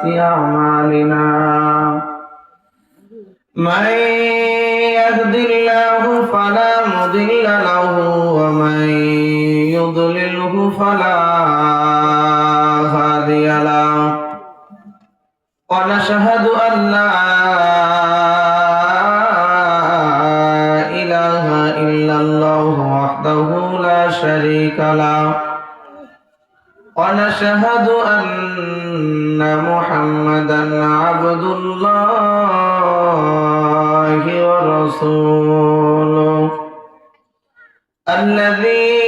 أعمالنا من يهد الله فلا مضل له ومن يضلله فلا هادي له ونشهد أن لا إله إلا الله وحده لا شريك له ونشهد أن محمدا عبد الله ورسوله الذي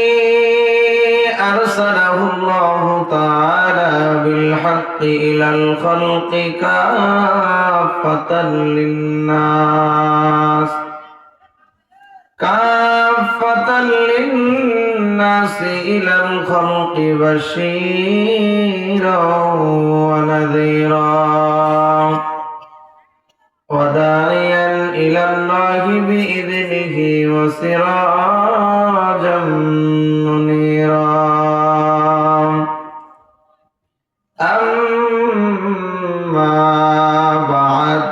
أرسله الله تعالى بالحق إلى الخلق كافة للناس إلى الخلق بشيرا ونذيرا وداعيا إلى الله بإذنه وسراجا منيرا أما بعد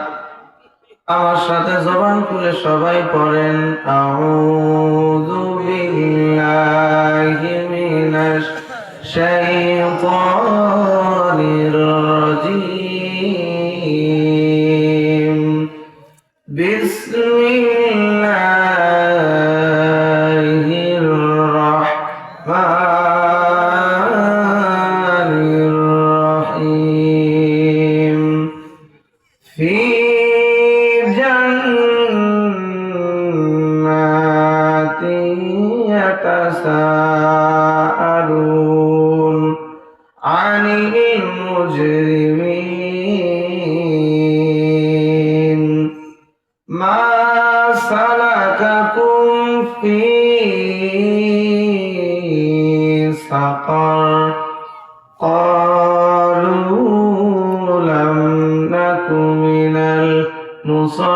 আমার সাথে জবান খুলে সবাই পড়েন আউযু বিল্লাহি মিনাশ শাইতানির রাজীম বিসমিল্লাহির রাহমানির রাহিম ফি يتساءلون عن المجرمين ما سلككم في سقر قالوا لم نك من المصلين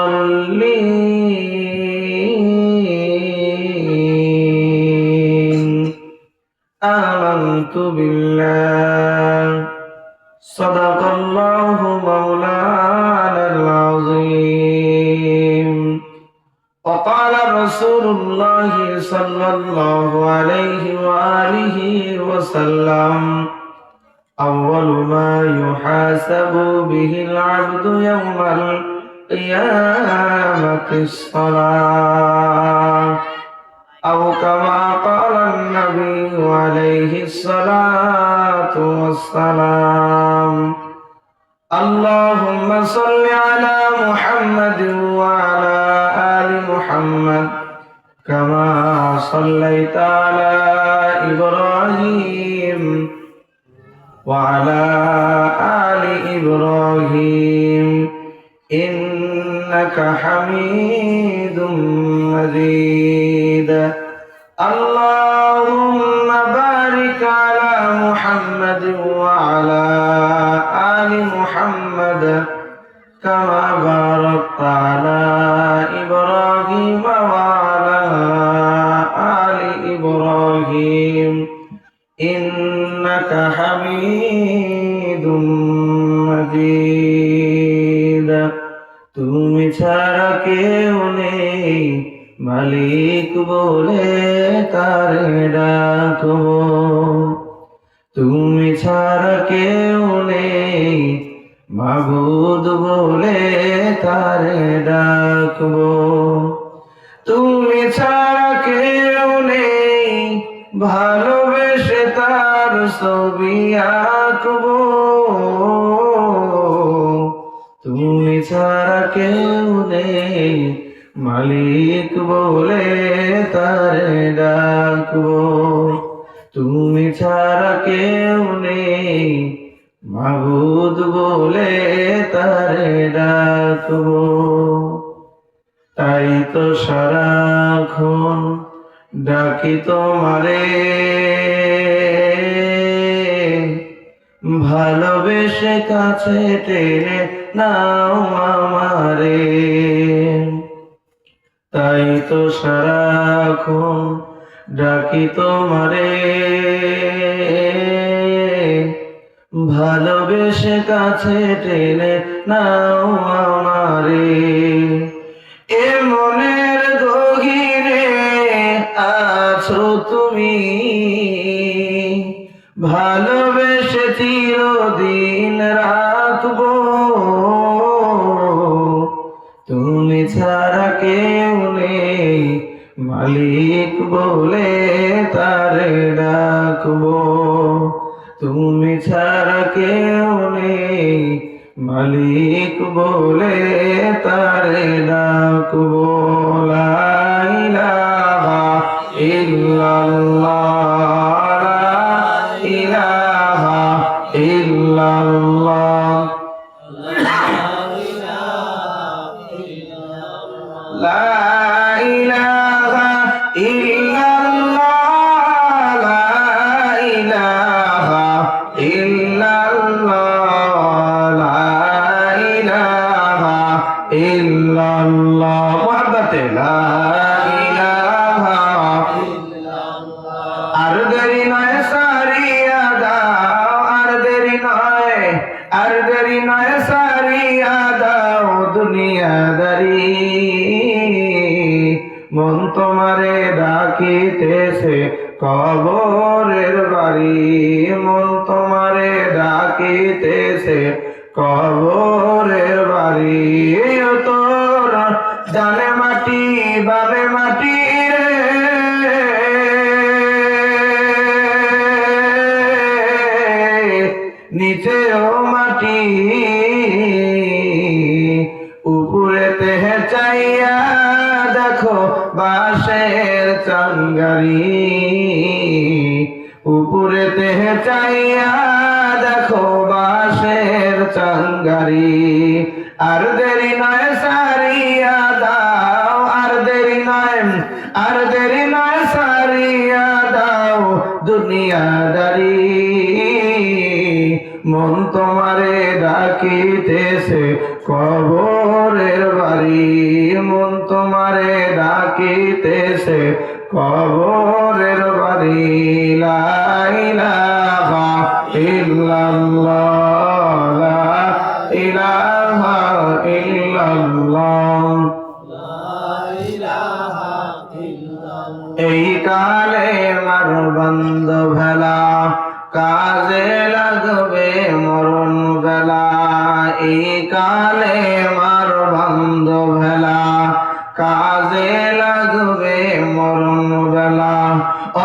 آمنت بالله صدق الله مولانا العظيم وقال رسول الله صلى الله عليه وآله وسلم أول ما يحاسب به العبد يوم القيامة الصلاة أو كما قال النبي عليه الصلاة والسلام اللهم صل على محمد وعلى آل محمد كما صليت على إبراهيم وعلى آل إبراهيم إنك حميد مجيد اللهم بارك على محمد وعلى آل محمد كما باركت على إبراهيم وعلى آل إبراهيم إنك حميد مجيد তুমি ছাড়া কেউ নেই মালিক বলে কারে ডাকবো তুমি ছাড়া কেউ নেই মাবুদ বলে কারে ডাকবো তুমি ছাড়া কেউ নেই ভালোবেসে তার ছবি আঁকবো তুমি ছাড়া কেউ নেই মালিক বলে তারে ডাকবো তুমি ছাড়া কেউ নেই মাবুদ বলে তারে ডাকবো তাই তো সারাক্ষণ ডাকি তোমারে ভালোবেসে কাছে টেনে নাও আমারে তাই তো সারাক্ষণ ডাকি তোমারে ভালোবেসে কাছে টেনে নাও আমারে, এ মনের গহীরে আছো তুমি, ভালোবেসে চিরদিন রাখবো, তুমি ছাড়া কেউ নেই মালিক বলে তারে ডাকবো, তুমি ছাড়া কেউ নেই মালিক বলে তারে ডাকবো। লা ইলাহা ইল্লাল্লাহ, লা ইলাহা ইল্লাল্লাহ, লা ইলাহা ইল্লাল্লাহ, লা ইলাহা ইল্লাল্লাহ, লা ইলাহা ইল্লাল্লাহ। মুহাব্বতে লা ইলাহা ইল্লাল্লাহ। আর দেরি নয় সারিয়া দাও, আর দেরি নয়, আর দেরি নয় সারিয়া দাও দুনিয়াদারি, মন তোমারে ডাকিতেছে কবরের বাড়ি, মন তোমারে ডাকিতেছে কবরের বাড়ি। তোর জানে মাটি বাবে মাটি রে, নিচেও মাটি, উপরেতে চাইয়া দেখো বাঁশের চাঙ্গারি, উপরেতে চাইয়া দেখো বাঁশের চাঙ্গারি। আর দেরি নয় সারিয়া দাও, আর দেরি নয়, আর দেরি নয় সারিয়া দাও দুনিয়াদারি, মন তোমারে ডাকিতেছে কবরের বাড়ি, মন তোমারে ডাকিতেছে কবরের বাড়ি। লা ইলাহা ইল্লাল্লাহ, লা ইলাহা ইল্লাল্লাহ, এই কালে মার বন্ধ ভেলা কাজে লাগবে মরণ বেলা, এই কালে মার বন্ধ ভেলা কাজে লাগবে মরণ বেলা।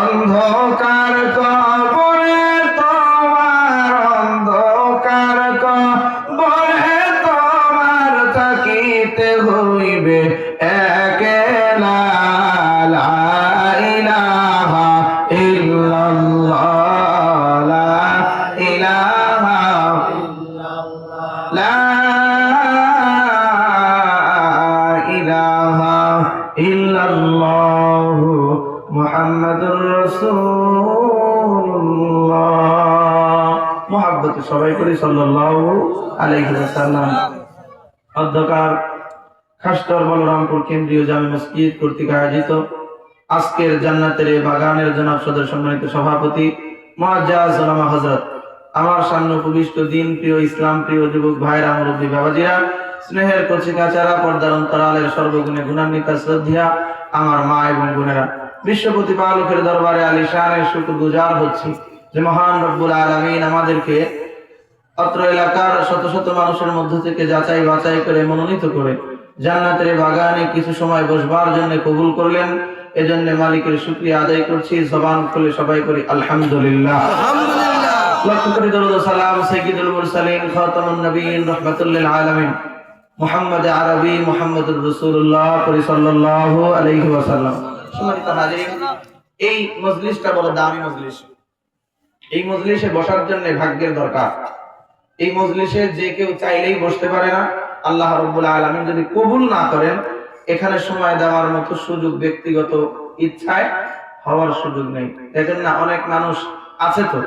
অন্ধকার কবরে তোমার, অন্ধকার কবরে তোমার থাকিতে হইবে একেলা, লা ইলাহা ইল্লাল্লাহ, লা ইলাহা লা ইলাহা ইল্লাল্লাহ মুহাম্মাদুর রাসূলুল্লাহ। মুহাব্বতে সবাই করি সাল্লাল্লাহু আলাইহি ওয়াসাল্লাম। অধ্যকার খাসতর বলরামপুর কেন্দ্রীয় জামে মসজিদ কর্তৃক আয়োজিত আজকের জান্নাতের বাগানের জনাব সদর সম্মানিত সভাপতি মুআজ্জাজ উলামা হযরত, আমার সামনে উপবিষ্ট দিন প্রিয় ইসলাম প্রিয় যুবক ভাইরা, মুরব্বী বাবাজিরা, স্নেহের কচিকাচারা, পর্দার অন্তরালের সর্বগুণে গুণান্বিত শ্রদ্ধা আমার মা এবং বোনেরা, বিশ্ব প্রতিপালকের দরবারে আলিশানের শুকরগুজার হচ্ছি যে মহান রব্বুল আলামিন আমাদেরকে অত্র এলাকার শত শত মানুষের মধ্য থেকে যাচাই বাছাই করে মনোনীত করে জান্নাতের বাগানে কিছু সময় বসবার জন্য কবুল করলেন। এজন্য মালিকের শুকরিয়া আদায় করছি। জবান খুলে সবাই করি আলহামদুলিল্লাহ। লক্ষ কোটি দরুদ ও সালাম সাইয়্যিদুল মুরসালিন খাতামুন নবিয়্যিন রাহমাতুল লিল আলামিন মুহাম্মদ আরবি মুহাম্মদুর রাসূলুল্লাহ সাল্লাল্লাহু আলাইহি ওয়াসাল্লাম। সম্মানিত হাজিরিন, এই মজলিসটা বড় দামি মজলিস। এই মজলিসে বসার জন্য ভাগ্যের দরকার। এই মজলিসে যে কেউ চাইলেই বসতে পারে না। আল্লাহ রাব্বুল আলামিন যদি কবুল না করেন, এখানে সময় দেওয়ার মতো সুযোগ ব্যক্তিগত ইচ্ছায় হওয়ার সুযোগ নেই। দেখেন না, অনেক মানুষ আছে তো,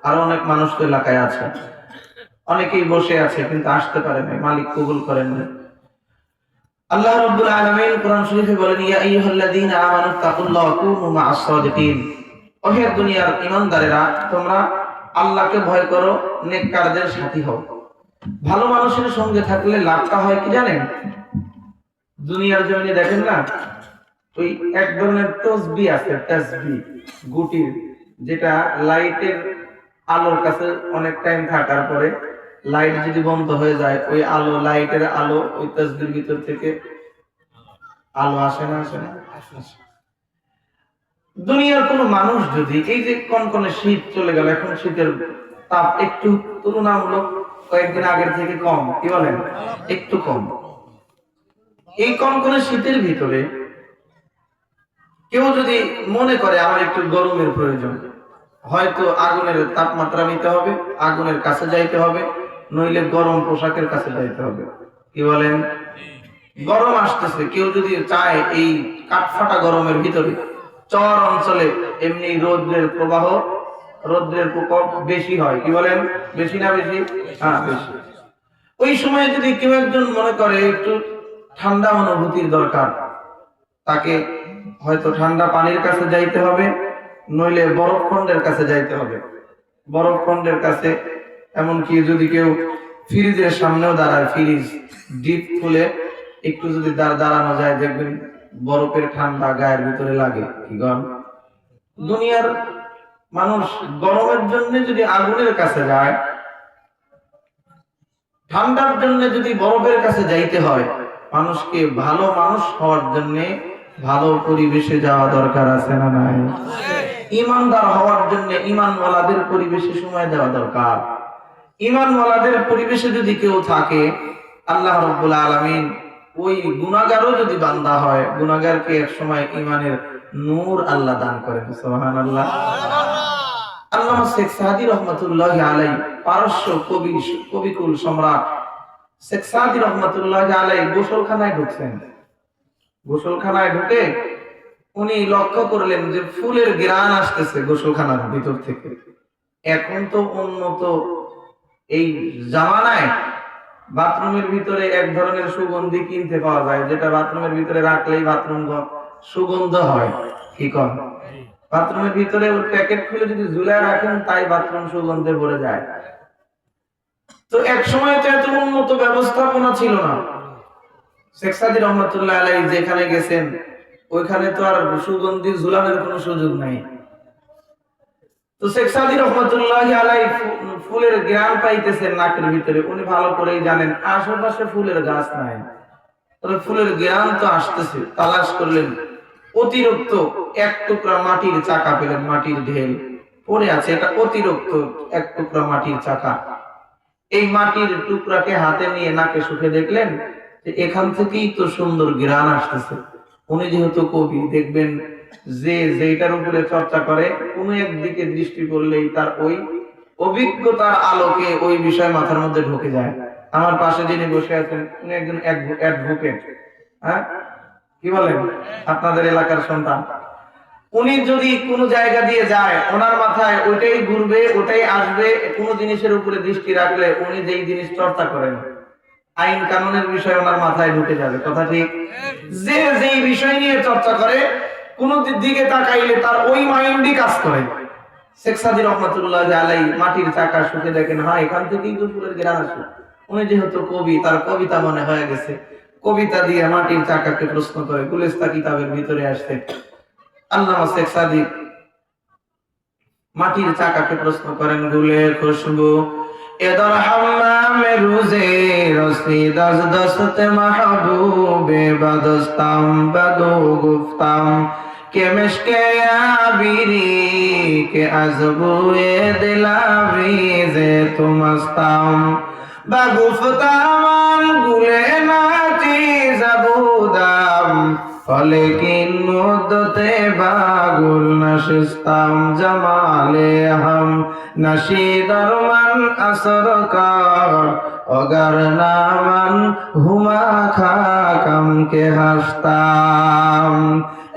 আর অনেক মানুষ তো এলাকায় আছে, অনেকেই বসে আছে কিন্তু আসতে পারে না, মালিক কবুল করেন না। আল্লাহ রাব্বুল আলামিন কোরআন শরীফে বলেন, ইয়া আইয়ুহাল্লাযীনা আমানু তাকুল্লাহ ওয়া কুনু মা'আস সাদিকিন। ওহে দুনিয়ার ঈমানদারেরা, তোমরা আল্লাহকে ভয় করো, নেককারদের সাথী হও। ভালো মানুষের সঙ্গে থাকলে লাভটা হয় কি জানেন? দুনিয়ার জমিনে দেখেন না, ওই এক ধরনের তসবিহ আছে, তাসবিহ গুটির, যেটা লাইটের আলোর কাছে অনেক টাইম থাকার পরে লাইট যদি বন্ধ হয়ে যায়, ওই আলো, লাইটের আলো ওই তাসবিহর ভিতর থেকে আলো আসে না, আসে না? দুনিয়ার কোন মানুষ যদি, এই যে কনকনে শীত চলে গেল, এখন শীতের তাপ একটু তুলনামূলক কয়েকদিন আগের থেকে কম, কি বলেন, একটু কম। এই কনকনে শীতের ভিতরে কেউ যদি মনে করে আমার একটু গরমের প্রয়োজন, হয়তো আগুনের তাপমাত্রা নিতে হবে, আগুনের কাছে যাইতে হবে, নইলে গরম পোশাকের কাছে যাইতে হবে, কি বলেন? গরম আসতেছে, কেউ যদি চায় এই কাঠফাটা গরমের ভিতরে, চর অঞ্চলে এমনি রৌদ্রের প্রবাহ, রৌদ্রের প্রকোপ বেশি হয়, কি বলেন, বেশি না বেশি? হ্যাঁ, বেশি। ওই সময় যদি কেউ একজন মনে করে একটু ঠান্ডা অনুভূতির দরকার, তাকে হয়তো ঠান্ডা পানির কাছে যাইতে হবে, নইলে বরফখণ্ডের কাছে যাইতে হবে। বরফখণ্ডের কাছে, এমনকি যদি কেউ ফ্রিজের সামনেও দাঁড়ায়, ফ্রিজ ডিপ খুলে একটু যদি দাঁড়ানো যায়, দেখবেন বরফের ঠান্ডা গায়ের ভিতরে লাগে, কি গন? দুনিয়ার মানুষ গরমের জন্য যদি আগুনের কাছে যায়, ঠান্ডার জন্য যদি বরফের কাছে যাইতে হয়, মানুষকে ভালো মানুষ হওয়ার জন্য ভালো পরিবেশে যাওয়া দরকার আছে না নাই? ইমানদার হওয়ার জন্য ইমানওয়ালাদের পরিবেশে সময় দেওয়া দরকার। ইমানওয়ালাদের পরিবেশে যদি কেউ থাকে, আল্লাহ রাব্বুল আলামিন ওই গুনাহগারও যদি বান্দা হয়, গুনাহগারকে এক সময় ঈমানের নূর আল্লাহ দান করেন। সুবহানাল্লাহ। আল্লামা শেখ সাদী রহমাতুল্লাহি আলাইহি, পারস্য কবিকুল সম্রাট শেখ সাদী রহমাতুল্লাহি আলাইহি গোসলখানায় ঢুকছেন। গোসলখানায় ঢুকে উনি লক্ষ্য করলেন যে ফুলের ঘ্রাণ আসতেছে গোসলখানার ভিতর থেকে। এখন তো উন্নত এই জামানায় বাথরুমের ভিতরে এক ধরনের সুগন্ধি কিনতে পাওয়া যায়, যেটা বাথরুমের ভিতরে রাখলেই বাথরুম সুগন্ধ হয়, কি কর? বাথরুমের ভিতরে ওর প্যাকেট খুলে যদি ঝুলায় রাখেন, তাই বাথরুম সুগন্ধে ভরে যায়। তো এক সময় তো এত উন্নত ব্যবস্থাপনা ছিল না। শেখ সাদী রহমাতুল্লাহ আলাইহি যেখানে গেছেন, ওইখানে তো আর সুগন্ধি ঝুলানোর কোনো সুযোগ নাই। তো শেখ সাদী রহমাতুল্লাহি আলাইহি ফুলের ঘ্রাণ পাইতেছেন নাকের ভিতরে। উনি ভালো করেই জানেন আশেপাশে ফুলের গাছ নাই, তবে ফুলের ঘ্রাণ তো আসতেছে। তালাশ করলেন, অতিরিক্ত এক টুকরা মাটির চাকা পেলেন, মাটির ঢেল পড়ে আছে, এটা অতিরিক্ত এক টুকরা মাটির চাকা। এই মাটির টুকরাকে হাতে নিয়ে নাকে শুকে দেখলেন যে এখান থেকেই তো সুন্দর ঘ্রাণ আসতেছে। উনি যেহেতু কবি, দেখবেন যে যেটার উপরে চর্চা করে, কোন একদিকে দৃষ্টি করলেই তার ওই অভিজ্ঞতার আলোকে ওই বিষয় মাথার মধ্যে ঢুকে যায়। আমার পাশে যিনি বসে আছেন, উনি একজন অ্যাডভোকেট, হ্যাঁ, কি বলেন, আপনাদের এলাকার সন্তান। উনি যদি কোন জায়গা দিয়ে যায়, ওনার মাথায় ওইটাই ঘুরবে, ওটাই আসবে। কোন জিনিসের উপরে দৃষ্টি রাখলে উনি যেই জিনিস চর্চা করেন, আইন কানুনের বিষয় ওনার মাথায় ঢুকে যাবে, কথা ঠিক? যে যেই বিষয় নিয়ে চর্চা করে, কোন দিকে তাকাইলে তার ওই মাইন্ডই কাজ করে। শেখ সাদী রহমাতুল্লাহি আলাইহি মাটির চাকা শুকে দেখেন, হ্যাঁ, এখান থেকেই তো ফুলের ঘ্রাণ আসে। উনি যেহেতু কবি, তার কবিতা মনে হয়ে গেছে, কবিতা দিয়ে মাটির চাকাকে প্রশ্ন করে গুলিস্তা কিতাবের ভিতরে আসছে। আল্লামা শেখ সাদী মাটির চাকাকে প্রশ্ন করেন, গুলে খুশবু এদর হাম্মামে রুজে রসি দস দস্তে মাহবুবে বাদস্তাম বাদু গুফতাম কে মিশকে আবিরি কে আজবুয়ে দিলাভিজে তুমস্তাম বাগুফতাম গুলে নাচি জাবুদাম ফলেকিন মুদ্দতে বাগুল নশিস্তাম জামালে হাম নশিদরমান আসরকার অগর নামান হুমা খাকাম কে হাসতাম।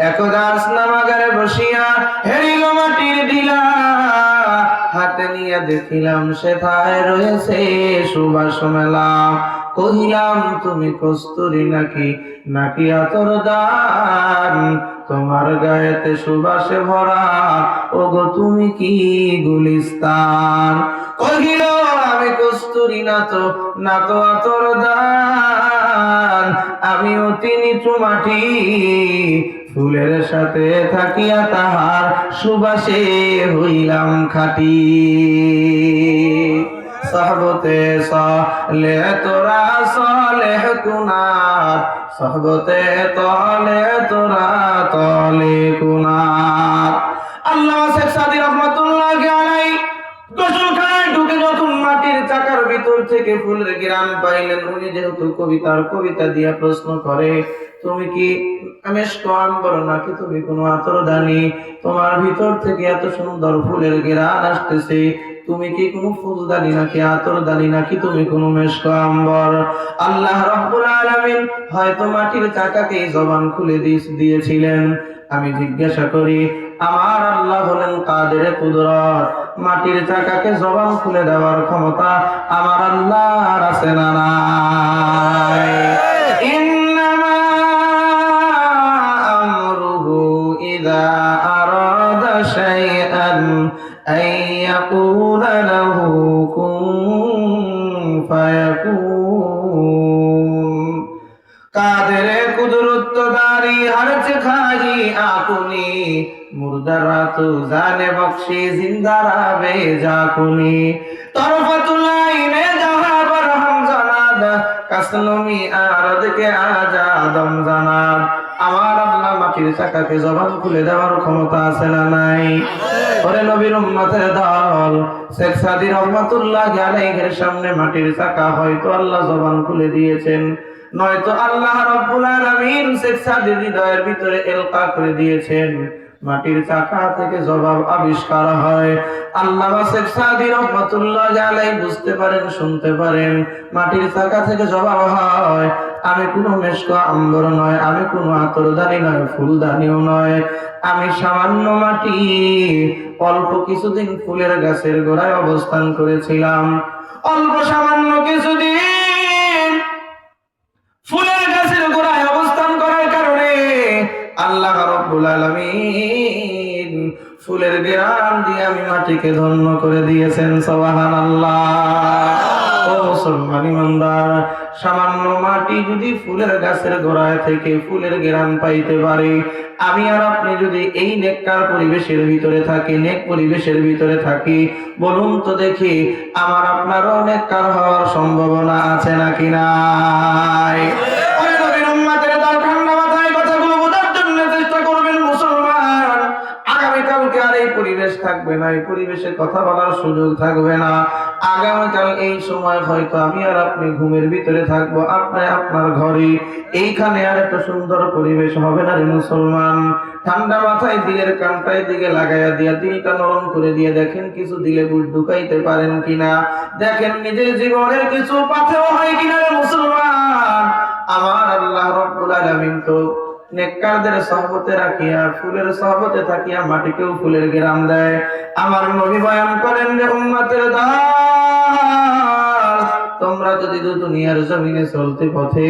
একদাস নামাগারে বসিয়া হেরিল মাটির ঢিলা, হাতে নিয়ে দেখিলাম সেথায় রয়েছে সুবাস মেলা। কহিলাম তুমি কস্তুরী নাকি নাকি আতর দান, তোমার গায়েতে সুবাসে ভরা, ওগো তুমি কি গুলিস্তান। কহিল আমি কস্তুরী না তো আতর দান, আমি অতি নিচু মাটি, ফুলের সাথে থাকিয়া তাহার সুবাসে হইলাম খাঁটি। সহবতে সলে তোরা সলেহ কুনার, সহবতে তলে তোরা তলে কুনার। আল্লামা শেখ সাদী রহমাতুল্লাহি আলাইহি গোসলখানায় ঢুকে যখন মাটির চাকার ভিতর থেকে ফুলের ঘ্রাণ পাইলেন, উনি যেহেতু কবিতা দিয়ে প্রশ্ন করে, তুমি কি মেশক আম্বর নাকি তুমি কোনো আতরদানি? তোমার ভিতর থেকে এত সুন্দর ফুলের ঘ্রাণ আসতেছে, তুমি কি কোনো ফুলদানি নাকি আতরদানি নাকি তুমি কোনো মেশক আম্বর? আল্লাহ রাব্বুল আলামিন হয়তো মাটির চাকাকে জবান খুলে দিয়েছিলেন। আমি জিজ্ঞাসা করি, আমার আল্লাহ হলেন কাদের কুদরত, মাটির চাকাকে জবান খুলে দেওয়ার ক্ষমতা আমার আল্লাহর আছে না নাই? ইন্নামা আমরুহু ইযা আরাদা শাইআন আইয়াকুলা লাহু কুন ফায়াকুন। কাদের কুদরতদারি হরচ খাই আকুনি, মুর্দারা তো জানে বখশি জিন্দারা বেজাকুনি। তরফাতুল আইনে জাহা বরহম জানাদ, কাসলমি আরদ কে আজাদম জানাদ। আমার আল্লাহ মাটির চাকাকে জবান খুলে দেওয়ার ক্ষমতা আছে না নাই? ওরে নবীর উম্মতের দল, শেখ সাদী রহমাতুল্লাহি আলাইহির সামনে মাটির চাকা হয়তো আল্লাহ জবান খুলে দিয়েছেন, নয়তো আল্লাহ রাব্বুল আলামিন শেখ সাদীর হৃদয়ের ভিতরে এলকা করে দিয়েছেন। মাটির চাকা থেকে জবাব আবিষ্কার হয়। আল্লামা শেখ সাদী রহমাতুল্লাহি আলাইহি বুঝতে পারেন, শুনতে পারেন, মাটির চাকা থেকে জবাব হয়, আমি কোনো মেশক আম্বর নয়, আমি কোনো আতরদানি নয়, ফুলদানিও নয়, আমি সামান্য মাটি, অল্প কিছুদিন ফুলের গাছের গোড়ায় অবস্থান করেছিলাম। অল্প সামান্য কিছুদিন ফুলের গাছের গোড়ায় অবস্থান করার কারণে আল্লাহ রাব্বুল আলামিন ফুলের ঘ্রাণ দিয়ে আমি মাটিকে ধন্য করে দিয়েছেন। সুবহানাল্লাহ। ও মুসলমান ইমানদার, সামান্য মাটি যদি ফুলের গাছের গোড়ায় থেকে ফুলের ঘ্রাণ পাইতে পারে, আমি আর আপনি যদি এই নেককার পরিবেশের ভিতরে থাকি, নেক পরিবেশের ভিতরে থাকি, বলুন তো দেখি আমার আপনারও নেককার হওয়ার সম্ভাবনা আছে নাকি নাই? আগামীকালকে আর এই পরিবেশ থাকবে না, এই পরিবেশে কথা বলার সুযোগ থাকবে না। আগামীকাল এই সময় হয়তো আমি আর আপনি ঘুমের ভিতরে থাকবো, আপনি আপনার ঘরে। এইখানে আর এত সুন্দর পরিবেশ হবে না রে মুসলমান। ঠান্ডা মাথায় দিলের কানটায় দিকে লাগাইয়া দিয়া দিলটা নরম করে দিয়ে দেখেন কিছু দিলে বুঝ ঢুকাইতে পারেন কিনা, দেখেন নিজের জীবনের কিছু পাথেও হয় কিনা রে মুসলমান। আমার আল্লাহ রাব্বুল আলামিন তো নেককারদের সহবতে রাখিয়া, ফুলের সহবতে থাকিয়া মাটিকেও ফুলের ঘ্রাণ দেয়। আমার নবী বয়ান করেন যে উম্মতের দল, তোমরা যদি দুনিয়ার জমিনে চলতে পথে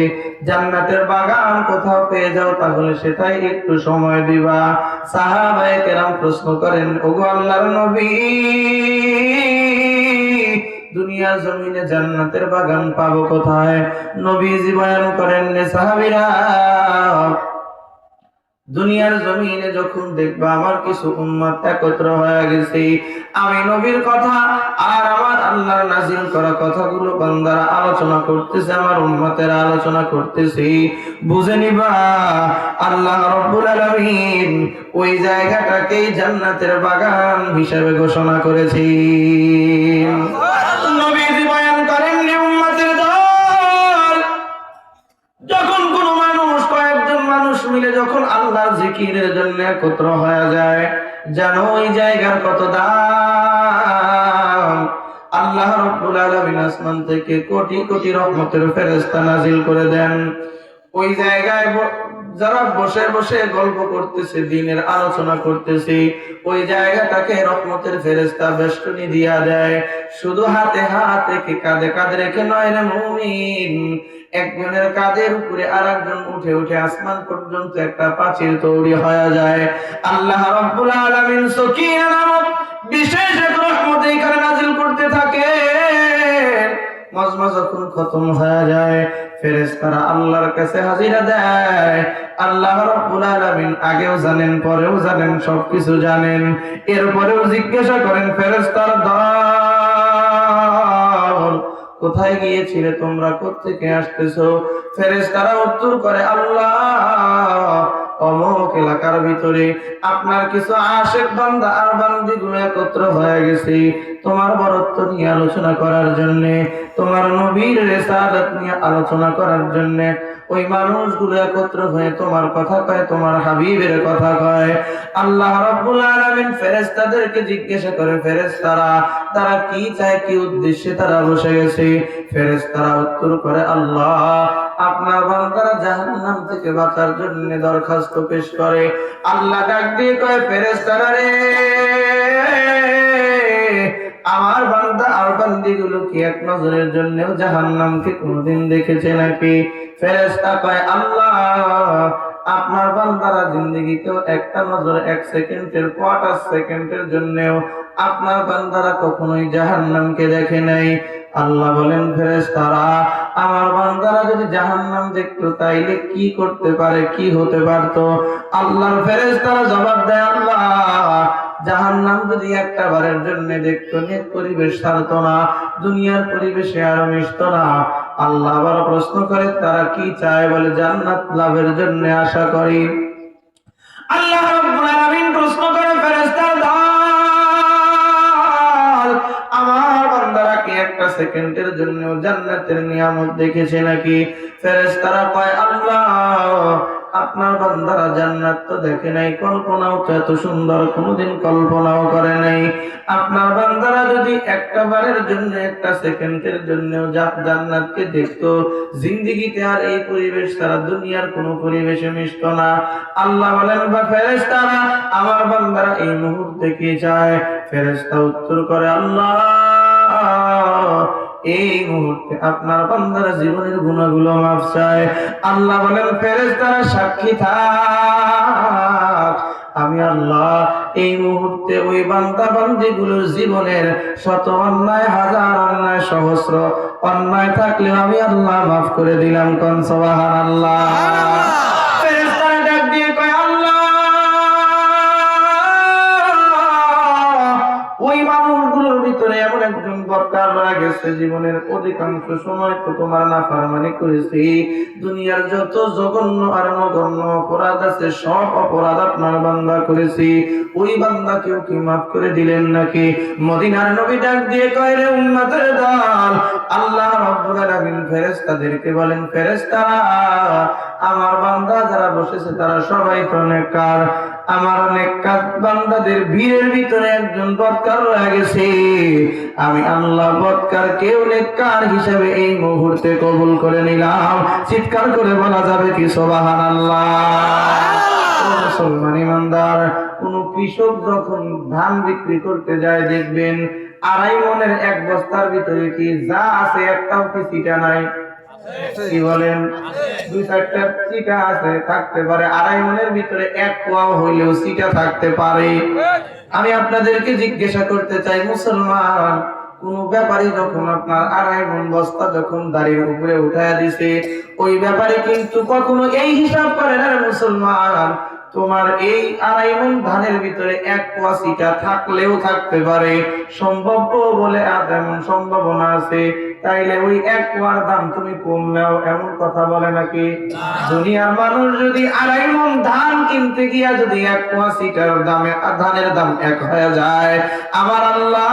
জান্নাতের বাগান কোথাও পেয়ে যাও, তাহলে সেটাই একটু সময় দিবা। সাহাবায়ে কেরাম প্রশ্ন করেন, ওগো আল্লাহর নবী, দুনিয়ার জমিনে জান্নাতের বাগান পাবো কোথায়? নবীজি বয়ান করেন, সাহাবীরা, দুনিয়ার জমিনে যখন দেখবা আমার কিছু উম্মত একত্র হয়ে গেছে, আমি নবীর কথা আর আমার আল্লাহর নাজিল করা কথাগুলো বান্দারা আলোচনা করতেছে, আমার উম্মতের আলোচনা করতেছে, বুঝে নিবা আল্লাহ রাব্বুল আলামিন ওই জায়গাটাকে জান্নাতের বাগান হিসেবে ঘোষণা করেছেন। নবীজি বয়ান করেন, উম্মতের দল, যখন কোন মানুষ, কয়েকজন মানুষ মিলে যখন আল্লাহর জিকিরের জন্য একত্র হয়ে যায়, জানো ওই জায়গার কত দাম। আল্লাহ রাব্বুল আলামিন আসমান থেকে কোটি কোটি রহমতের ফেরেশতা নাজিল করে দেন। ওই জায়গায় যারা বসে বসে গল্প করতেছে, দিনের আলোচনা করতেছে, ওই জায়গাটাকে রহমতের ফেরেশতা বেষ্টনী দিয়া দেয়। শুধু হাতে হাত রেখে, কাঁধে কাঁধে রেখে নয় রে মুমিন, একজনের কাঁধের উপরে আরেকজন উঠে উঠে আসমান পর্যন্ত একটা প্রাচীর তৈরি হয়ে যায়। আল্লাহ রাব্বুল আলামিন সকিনা নামক বিশেষ এক রহমত এখানে নাযিল করতে থাকে। মাজমা যখন খতম হয়ে যায়, ফেরেশতারা আল্লাহর কাছে হাজিরা দেয়। আল্লাহ রাব্বুল আলামিন আগেও জানেন, পরেও জানেন, সবকিছু জানেন। এরপরেও জিজ্ঞাসা করেন, ফেরেশতার দল কোথায় গিয়েছিলে তোমরা, কোত্থেকে আসতেছো? ফেরেশতারা উত্তর করে, আল্লাহ অমুক এলাকার ভিতরে আপনার কিছু আশিক বান্দা আর বান্দীগুলো একত্র হয়ে গেছে তোমার বরত্ব নিয়ে আলোচনা করার জন্য, তোমার নবীর রিসালাত নিয়ে আলোচনা করার জন্য। ওই মানুষগুলো একত্র হয়ে তোমার কথা কয়, তোমার হাবিবের কথা কয়। আল্লাহ রাব্বুল আলামিন ফেরেশতাদেরকে জিজ্ঞাসা করে, ফেরেশতারা তারা কি চায়, কি উদ্দেশ্যে তারা বসে গেছে? ফেরেশতারা উত্তর করে, আল্লাহ আপনার বান্দারা জাহান্নাম থেকে বাঁচার জন্য দরখাস্ত পেশ করে। আল্লাহ ডাক দিয়ে কয়, ফেরেশতারা রে, আমার বান্দা আর বান্দীগুলো কি এক নজরের জন্যও জাহান্নামকে কোনদিন দেখেছে নাকি? ফেরেশতা কয়, আল্লাহ আপনার বান্দারা জিন্দেগিতেও একটা নজর, এক সেকেন্ডের, কোয়ার্টার সেকেন্ডের জন্যও আপনার বান্দারা কখনোই জাহান্নামকে দেখে নাই। আল্লাহ বলেন, ফেরেশতারা আমার বান্দারা যদি জাহান্নাম দেখতো তাইলে কি করতে পারে, কি হতে পারতো? আল্লাহর ফেরেশতারা জবাব দেয়, আল্লাহ জাহান্নাম যদি একটা বারের জন্য দেখতো, নেক পরিবেশ ছাড়তো না, দুনিয়ার পরিবেশে আরো মিশতো না। আল্লাহ আবার প্রশ্ন করে, তারা কি চায়? বলে জান্নাত লাভের জন্য আশা করি। আল্লাহ রাব্বুল আলামিন প্রশ্ন করে, ফেরেশতার দল আমার বান্দারা কি একটা সেকেন্ডের জন্য জান্নাতের নিয়ামত দেখেছে নাকি? ফেরেশতারা কয়, আল্লাহ আপনার বান্দারা জান্নাত তো দেখে নাই, কল্পনাও তো এত সুন্দর কোনদিন কল্পনাও করে নাই। আপনার বান্দারা যদি একটা বারের জন্য, একটা সেকেন্ডের জন্য জান্নাতকে দেখতো, জিন্দেগিতে আর এই পরিবেশ ছাড়া দুনিয়ার কোনো পরিবেশে মিশতো না। আল্লাহ বলেন, বা ফেরেশতারা আমার বান্দারা এই মুহূর্তে কি চায়? ফেরেশতা উত্তর করে, আল্লাহ এই মুহূর্তে আপনার বান্দারা জীবনের গুনাহগুলো মাফ চায়। আল্লাহ বলেন, ফেরেশতারা সাক্ষী থাক, আমি আল্লাহ এই মুহূর্তে ওই বান্দা বান্দীগুলোর জীবনের শত অন্যায়, হাজার অন্যায়, সহস্র অন্যায় থাকলেও আমি আল্লাহ মাফ করে দিলাম। কোন সুবহানাল্লাহ। ফেরেশতারা ডাক দিয়ে কয়, আল্লাহ ওই মানুষগুলোর ভিতরে এমন একজন বক্তার রয়ে গেছে, জীবনের অধিকাংশ সময় তো তোমার নাফরমানি করেছি, দুনিয়ার যত জঘন্য আর নগণ্য অপরাধ আছে সব অপরাধ আপনার বান্দা করেছি, ওই বান্দাকেও কি মাফ করে দিলেন নাকি? মদিনার নবী ডাক দিয়ে কয়, রে উম্মতের দল, আল্লাহ রাব্বুল আলামিন ফেরেশতাদেরকে বলেন, ফেরেশতারা আমার বান্দা যারা বসেছে তারা সবাই তো নেককার, আমার নেককার বান্দাদের ভিড়ের ভিতরে একজন বদকার রয়ে গেছে, আমি আল্লাহ বদকার কেউ নেককার হিসেবে এই মুহূর্তে কবুল করে নিলাম। চিৎকার করে বলা যাবে কি সুবহানাল্লাহ? মুসলমান ইমানদার, কোন কৃষক যখন ধান বিক্রি করতে যায় দেখবেন 2.5 মনের এক বস্তার ভিতরে কি যা আছে একটাও কি চিটা নাই? কি বলেন? 2-4টা চিটা আছে, থাকতে পারে। 2.5 মনের ভিতরে এক কোয়াও হইলেও চিটা থাকতে পারে। আমি আপনাদেরকে জিজ্ঞাসা করতে চাই, মুসলমান কোন ব্যাপারী যখন আপনার 2.5 মন বস্তা যখন দাড়ির উপরে উঠায় দিছে, ওই ব্যাপারে কিন্তু কখনো এই হিসাব করে না, মুসলমান তোমার এই 2.5 মন ধানের ভিতরে এক কোয়া চিটা থাকলেও থাকতে পারে, সম্ভব বলে এমন সম্ভাবনা আছে, তাইলে ওই এক কোয়ার দাম তুমি কম নাও, এমন কথা বলে নাকি? দুনিয়ার মানুষ যদি 2.5 মন ধান কিনতে গিয়া যদি এক কোয়া চিটার দামে ধানের দাম এক হয়ে যায়, আমার আল্লাহ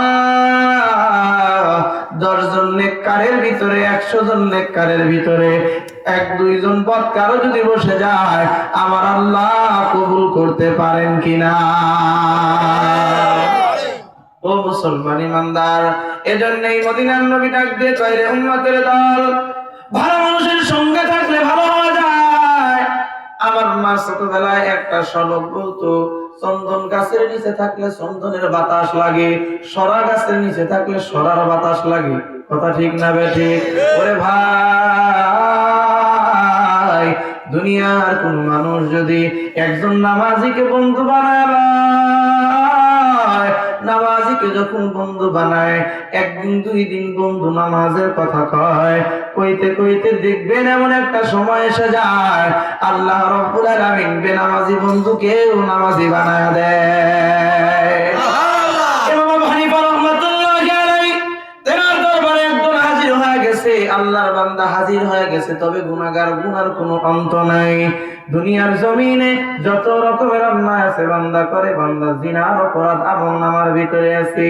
10 জন নেককারের ভিতরে, 100 জন নেককারের ভিতরে 1-2 জন বদকারও যদি বসে যায়, আমার আল্লাহ কবুল করতে পারেন কিনা? ও মুসলমান ইমানদার, এজন্যই মদিনার নবী ডাক দিয়ে কয়, রে উম্মতের দল, ভালো মানুষের সঙ্গে থাকলে ভালো হওয়া যায়, আমার মা ছোটবেলায় একটা শ্লোক বলতো, চন্দন গাছের নিচে থাকলে চন্দনের বাতাস লাগে, সরা গাছের নিচে থাকলে সরার বাতাস লাগে। কথা ঠিক না বেঠিক? ওরে ভাই, দুনিয়ার কোন মানুষ যদি একজন নামাজিকে বন্ধু বানায়, নামাজিকে যখন বন্ধু বানায়, একদিন দুই দিন বন্ধু নামাজের কথা কয়, কইতে কইতে দেখবেন এমন একটা সময় এসে যায় আল্লাহ রাব্বুল আলামিন বেনামাজি বন্ধুকেও নামাজি বানায় দেয়। ইমাম আবু হানিফা রাহমাতুল্লাহি আলাইহি তেনার দরবারে একজন হাজির হয়ে গেছে, আল্লাহর বান্দা হাজির হয়ে গেছে, তবে গুনাহগার, গুনার কোনো অন্ত নাই। দুনিয়ার জমিনে যত রকমের অন্যায় আছে বান্দা করে, বান্দা জিনার অপরাধ আমলনামার ভিতরে আছে,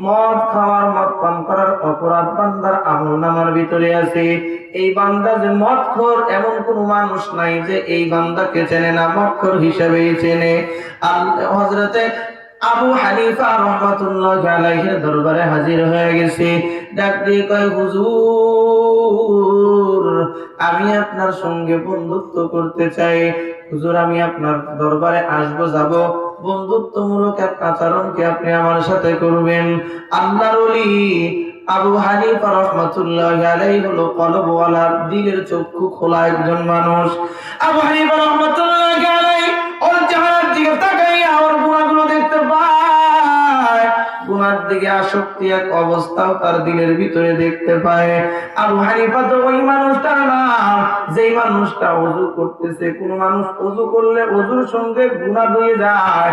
মদ খাওয়ার, মদ পান করার অপরাধ বান্দার আমলনামার ভিতরে আছে। এই বান্দা যে মদখোর, এমন কোন মানুষ নাই যে এই বান্দাকে চেনে না, মদখোর হিসেবেই চেনে। হযরতে আবু হানিফা রাহমাতুল্লাহি আলাইহির দরবারে হাজির হয়ে গেছে, ডাক দিয়ে কয়, হুজুর, আমি আপনার সঙ্গে বন্ধুত্ব করতে চাই। হুজুর, আমি আপনার দরবারে আসবো, যাব, বন্ধুত্বমূলক এক আচরণ কি আপনি আমার সাথে করবেন? আল্লাহর ওলি আবু হানিফা রাহমাতুল্লাহি আলাইহি হলো কলবওয়ালা, দিলের চক্ষু খোলা একজন মানুষ। আবু হানিফা রাহমাতুল্লাহি আলাইহি ওর চেহারার দিকে তাকাইয়া ওর গুনাহগুলো দেখতে পায়, গুনার দিকে আসক্তি এক অবস্থাও তার দিলের ভিতরে দেখতে পায়। আবু হানিফা তো ওই মানুষটার নাম যেই মানুষটা ওযু করতেছে। কোন মানুষ ওযু করলে ওযুর সঙ্গে গুনাহ ধুয়ে যায়,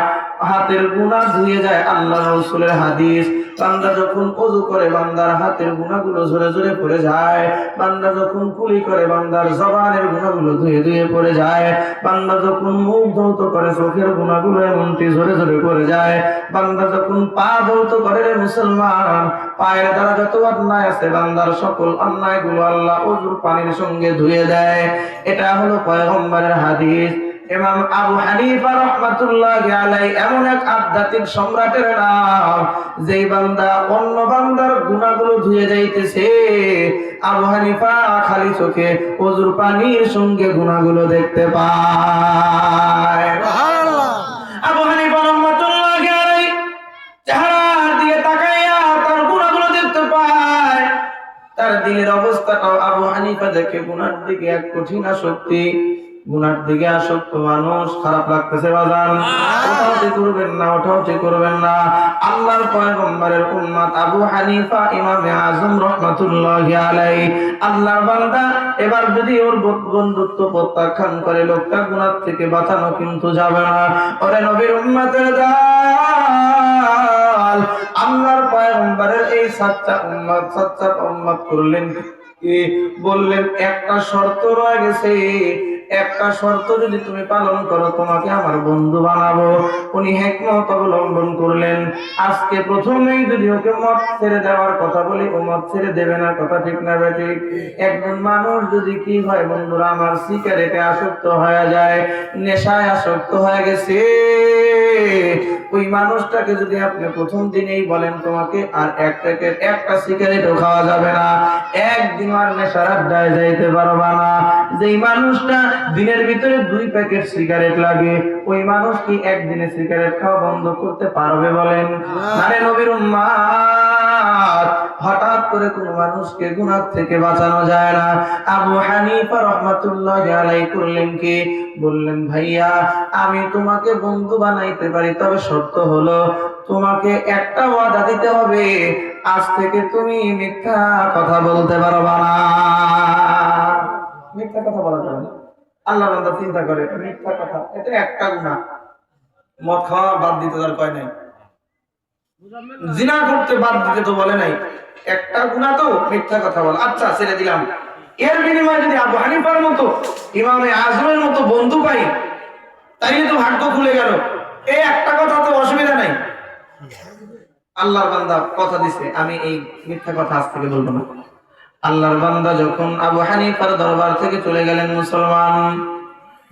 হাতের গুনাহ ধুয়ে যায়। আল্লাহর রাসূলের হাদিস, বান্দা যখন ওযু করে বান্দার হাতের গুনাহগুলো ঝরে ঝরে পড়ে যায়, বান্দা যখন কুলি করে বান্দার জবানের গুনাহগুলো ধুয়ে ধুয়ে পড়ে যায়, বান্দা যখন মুখ ধৌত করে চোখের গুনাহগুলো এমনটি ঝরে ঝরে পড়ে যায়, বান্দা যখন পা ধৌত করে, রে মুসলমান, পায়ের দ্বারা যত অন্যায় আছে বান্দার সকল অন্যায়গুলো আল্লাহ ওযুর পানির সঙ্গে ধুয়ে দেয়। এটা হলো পয়গম্বরের হাদিস। ইমাম আবু হানিফা রাহমাতুল্লাহি আলাইহি এমন এক আধ্যাত্মিক সম্রাটের নাম, যেই বান্দা অন্য বান্দার গুনাহগুলো ধুয়ে যাইতেছে, আবু হানিফা খালি চোখে ওযুর পানির সঙ্গে গুনাহগুলো দেখতে পায়। সুবহানাল্লাহ। আবু হানিফা রাহমাতুল্লাহি আলাইহি চেহারার দিকে তাকাইয়া তার গুনাহগুলো দেখতে পায়, তার দিলের অবস্থাটাও আবু হানিফা দেখে। গুনার দিকে এক কঠিন আসক্তি, গুনার দিকে আসক্ত মানুষ। খারাপ লাগতেছে বাজান? ওটাও ঠিক করবেন না, ওটাও ঠিক করবেন না। আল্লাহর পয়গম্বরের উম্মত আবু হানিফা ইমামে আজম রাহমাতুল্লাহি আলাইহি, আল্লাহর বান্দা এবার যদি ওর বন্ধুত্ব প্রত্যাখ্যান করে, লোকটা গুনার থেকে বাঁচানো কিন্তু যাবে না। ওরে নবীর উম্মতের দল, আল্লাহর পয়গম্বরের এই সাচ্চা উম্মত করলেন কি? বললেন, একটা শর্ত রয়ে গেছে, একটা শর্ত যদি তুমি পালন করো তোমাকে আমার বন্ধু বানাবো। উনি হিকমত অবলম্বন করলেন। আজকে প্রথমেই যদি ওকে মদ ছেড়ে দেওয়ার কথা বলি, ও মদ ছেড়ে দেবে না। কথা ঠিক না বেঠিক? একজন মানুষ যদি কি হয় বন্ধুরা আমার, সিগারেটে আসক্ত হয়ে যায়, নেশায় আসক্ত হয়ে গেছে, ওই মানুষটাকে যদি আপনি প্রথম দিনেই বলেন তোমাকে আর একটা সিগারেটও খাওয়া যাবে না, একদিন আর নেশার আড্ডায় যাইতে পারবা না। যেই মানুষটা দিনের ভিতরে 2 প্যাকেট সিগারেট লাগে, ওই মানুষ কি একদিনে সিগারেট খাওয়া বন্ধ করতে পারবে বলেন? আরে নবীর উম্মত, হঠাৎ করে কোন মানুষকে গুনাহ থেকে বাঁচানো যায় না। আবু হানিফা রাহমাতুল্লাহি আলাইহি করলেন কি? বললেন, ভাইয়া আমি তোমাকে বন্ধু বানাইতে পারি, তবে শর্ত হলো তোমাকে একটা ওয়াদা দিতে হবে, আজ থেকে তুমি মিথ্যা কথা বলতে পারবা না। মিথ্যা কথা বলা যাবে না। আল্লাহ বান্দা চিন্তা করে, মিথ্যা কথা এটা একটা গুনাহ, মদ খাওয়া বাদ দিতে তার কয় নাই, জিনা করতে বাদ দিতে তো বলে নাই, একটা গুনাহ তো মিথ্যা কথা বলা। আচ্ছা ছেড়ে দিলাম, এর বিনিময়ে যদি আবু হানিফার মতো, ইমামে আজমের মতো বন্ধু পাই, তাইলে তো ভাগ্য খুলে গেল। এই একটা কথা তো অসুবিধা নাই। আল্লাহর বান্দা কথা দিছে, আমি এই মিথ্যা কথা আজ থেকে বলবো না। আল্লাহর বান্দা যখন আবু হানিফার দরবার থেকে চলে গেলেন, মুসলমান,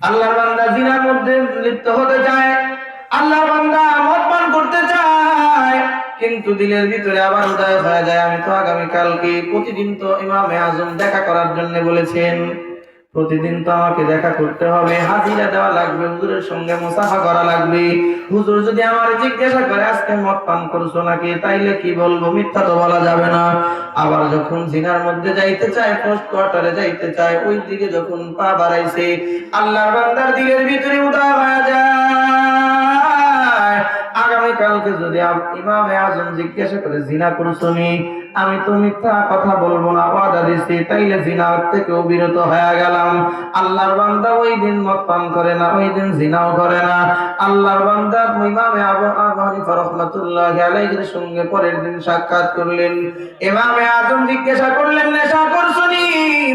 আল্লাহর বান্দা জিনার মধ্যে লিপ্ত হতে চায়, আল্লাহর বান্দা মদ পান করতে চায়, কিন্তু দিলের ভিতরে আবার উদয় হয়ে যায়, আমি তো আগামীকালকে, প্রতিদিন তো ইমামে আজম দেখা করার জন্য বলেছেন, প্রতিদিন তো আমাকে দেখা করতে হবে, হাজিরা দেওয়া লাগবে, হুজুরের সঙ্গে মুসাফা করা লাগবে। হুজুর যদি আমার জিজ্ঞাসা করে আজকে মদ পান করছো নাকি, তাইলে কি বলবো? মিথ্যা তো বলা যাবে না। আবার যখন জিনার মধ্যে যাইতে চায়, পোস্ট কোয়ার্টারে যাইতে চায়, ওই দিকে যখন পা বাড়াইছে, আল্লাহর বান্দার দিলের ভিতরে উদয় হয়ে যায়। আগামীকালকে যদি ইমামে আজম জিজ্ঞাসা করে জিনা করছো নি, আমি তো মিথ্যা কথা বলবো না, ওয়াদা দিছি, তাইলে জিনার থেকে বিরত হয়ে গেলাম। আল্লাহর বান্দা ওই দিন মদ পান করে না, ওই দিন জিনাও করে না। আল্লাহর বান্দা ইমামে আবু হানিফা রাহমাতুল্লাহি আলাইহির সঙ্গে পরের দিন সাক্ষাৎ করলেন। ইমামে আজম জিজ্ঞাসা করলেন, নেশা করছো নি,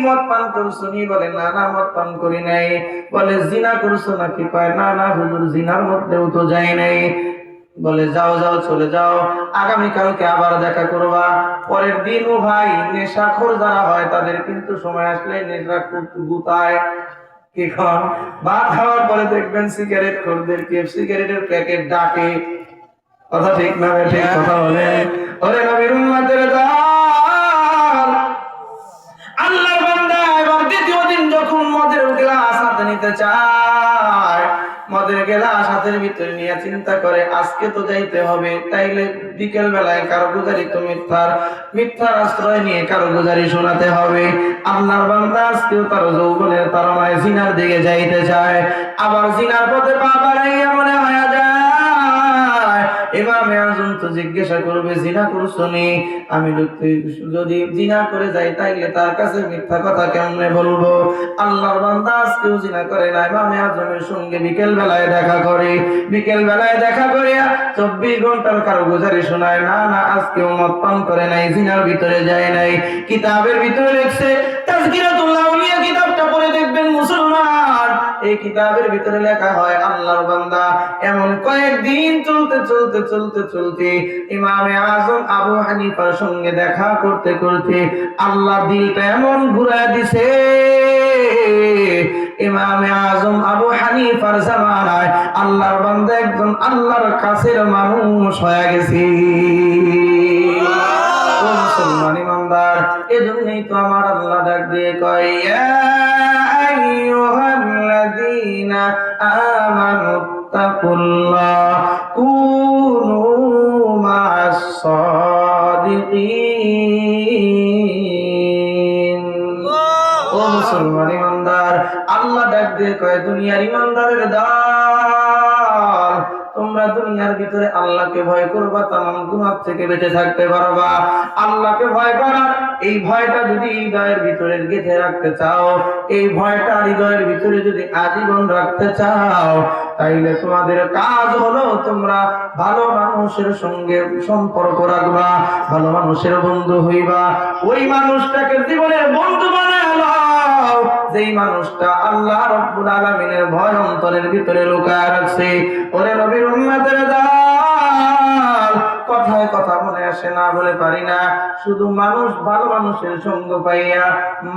মদ পান করছো নি? বলে না, না, মদ পান করি নাই। বলে জিনা করছো নাকি? কয় না, না হুজুর, জিনার মধ্যেও তো যাই নাই। বলে যাও যাও, চলে যাও, আগামীকালকে আবার দেখা করবা। পরের দিনও ভাই, নেশাখোর যারা হয় তাদের কিন্তু সময় আসলে নেশা খুব গুতায়। কি খান, ভাত খাওয়ার পরে দেখবেন সিগারেট খোরদেরকে সিগারেটের প্যাকেট ডাকে। কথা ঠিক না? ঠিক কথা বলে। ওরে নবীর উম্মতের দল, আল্লাহর বান্দা এবার দ্বিতীয় দিন যখন মদের গ্লাস হাতে নিতে চায়, মদের গ্লাস হাতের ভিতরে নিয়ে চিন্তা করে আজকে তো যাইতে হবে, তাইলে বিকেল বেলায় কারগুজারি তো মিথ্যার আশ্রয় নিয়ে কারগুজারি শোনাতে হবে। আল্লাহর বান্দা আজকেও তার যৌবনের তাড়নায় জিনার দিকে যাইতে চায়, আবার জিনার পথে পা বাড়াইয়া মনে হয় যায় ইমামে আজম তো জিজ্ঞাসা করবে জিনা করছো নি? আমি যদি জিনা করে যাই তাইলে তার কাছে মিথ্যা কথা কেমনে বলবো? আল্লাহর বান্দা আজকেও জিনা করে না, ইমামে আজমের সঙ্গে বিকেল বেলায় দেখা করে। বিকেল বেলায় দেখা করিয়া 24 ঘন্টার কারগুজারি শোনায়, না না আজকেও মদ পান করে নাই, জিনার ভিতরে যায় নাই। কিতাবের ভিতরে লিখছে, তাজকিরাতুল আউলিয়া কিতাবটা পড়ে দেখবেন মুসলমান, এই কিতাবের ভিতরে লেখা হয় আল্লাহর বান্দা এমন কয়েকদিন চলতে চলতে চলতে চলতে ইমামে আজম আবু হানিফার সঙ্গে দেখা করতে করতে আল্লাহ দিলটা এমন ঘুরায় দিছে, ইমামে আজম আবু হানিফার জামানায় আল্লাহর বান্দা একজন আল্লাহর কাছের মানুষ হয়ে গেছে। ও মুসলমান ইমানদার, এজন্যই তো আমার আল্লাহ ডাক দিয়ে কয়, ইয়া আইয়ুহাল্লাযীনা আমানুত্তাকুল্লাহ কুনু মা'আস সাদিকিন। ও মুসলমান ইমানদার, আল্লাহ ডাক দিয়ে কয়, দুনিয়ার ইমানদারের দল, তোমরা দুনিয়ার ভিতরে আল্লাহকে ভয় করবা, তামাম গুনাহ থেকে বেঁচে থাকতে পারবা। আল্লাহকে ভয় করা, এই ভয়টা যদি হৃদয়ের ভিতরে গেঁথে রাখতে চাও, এই ভয়টা হৃদয়ের ভিতরে যদি আজীবন রাখতে চাও, তাইলে তোমাদের কাজ হলো তোমরা ভালো মানুষের সঙ্গে সম্পর্ক রাখবা, ভালো মানুষের বন্ধু হইবা। ওই মানুষটাকে জীবনের বন্ধু বানায় নাও যেই মানুষটা আল্লাহ রাব্বুল আলামিনের ভয় অন্তরের ভিতরে লুকায় রাখছে। ওরে নবীর উম্মতের দল, কথায় কথা মনে আসে না বলে পারি না, শুধু মানুষ ভালো মানুষের সঙ্গ পাইয়া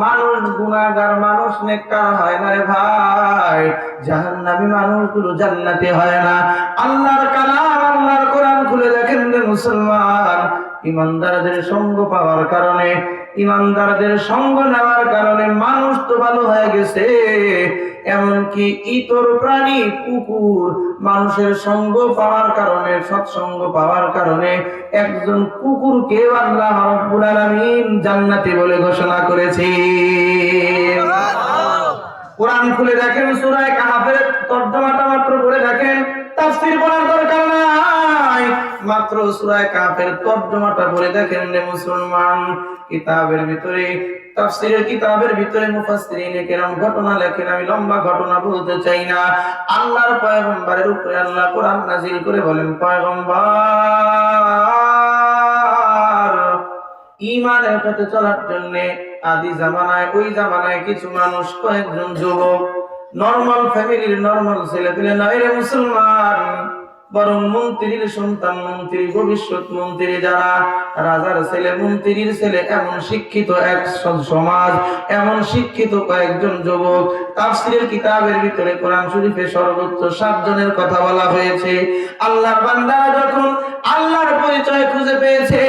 মানুষ গুনাহগার মানুষ নেককার হয় না রে ভাই। জাহান্নামী মানুষগুলো জান্নাতে হয় না। আল্লাহর কালাম, আল্লাহর কোরআন খুলে দেখেন রে মুসলমান, ইমানদারদের সঙ্গ পাওয়ার কারণে, ইমানদারদের সঙ্গ নেওয়ার কারণে মানুষ তো ভালো হয়ে গেছে, এমনকি ইতর প্রাণী কুকুর মানুষের সঙ্গ পাওয়ার কারণে, সৎসঙ্গ পাওয়ার কারণে একজন কুকুরকে আল্লাহ রাব্বুল আলামিন জান্নাতি বলে ঘোষণা করেছে। কোরআন খুলে দেখেন, সূরা কাহফের তর্জমাটা মাত্র পড়ে দেখেন, তাফসীর পড়ার দরকার নাই, মাত্র সূরা কাহফের তর্জমাটা পড়ে দেখেন রে মুসলমান। কিতাবের ভিতরে, তাফসীরের কিতাবের ভিতরে মুফাসসিরিনে কেরাম ঘটনা লেখেন, আমি লম্বা ঘটনা বলতে চাই না। আল্লাহর পয়গম্বরের উপরে আল্লাহ কোরআন নাযিল করে বলেন, পয়গম্বর ঈমানের পথে চলার জন্য আদি জামানায়, ওই জামানায় কিছু মানুষ, কয়েকজন যুবক, নরমাল ফ্যামিলির নরমাল ছেলে পেলে নয় রে মুসলমান, বরং মন্ত্রীর সন্তান, মন্ত্রী, ভবিষ্যৎ মন্ত্রী যারা, রাজার ছেলে, মন্ত্রীর ছেলে, এমন শিক্ষিত এক সমাজ, এমন শিক্ষিত কয়েকজন যুবক। তাফসীরের কিতাবের ভিতরে কোরআন শরীফে সর্বোচ্চ 7 জনের কথা বলা হয়েছে। আল্লাহর বান্দারা যখন আল্লাহর পরিচয় খুঁজে পেয়েছে,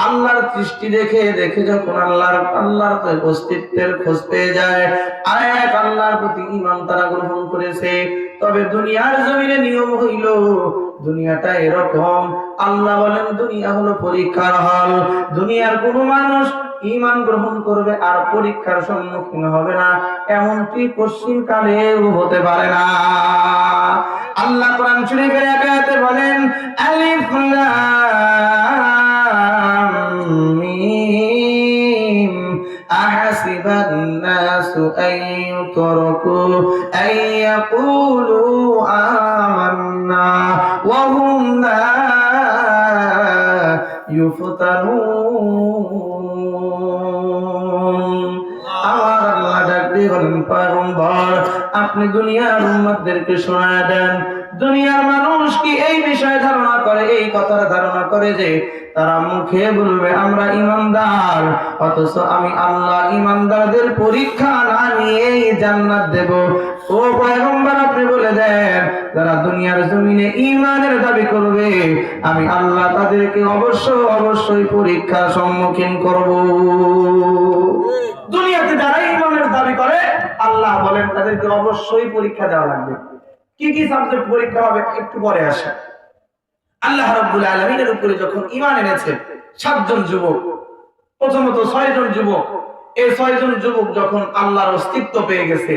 আল্লাহর সৃষ্টি দেখে দেখে যখন আল্লাহর অস্তিত্বের খোঁজ পেয়ে যায়, আর এক আল্লাহর প্রতি ঈমান তারা গ্রহণ করেছে। তবে দুনিয়ার জমিনে নিয়ম হইল, দুনিয়াটা এরকম, আল্লাহ বলেন দুনিয়া হলো পরীক্ষার হল। দুনিয়ার কোন মানুষ ঈমান গ্রহণ করবে আর পরীক্ষার সম্মুখীন হবে না, এমনটি পশ্চিম কালেও হতে পারে না। আল্লাহ কোরআন শরীফের এক আয়াতে বলেন, আলিফ লাম মিম আহাসিবান নাসু আইয়ুতরাকু আইয়াকুলু আমান্না ওয়া হুম লা ইউফতানুন। আমার আল্লাহ ডাক দিয়ে বলেন, পয়গম্বর আপনি দুনিয়ার উম্মতদেরকে শোনায় দেন, দুনিয়ার মানুষ কি এই বিষয়ে ধারণা করে, এই কথার ধারণা করে যে তারা মুখে বলবে আমরা ঈমানদার, অথচ আমি আল্লাহ ঈমানদারদের পরীক্ষা না নিয়েই জান্নাত দেব। ও পয়গম্বর আপনি বলে দেন, যারা দুনিয়ার জমিনে ঈমানের দাবি করবে আমি আল্লাহ তাদেরকে অবশ্যই পরীক্ষার সম্মুখীন করব। দুনিয়াতে যারা ঈমানের দাবি করে আল্লাহ বলেন তাদেরকে অবশ্যই পরীক্ষা দেওয়া লাগবে। কি কি সাবজেক্ট পরীক্ষা হবে একটু পরে আসে। আল্লাহ রাব্বুল আলামিনের উপরে যখন ঈমান এনেছে 7 জন যুবক, প্রথমত 6 জন যুবক, এই 6 জন যুবক যখন আল্লাহর অস্তিত্ব পেয়ে গেছে,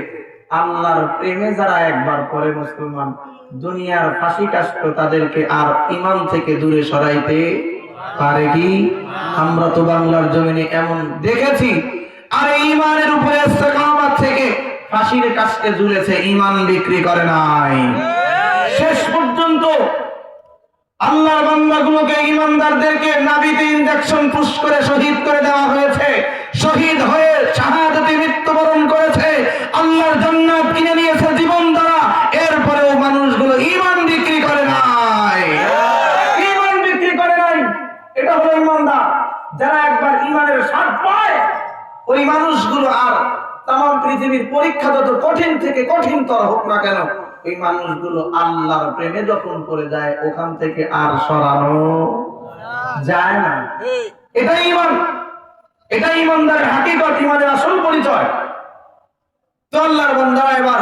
আল্লাহর প্রেমে যারা একবার পরে মুসলমান, দুনিয়ার ফাঁসি কাষ্ট তাদেরকে আর ঈমান থেকে দূরে সরাইতে পারে কি? আমরা তো বাংলার জমিনে এমন দেখেছি, আর ঈমানের উপরে ইস্তেকামত থেকে ফাঁসির কাস্টে ঝুলেছে, ঈমান বিক্রি করে নাই। শেষ পর্যন্ত আল্লাহর বান্দাগুলোকে, ঈমানদারদেরকে নাভিতে ইনজেকশন পুশ করে শহীদ করে দেওয়া হয়েছে। শহীদ হয়ে শাহাদাতে মৃত্যুবরণ করেছে, আল্লাহর জান্নাত কিনে নিয়েছে জীবন দ্বারা। এরপরেও মানুষগুলো ঈমান বিক্রি করে নাই, ঈমান বিক্রি করে নাই। এটা হলো ঈমানদার। যারা একবার ঈমানের স্বাদ পায়, ওই মানুষগুলো আর তামাম পৃথিবীর পরীক্ষা যত কঠিন থেকে কঠিনতর হোক না কেন, এই মানুষগুলো আল্লাহর প্রেমে যখন পড়ে যায় ওখান থেকে আর সরানো যায় না। এটাই ঈমান, এটাই ঈমানদারের হাকিকত, ঈমানের আসল পরিচয়। তো আল্লাহর বান্দারা এবার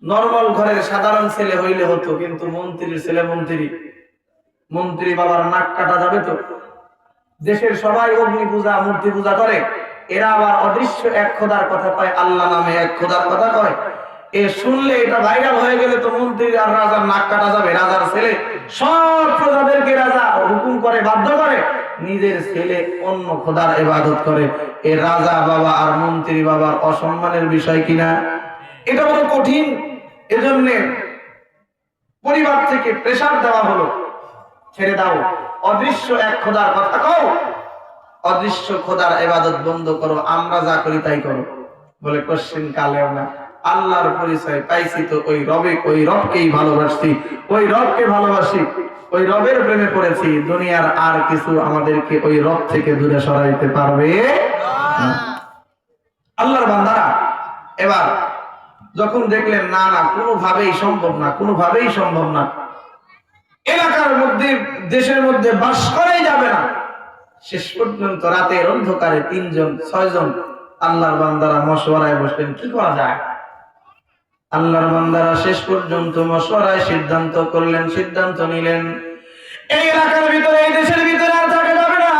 নরমাল ঘরের সাধারণ ছেলে হইলে হতো, কিন্তু মন্ত্রীর ছেলে মন্ত্রী বাবার নাক কাটা যাবে তো? দেশের সবাই অগ্নি পূজা মূর্তি পূজা করে, এরা আবার অদৃশ্য এক খোদার কথা কয়, আল্লাহ নামে এক খোদার কথা কয়। এ শুনলে এটা ভাইরাল হয়ে গেলে তো মন্ত্রী আর রাজার নাক কাটা যাবে। রাজার ছেলে সব প্রজাদেরকে রাজা হুকুম করে, বাধ্য করে, নিজের ছেলে অন্য খোদার ইবাদত করে। এ রাজা বাবা আর মন্ত্রী বাবার অসম্মানের বিষয় কিনা? এটা বড় কঠিন। এজন্য পরিবার থেকে প্রেসার দেওয়া হলো, ছেড়ে দাও, অদৃশ্য এক খোদার কথা কও, অদৃশ্য খোদার ইবাদত বন্ধ করো, আমরা যা করি তাই করো। বলে কোশ্চেন কালেও না, আল্লাহর পরিচয় পাইছি তো ওই রবকেই ভালোবাসি, ওই রবকে ভালোবাসি, ওই রবের প্রেমে পড়েছি। দুনিয়ার আর কিছু আমাদেরকে ওই রব থেকে দূরে সরাইতে পারবে না। আল্লাহর বান্দারা এবার যখন দেখলেন না কোনোভাবেই সম্ভব না, এলাকার মধ্যে দেশের মধ্যে বাস করাই যাবে না, শেষ পর্যন্ত রাতের অন্ধকারে 6 জন আল্লাহর বান্দারা মশওয়ারায় বসলেন, কি করা যায়। আল্লাহর বান্দারা শেষ পর্যন্ত মশওয়ারায় সিদ্ধান্ত নিলেন, এই এলাকার ভিতরে, এই দেশের ভিতরে আর থাকা যাবে না,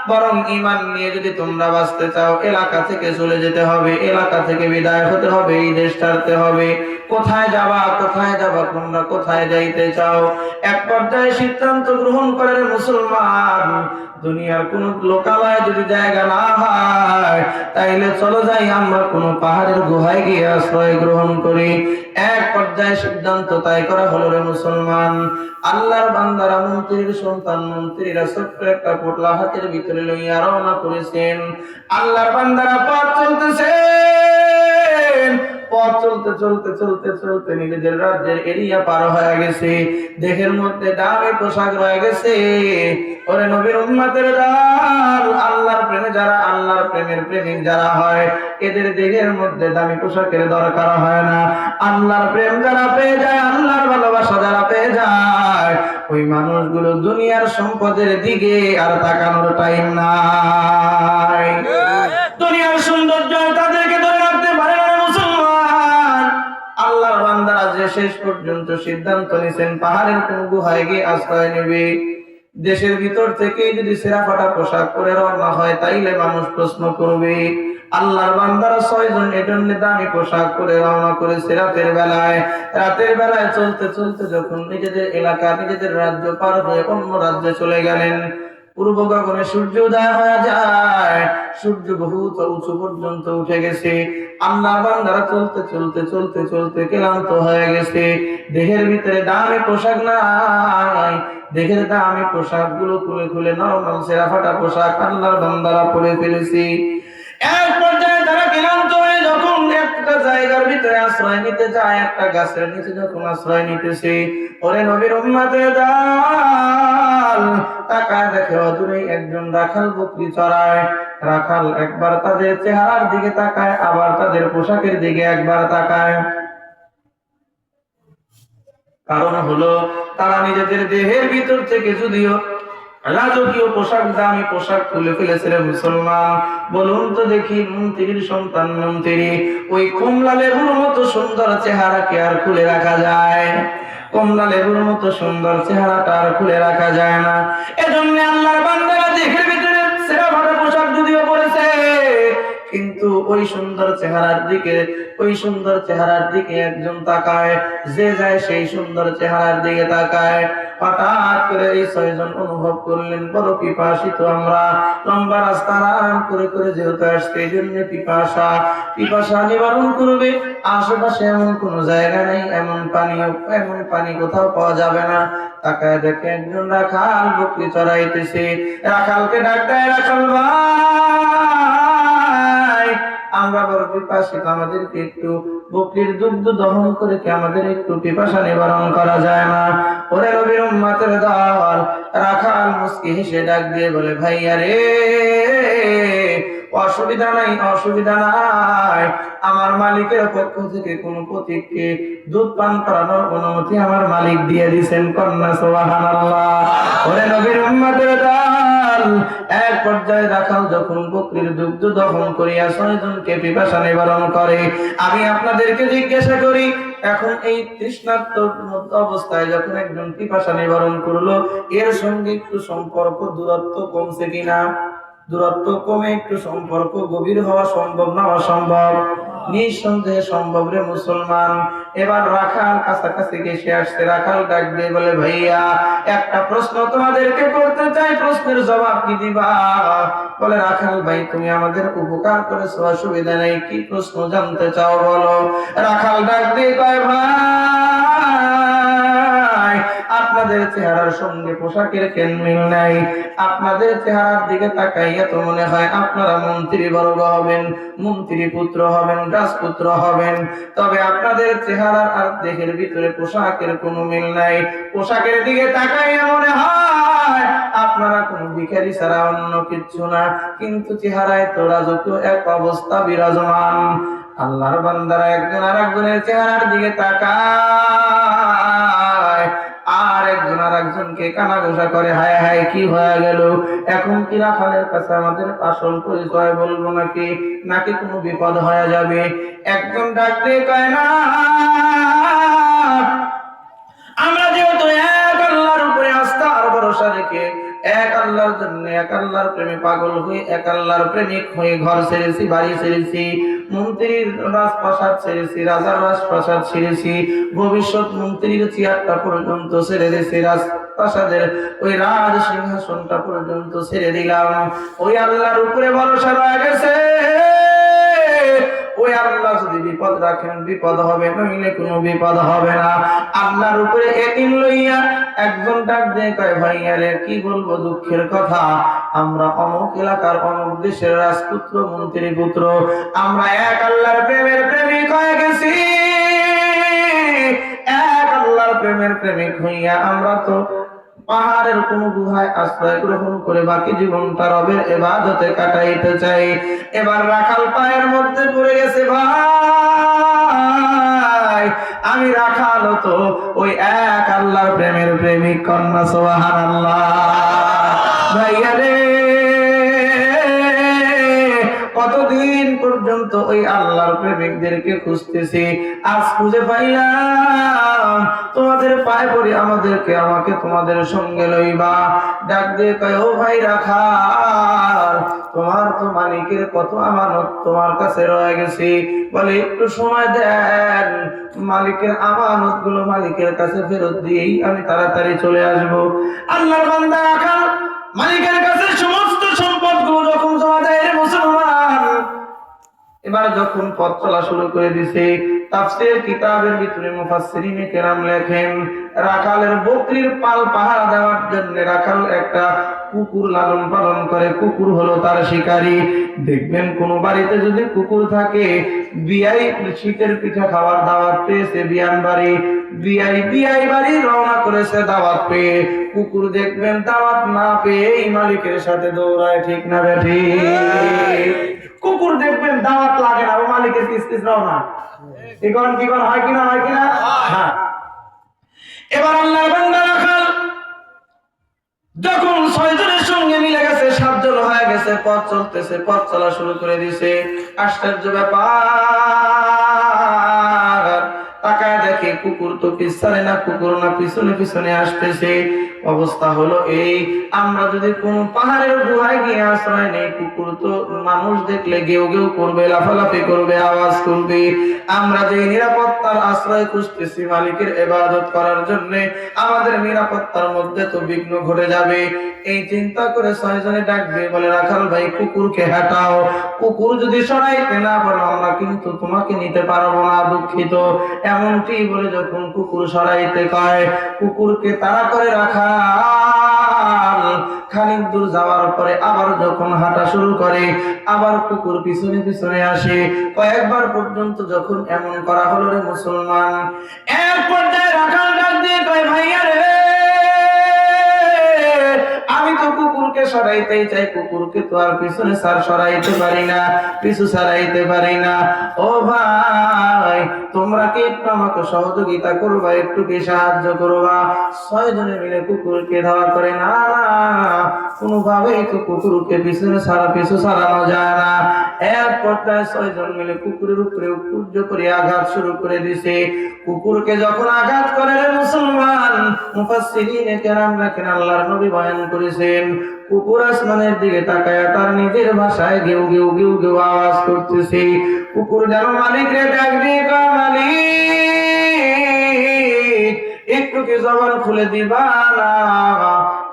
বরং ঈমান নিয়ে যদি তোমরা বাঁচতে চাও এলাকা থেকে চলে যেতে হবে, এলাকা থেকে বিদায় হতে হবে, এই দেশ ছাড়তে হবে। কোথায় যাবা তোমরা, কোথায় যাইতে চাও? এক পর্যায়ে সিদ্ধান্ত গ্রহণ করেন মুসলমান, দুনিয়ার কোন লোকালয়ে যদি জায়গা না হয় তাইলে চলো যাই আমরা কোন পাহাড়ের গুহায় গিয়ে আশ্রয় গ্রহণ করি। এক পর্যায়ে সিদ্ধান্ত তাই করা হলো রে মুসলমান। আল্লাহর বান্দারা, মন্ত্রীর সন্তান, মন্ত্রীরা ছোট্ট একটা পোটলা হাতের ভিতরে লইয়া রওনা করেছেন। আল্লাহর বান্দারা পথ চলতে নিজেদের রাজ্যের এরিয়া পার হয়ে গেছে। দেহের মধ্যে দামি পোশাক রয়ে গেছে। ওরে নবীর উম্মতের দল, আল্লাহর প্রেমে যারা আল্লাহর প্রেমে প্রেমের প্রেমিক যারা হয় এদের দেহের মধ্যে দামি পোশাকের দরকার হয় না। আল্লাহর প্রেম যারা পেয়ে যায়, আল্লাহর ভালোবাসা যারা পেয়ে যায়, ওই মানুষগুলো দুনিয়ার সম্পদের দিকে আর তাকানোর টাইম নাই। দুনিয়ার সৌন্দর্য তাদেরকে ধরে রাখতে পারে না মুসলমান। আল্লাহর বান্দারা যে শেষ পর্যন্ত সিদ্ধান্ত নিয়েছেন পাহাড়ের কোন গুহায় গিয়ে আশ্রয় নেবে, দেশের ভিতর থেকে যদি ছেঁড়া ফাটা পোশাক পরে রওনা হয় তাইলে মানুষ প্রশ্ন করবে। আল্লাহর বান্দারা 6 জন এজন্য দামি পোশাক পরে রওনা করেছে রাতের বেলায় চলতে চলতে যখন নিজেদের এলাকা নিজেদের রাজ্য পার হয়ে অন্য রাজ্যে চলে গেলেন, পূর্ব গগনে সূর্য উদয় হয়ে যায়, সূর্য বহুত উঁচু পর্যন্ত উঠে গেছে। আল্লাহর বান্দারা চলতে চলতে চলতে চলতে ক্লান্ত হয়ে গেছে, দেহের ভিতরে দামি পোশাক নাই, দেহের দামি পোশাক গুলো খুলে খুলে নরমাল ছেঁড়া ফাটা পোশাক আল্লাহর বান্দারা পরে ফেলেছি। এক পর্যায়ে তারা ক্লান্ত হয়ে যখন একটা জায়গার ভিতরে আশ্রয় নিতে যায়, একটা গাছের নিচে যখন আশ্রয় নিতেছে, ওরে নবীর উম্মতের দল, তাকায় দেখে অদূরে একজন রাখাল বকরি চড়ায়। রাখাল একবার তাদের চেহারার দিকে তাকায়, আবার তাদের পোশাকের দিকে একবার তাকায়। কারণ হলো তারা নিজেদের দেহের ভিতর থেকে যদিও রাজকীয় পোশাক দামি পোশাক খুলে ফেলেছে। মুসলমান বলুন তো দেখি, মন্ত্রীর সন্তান মন্ত্রী ওই কমলা লেবুর মতো সুন্দর চেহারাকে আর খুলে রাখা যায়? কমলা লেবুর মতো সুন্দর চেহারাটা আর খুলে রাখা যায় না। এজন্য আল্লাহর বান্দারা দেহের ভিতরে ছেঁড়া ফাটা পোশাক যদিও পরেছে, কিন্তু ওই সুন্দর চেহারার দিকে একজন তাকায়, যে যায় সেই সুন্দর চেহারার দিকে তাকায়। হঠাৎ করে এই 6 জন অনুভব করলেন বড় পিপাসিত আমরা, লম্বা রাস্তা আরাম করে করে যেহেতু আসছে, এই জন্য পিপাসা নিবারণ করবে। আশেপাশে এমন কোন জায়গা নেই, এমন পানি কোথাও পাওয়া যাবে না। তাকায় দেখে একজন রাখাল বকরি চড়াইতেছে। রাখালকে ডাক দেয়, রাখাল ভাই, আমরা বড় পিপাসিত, আমাদেরকে একটু বকরির দুগ্ধ দহন করে কি আমাদের একটু পিপাসা নিবারণ করা যায় না? ওরে নবীর উম্মতের দল, রাখাল মুস্কি হেসে ডাক দিয়ে বলে, ভাইয়া রে, অসুবিধা নাই, আমার মালিকের পক্ষ থেকে কোন পথিককে দুধ পান করানোর অনুমতি আমার মালিক দিয়ে দিয়েছেন। কন্যা সুবহানাল্লাহ। ওরে নবীর উম্মতের দল, এক পর্যায়ে রাখাল যখন বকরির দুগ্ধ দহন করিয়া 6 জনকে পিপাসা নিবারণ করে, আমি আপনাদেরকে জিজ্ঞাসা করি, এখন এই তৃষ্ণার্ত অবস্থায় যখন একজন পিপাসা নিবারণ করলো, এর সঙ্গে একটু সম্পর্ক দূরত্ব কমছে কিনা? দূরত্ব কমে একটু সম্পর্ক গভীর হওয়া সম্ভব না অসম্ভব? নিঃসন্দেহে সম্ভব রে মুসলমান। এবার রাখাল কাছাকাছি এসে আসছে। রাখাল ডাক দিয়ে বলে, ভাইয়া একটা প্রশ্ন তোমাদেরকে করতে চাই, প্রশ্নের জবাব কি দিবা? বলে, রাখাল ভাই, তুমি আমাদের উপকার করেছো, অসুবিধা নেই, কি প্রশ্ন জানতে চাও বলো। রাখাল ডাক দিয়ে কয়, ভাই, আপনাদের চেহারার সঙ্গে পোশাকের কেন মিল নাই? আপনাদের চেহারার দিকে তাকাইয়া তো মনে হয় আপনারা মন্ত্রী বর্গ হবেন, মন্ত্রী পুত্র হবেন, রাজপুত্র হবেন, তবে আপনাদের চেহারার আর দেহের ভিতরে পোশাকের কোনো মিল নাই। পোশাকের দিকে তাকাইয়া মনে হয় আপনারা কোনো ভিখারি ছাড়া অন্য কিচ্ছু না, কিন্তু চেহারায় তো রাজকীয় এক অবস্থা বিরাজমান। আল্লাহর বান্দারা একজন আর একজনের চেহারার দিকে তাকায়, আর একজন আর একজনকে কানাঘুষা করে, হায় হায় কি হয়ে গেল, এখন কি রাখালের কাছে আমাদের আসল পরিচয় বলবো নাকি কোনো বিপদ হয়ে যাবে? একজন ডাক দিয়ে কয়, না, আমরা যেহেতু এক আল্লাহর উপরে আস্থা আর ভরসা রেখে এক আল্লাহর জন্য এক আল্লাহর প্রেমে পাগল হয়ে এক আল্লাহর প্রেমিক হয়ে ঘর ছেড়েছি, বাড়ি ছেড়েছি, মন্ত্রীর রাজপ্রাসাদ ছেড়েছি, রাজার রাজপ্রাসাদ ছেড়েছি, ভবিষ্যৎ মন্ত্রীর চেয়ারটা পর্যন্ত ছেড়ে দিয়েছি, রাজপ্রাসাদের ওই রাজ সিংহাসনটা পর্যন্ত ছেড়ে দিলাম। ওই আল্লাহর উপরে ভরসা রয়ে গেছে। ওই আল্লাহ যদি বিপদ রাখেন বিপদ হবে, নইলে কোনো বিপদ হবে না। আল্লাহর উপরে একিন লইয়া একজন ডাক দিয়ে কয়, ভাইয়া রে, কি বলবো দুঃখের কথা, আমরা অমুক এলাকার অমুক দেশের রাজপুত্র, মন্ত্রী পুত্র, আমরা এক আল্লাহর প্রেমের প্রেমিক হয়ে গেছি। এক আল্লাহর প্রেমের প্রেমিক হইয়া আমরা তো পাহাড়ের কোন গুহায় আশ্রয় গ্রহণ করে বাকি জীবনটা রবের ইবাদতে কাটাইতে চাই। এবার রাখাল পায়ের মধ্যে পড়ে গেছে, ভাই আমি রাখাল তো ওই এক আল্লাহর প্রেমের প্রেমিক কন্যা, সুবহানাল্লাহ। ভাইয়া রে, কতদিন পর্যন্ত ওই আল্লাহর প্রেমিকদেরকে খুঁজতেছি, আজ খুঁজে পাইলাম। তোমাদের পায়ে পড়ি, আমাকে তোমাদের সঙ্গে লইবা। ডাক দিয়ে কয়, ও ভাই রাখাল, তোমার তো মালিকের কত আমানত তোমার কাছে রয়ে গেছে, বলে একটু সময় দেন, মালিকের আমানত গুলো মালিকের কাছে ফেরত দিয়েই আমি তাড়াতাড়ি চলে আসবো। আল্লাহর বান্দা রাখাল মালিকের কাছে সমস্ত সম্পদ গুলো যখন জমা দেয় মুসলমান, এবার যখন পথ চলা শুরু করে দিছে, তাফসীর কিতাবের ভিতরে মুফাসসিরিনে কেরাম লেখেন, রাখালের বকরির পাল পাহারা দেওয়ার জন্য রাখাল একটা কুকুর লালন পালন করে। কুকুর হলো তার শিকারী। দেখবেন কোন বাড়িতে যদি কুকুর থাকে, বিয়াই শীতের পিঠা খাওয়ার দাওয়াত পেয়েছে, বিয়াই বাড়ি রওনা করেছে দাওয়াত পেয়ে, কুকুর দেখবেন দাওয়াত না পেয়ে মালিকের সাথে দৌড়ায়, ঠিক না বেঠি? কুকুর দেখবেন দাওয়াত লাগে না, ও মালিকের কিসকিস রওনা, কি হয় কিনা? হ্যাঁ। এবার আল্লাহর বান্দা রাখাল যখন 6 জনের সঙ্গে মিলে গেছে, 7 জন হয়ে গেছে, পথ চলতেছে, পথ চলা শুরু করে দিয়েছে। আশ্চর্য ব্যাপার, তাকায় দেখে কুকুর তো পিছনে না, কুকুর না পিছনে পিছনে আসতেছে। অবস্থা হলো এই, আমরা যদি কোন পাহাড়ের গুহায় গিয়ে আশ্রয় নেই, কুকুর তো মানুষ দেখলে গেউ গেউ করবে, লাফালাফি করবে, আওয়াজ করবে। আমরা যে নিরাপত্তার আশ্রয় খুঁজতেছি মালিকের ইবাদত করার জন্য, আমাদের নিরাপত্তার মধ্যে তো বিঘ্ন ঘটে যাবে। এই চিন্তা করে 6 জনে ডাক দিয়ে বলে, রাখাল ভাই কুকুরকে হটাও, কুকুর যদি সরাইতে না পারো আমরা কিন্তু তোমাকে নিতে পারবো না, দুঃখিত। এমনটি বলে যখন কুকুর সরাইতে কয়, কুকুরকে তাড়া করে রাখাল খানিক দূর যাওয়ার পরে আবার যখন হাঁটা শুরু করে, আবার কুকুর পিছনে পিছনে আসে। কয়েকবার পর্যন্ত যখন এমন করা হলো রে মুসলমান, এক পর্যায়ে রাখাল ডাক দিয়ে কয়, ভাইয়া রে, আমি তো কুকুরকে সরাইতেই চাই, কুকুরকে তো আর পিছনে সরাইতে পারি না, পিছু সরাইতে পারি না। ও ভাই, তোমরা কি একটু আমাকে সহযোগিতা করবা, একটু কি সাহায্য করবা? 6 জনে মিলে কুকুরকে ধাওয়া করে, না না, কোনোভাবেই তো কুকুরকে পিছু সারানো যায় না। এক পর্যায়ে 6 জন মিলে কুকুরের উপরে উৎপর্য করে আঘাত শুরু করে দিছে। কুকুরকে যখন আঘাত করে রে মুসলমান, মুফাসসিরিনে কেরাম লেখেন, আল্লাহর নবী বয়ান করেছেন, কুকুর আসমানের দিকে তাকায় তার নিজের ভাষায় গেউ গেউ গেউ গেউ আওয়াজ করতেছে। কুকুর যেন মালিকরে ডাক দিয়ে কয়, মালিক একটু কি জবান খুলে দিবা না?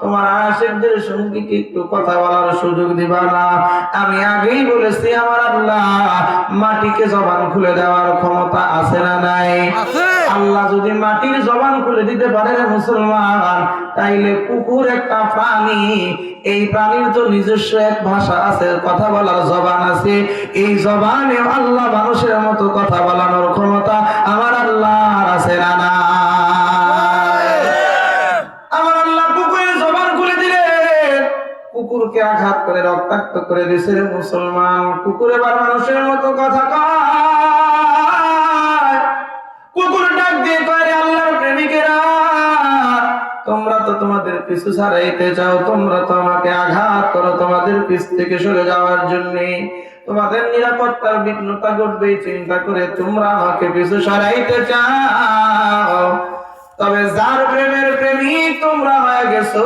তোমার আশিকদের সঙ্গে কি একটু কথা বলার সুযোগ দিবা না? আমি আগেই বলেছি আমার আল্লাহ মাটিকে জবান খুলে দেওয়ার ক্ষমতা আছে না নাই? আল্লাহ যদি মাটির জবান খুলে দিতে পারে মুসলমান, তাইলে কুকুর একটা প্রাণী, এই প্রাণীর তো নিজস্ব এক ভাষা আছে, কথা বলার জবান আছে। এই জবানে আল্লাহ মানুষের মতো কথা বলানোর ক্ষমতা আমার আল্লাহর আছে না না? আমার আল্লাহ কুকুরের জবান খুলে দিলে কুকুরকে আঘাত করে রক্তাক্ত করে দিয়েছে মুসলমান। কুকুর এবার মানুষের মতো কথা কয়। কুকুর ডাক দিয়ে কয়, আল্লাহর প্রেমিকেরা, তোমরা তো তোমাদের পিছু ছাড়াইতে চাও, তোমরা তো আমাকে আঘাত করো তোমাদের পিছ থেকে সরে যাওয়ার জন্য, তোমাদের নিরাপত্তার বিঘ্নতা ঘটবে চিন্তা করে তোমরা আমাকে পিছু সরাইতে চাও। তবে যার প্রেমের প্রেমিক তোমরা হয়ে গেছো,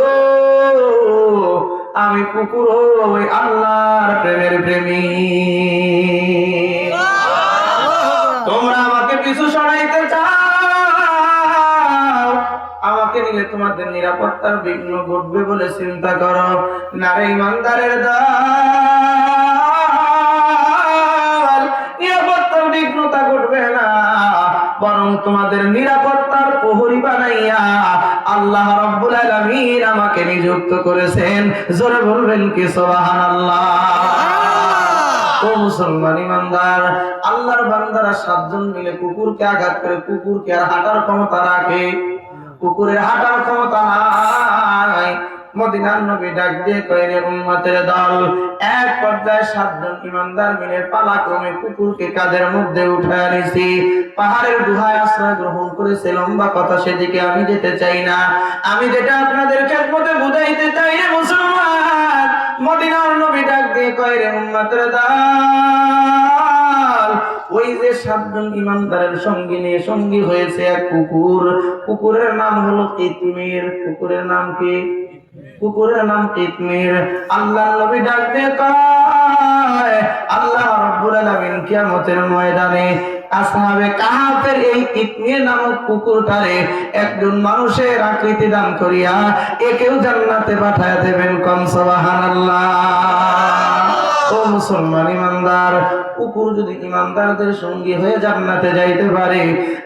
আমি কুকুর ওই আল্লাহর প্রেমের প্রেমিক। তোমরা আমাকে পিছু সরাইতে চাও, আমাকে নিলে তোমাদের নিরাপত্তার বিঘ্ন ঘটবে বলে চিন্তা করো। নারে ইমানদারের দল, নিরাপত্তার বিঘ্নতা ঘটবে না, বরং তোমাদের নিরাপত্তার প্রহরী বানাইয়া আল্লাহ রাব্বুল আলামিন আমাকে নিযুক্ত করেছেন। জোরে বলবেন কি সুবহানাল্লাহ? ও মুসলমান ইমানদার, আল্লাহর বান্দারা 7 জন মিলে কুকুরকে আঘাত করে, কুকুরকে আর হাঁটার ক্ষমতা রাখে? কুকুরের হাঁটার ক্ষমতা নাই। মদিনার নবী ডাক দিয়ে কইলেন, উম্মতের দল। এক পর্যায়ে 7 জন ইমানদার মিলে পালাক্রমে কুকুরকে কাঁধের মধ্যে উঠায় নিয়েছি, পাহাড়ের গুহায় আশ্রয় গ্রহণ করেছে। লম্বা কথা, সেদিকে আমি যেতে চাই না। আমি যেটা আপনাদের খেদমতে বুঝাইতে চাই রে মুসলমান, মদিনার নবী ডাক দিয়ে কইলেন, উম্মতের দল, ওই যে 7 জন ইমানদারের সঙ্গী নিয়ে সঙ্গী হয়েছে এক কুকুর। কুকুরের নাম হলো কিতমির। কুকুরের নাম কি? কুকুরের নাম কিতমির। আল্লাহর নবী ডাক দিয়ে কয়, আল্লাহ রাব্বুল আলামিন কিয়ামতের ময়দানে আসহাবে কাহাফের এই কিতমির নামক কুকুরটারে একজন মানুষের আকৃতি দান করিয়া একেও জান্নাতে পাঠায় দেবেন। কম সুবহানাল্লাহ। ও মুসলমান ইমানদার, কুকুর যদি ইমানদারদের সঙ্গী হয়ে জান্নাতে যাইতে পারে,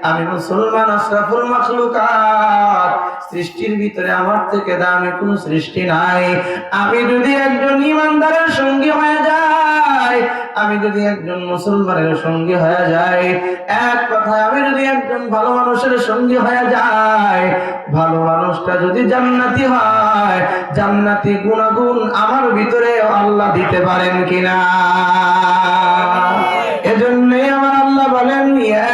আমি মুসলমান আশরাফুল মাখলুকাত, সৃষ্টির ভিতরে আমার থেকে দামি কোনো সৃষ্টি নাই। আমি যদি একজন ইমানদারের সঙ্গী হয়ে যাই, আমি যদি একজন মুসলমানের সঙ্গী হয়ে যাই, এক কথায় আমি যদি একজন ভালো মানুষের সঙ্গী হয়ে যাই, ভালো মানুষটা যদি জান্নাতি হয়, জান্নাতি গুণাগুণ আমার ভিতরে আল্লাহ দিতে পারেন কিনা? এজন্যই আমার আল্লাহ বলেন, ইয়া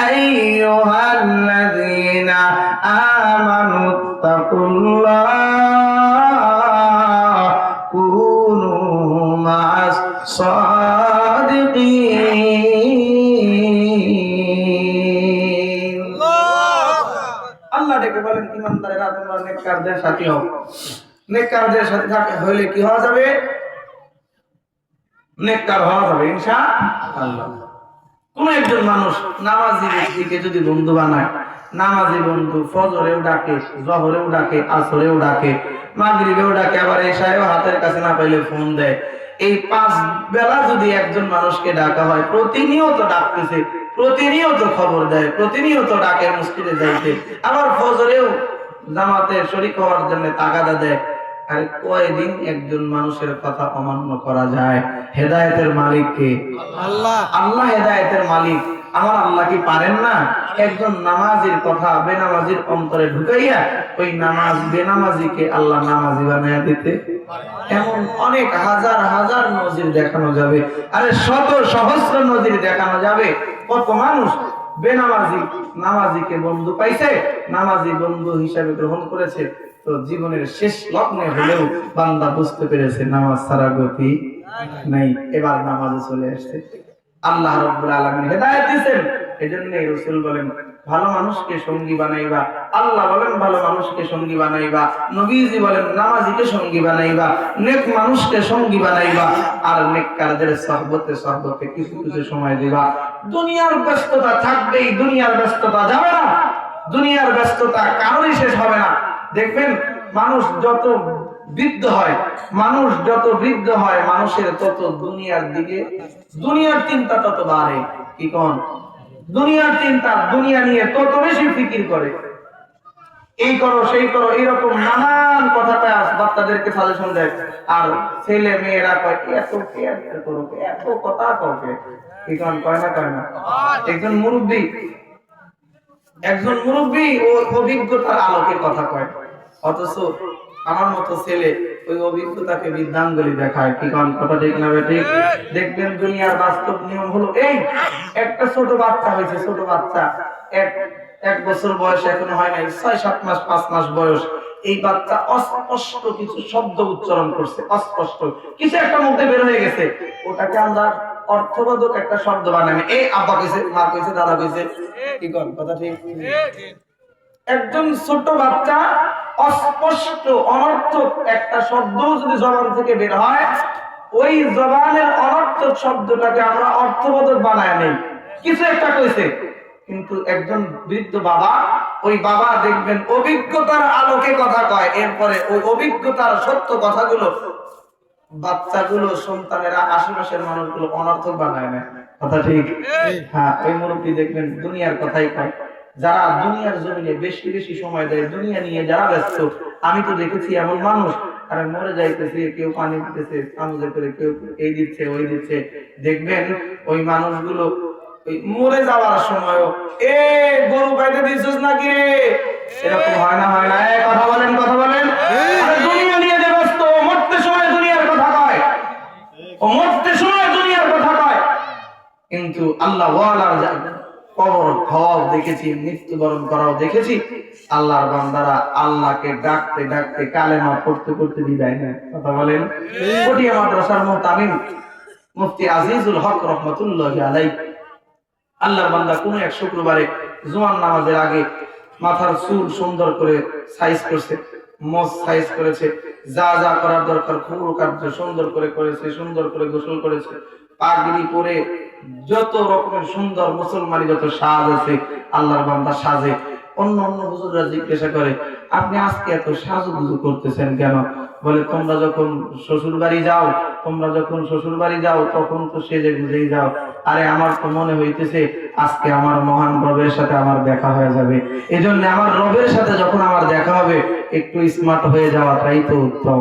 আইয়ুহাল্লাযীনা আমানুত্তাকুল্লাহ কুনু মা'আস সাদিকিন। আল্লাহ ডেকে বলেন, ইমানদারেরা তোমরা নেককারদের সাথী হও। নেককারদের সাথে হইলে কি হওয়া যাবে? নেককার হওয়া যাবে ইনশাআল্লাহ। কোন একজন মানুষ নামাজি ব্যক্তিকে যদি বন্ধু বানায়, নামাজি বন্ধু ফজরেও ডাকে, জহরেও ডাকে, আসরেও ডাকে, মাগরিবেও ডাকে, আবার এশায়ও হাতের কাছে না পাইলে ফোন দেয়, এই 5 বেলা যদি একজন মানুষকে ডাকা হয়, প্রতিনিয়ত ডাকতেছে, প্রতিনিয়ত খবর দেয়, প্রতিনিয়ত ডাকে মসজিদে যাইতে, আবার ফজরেও জামাতে শরীক হওয়ার জন্য তাগাদা দেয়, আর কয়দিন একজন মানুষের কথা অমান্য করা যায়? হেদায়েতের মালিক কে? আল্লাহ। আল্লাহ হেদায়েতের মালিক। আমার আল্লাহ কি পারেন না একজন নামাজির কথা বেনামাজির অন্তরে ঢুকাইয়া ওই নামাজ বেনামাজিকে আল্লাহ নামাজি বানাইয়া দিতে? এমন অনেক হাজার হাজার নজির দেখানো যাবে, আরে শত সহস্র নজির দেখানো যাবে। কত মানুষ বেনামাজি নামাজিকে বন্ধু পাইছে, নামাজি বন্ধু হিসাবে গ্রহণ করেছে, তো জীবনের শেষ লগ্নে হলেও বান্দা বুঝতে পেরেছে নামাজ ছাড়া গতি নাই, এবার নামাজে চলে আসছে। আল্লাহ রাব্বুল আলামিন হেদায়েত দিয়েছেন। এজন্য রাসূল বলেন, ভালো মানুষকে সঙ্গী বানাইবা। আল্লাহ বলেন, ভালো মানুষকে সঙ্গী বানাইবা। নবীজি বলেন, নামাজিকে সঙ্গী বানাইবা, নেক মানুষকে সঙ্গী বানাইবা, আর নেককারদের সহবতে সহবতে কিছু কিছু সময় দিবা। দুনিয়ার ব্যস্ততা থাকবেই, দুনিয়ার ব্যস্ততা যাবে না, দুনিয়ার ব্যস্ততা কারোরই শেষ হবে না। দেখবেন মানুষ যত বৃদ্ধ হয়, মানুষ যত বৃদ্ধ হয়, মানুষের তত দুনিয়ার দিকে, দুনিয়ার চিন্তা তত বাড়ে। কি কোন? দুনিয়ার চিন্তা, দুনিয়া নিয়ে তত বেশি ফিকির করে, এই করো সেই করো, এইরকম নানান কথা কয়, বাচ্চাদেরকে সাজেশন দেয়, আর ছেলে মেয়েরা কয় এত কেয়ার করো, এত কথা কবে, কি কোন? কয় না, কয় না? একজন মুরব্বী ও অভিজ্ঞতার আলোকে কথা কয়, অথচ আমার মতো ছেলে ওই অভিজ্ঞতাকে বিদ্যাঙ্গুলি দেখায়। কি কোন? কথা ঠিক না বেঠিক? দেখবেন দুনিয়ার বাস্তব নিয়ম হলো এই, একটা ছোট বাচ্চা হয়েছে, ছোট বাচ্চা, এক বছর বয়স এখনো হয় নাই, 6-7 মাস 5 মাস বয়স, এই বাচ্চা অস্পষ্ট কিছু শব্দ উচ্চারণ করছে, অস্পষ্ট কিছু একটা মুখে বের হয়ে গেছে, ওটাকে আমরা অর্থবোধক একটা শব্দ বানাই, এই আব্বা কইছে, মা কইছে, দাদা কইছে। কি কোন? কথা ঠিক? একজন ছোট বাচ্চা অস্পষ্ট অনর্থক একটা শব্দ যদি জবান থেকে বের হয়, ওই জবানের অনর্থক শব্দটাকে আমরা অর্থবোধক বানায় নেই, কিছু একটা কইছে। কিন্তু একজন বৃদ্ধ বাবা, ওই বাবা দেখবেন অভিজ্ঞতার আলোকে কথা কয়, এরপরে ওই অভিজ্ঞতার সত্য কথাগুলো বাচ্চাগুলো, সন্তানেরা, আশেপাশের মানুষগুলো অনর্থক বানায় না। কথা ঠিক? হ্যাঁ, ওই মুরব্বী দেখবেন দুনিয়ার কথাই কয়। যারা দুনিয়ার জমিনে বেশি বেশি সময় দেয়, দুনিয়া নিয়ে যারা ব্যস্ত, আমি তো দেখেছি এমন মানুষ, আরে মরে যাইতেছে, কেউ পানি দিতেছে চামচে করে, কেউ এই দিচ্ছে ওই দিচ্ছে, দেখবেন ওই মানুষগুলো ওই মরে যাওয়ার সময়, এ গরু পাইতে দিছিস নাকি রে, এরকম হয় না হয় না? কথা বলেন, কথা বলেন। আরে দুনিয়া নিয়ে যে ব্যস্ত, মরতে সময় দুনিয়ার কথা কয়, ও মরতে সময় দুনিয়ার কথা কয়, কিন্তু আল্লাহ ওয়ালার কবর খাওয়াও দেখেছি, মৃত্যুবরণ করাও দেখেছি। আল্লাহর বান্দারা আল্লাহকে ডাকতে ডাকতে কালেমা পড়তে পড়তে বিদায় নেয়। কথা বলেন। পটিয়া মাদ্রাসার মুহতামিম মুফতি আজিজুল হক রহমাতুল্লাহি আলাইহি, আল্লাহর বান্দা কোন এক শুক্রবারে জুমার নামাজের আগে মাথার চুল সুন্দর করে সাইজ করছে, মোজ সাইজ করেছে, যা যা করার দরকার খুব কার্য সুন্দর করে করেছে, সুন্দর করে গোসল করেছে, পাগড়ি পরে যত রকমের সুন্দর মুসলমানি যত সাজ আছে আল্লাহর বান্দা সাজে। অন্য অন্য হুজুররা জিজ্ঞাসা করে, আপনি আজকে এত সাজুগুজু করতেছেন কেন? বলে, তোমরা যখন শ্বশুর বাড়ি যাও, তখন তো সেজে গুজেই যাও। আরে আমার তো মনে হইতেছে আজকে আমার মহান রবের সাথে আমার দেখা হয়ে যাবে, এজন্য আমার রবের সাথে যখন আমার দেখা হবে একটু স্মার্ট হয়ে যাওয়াটাই তো উত্তম।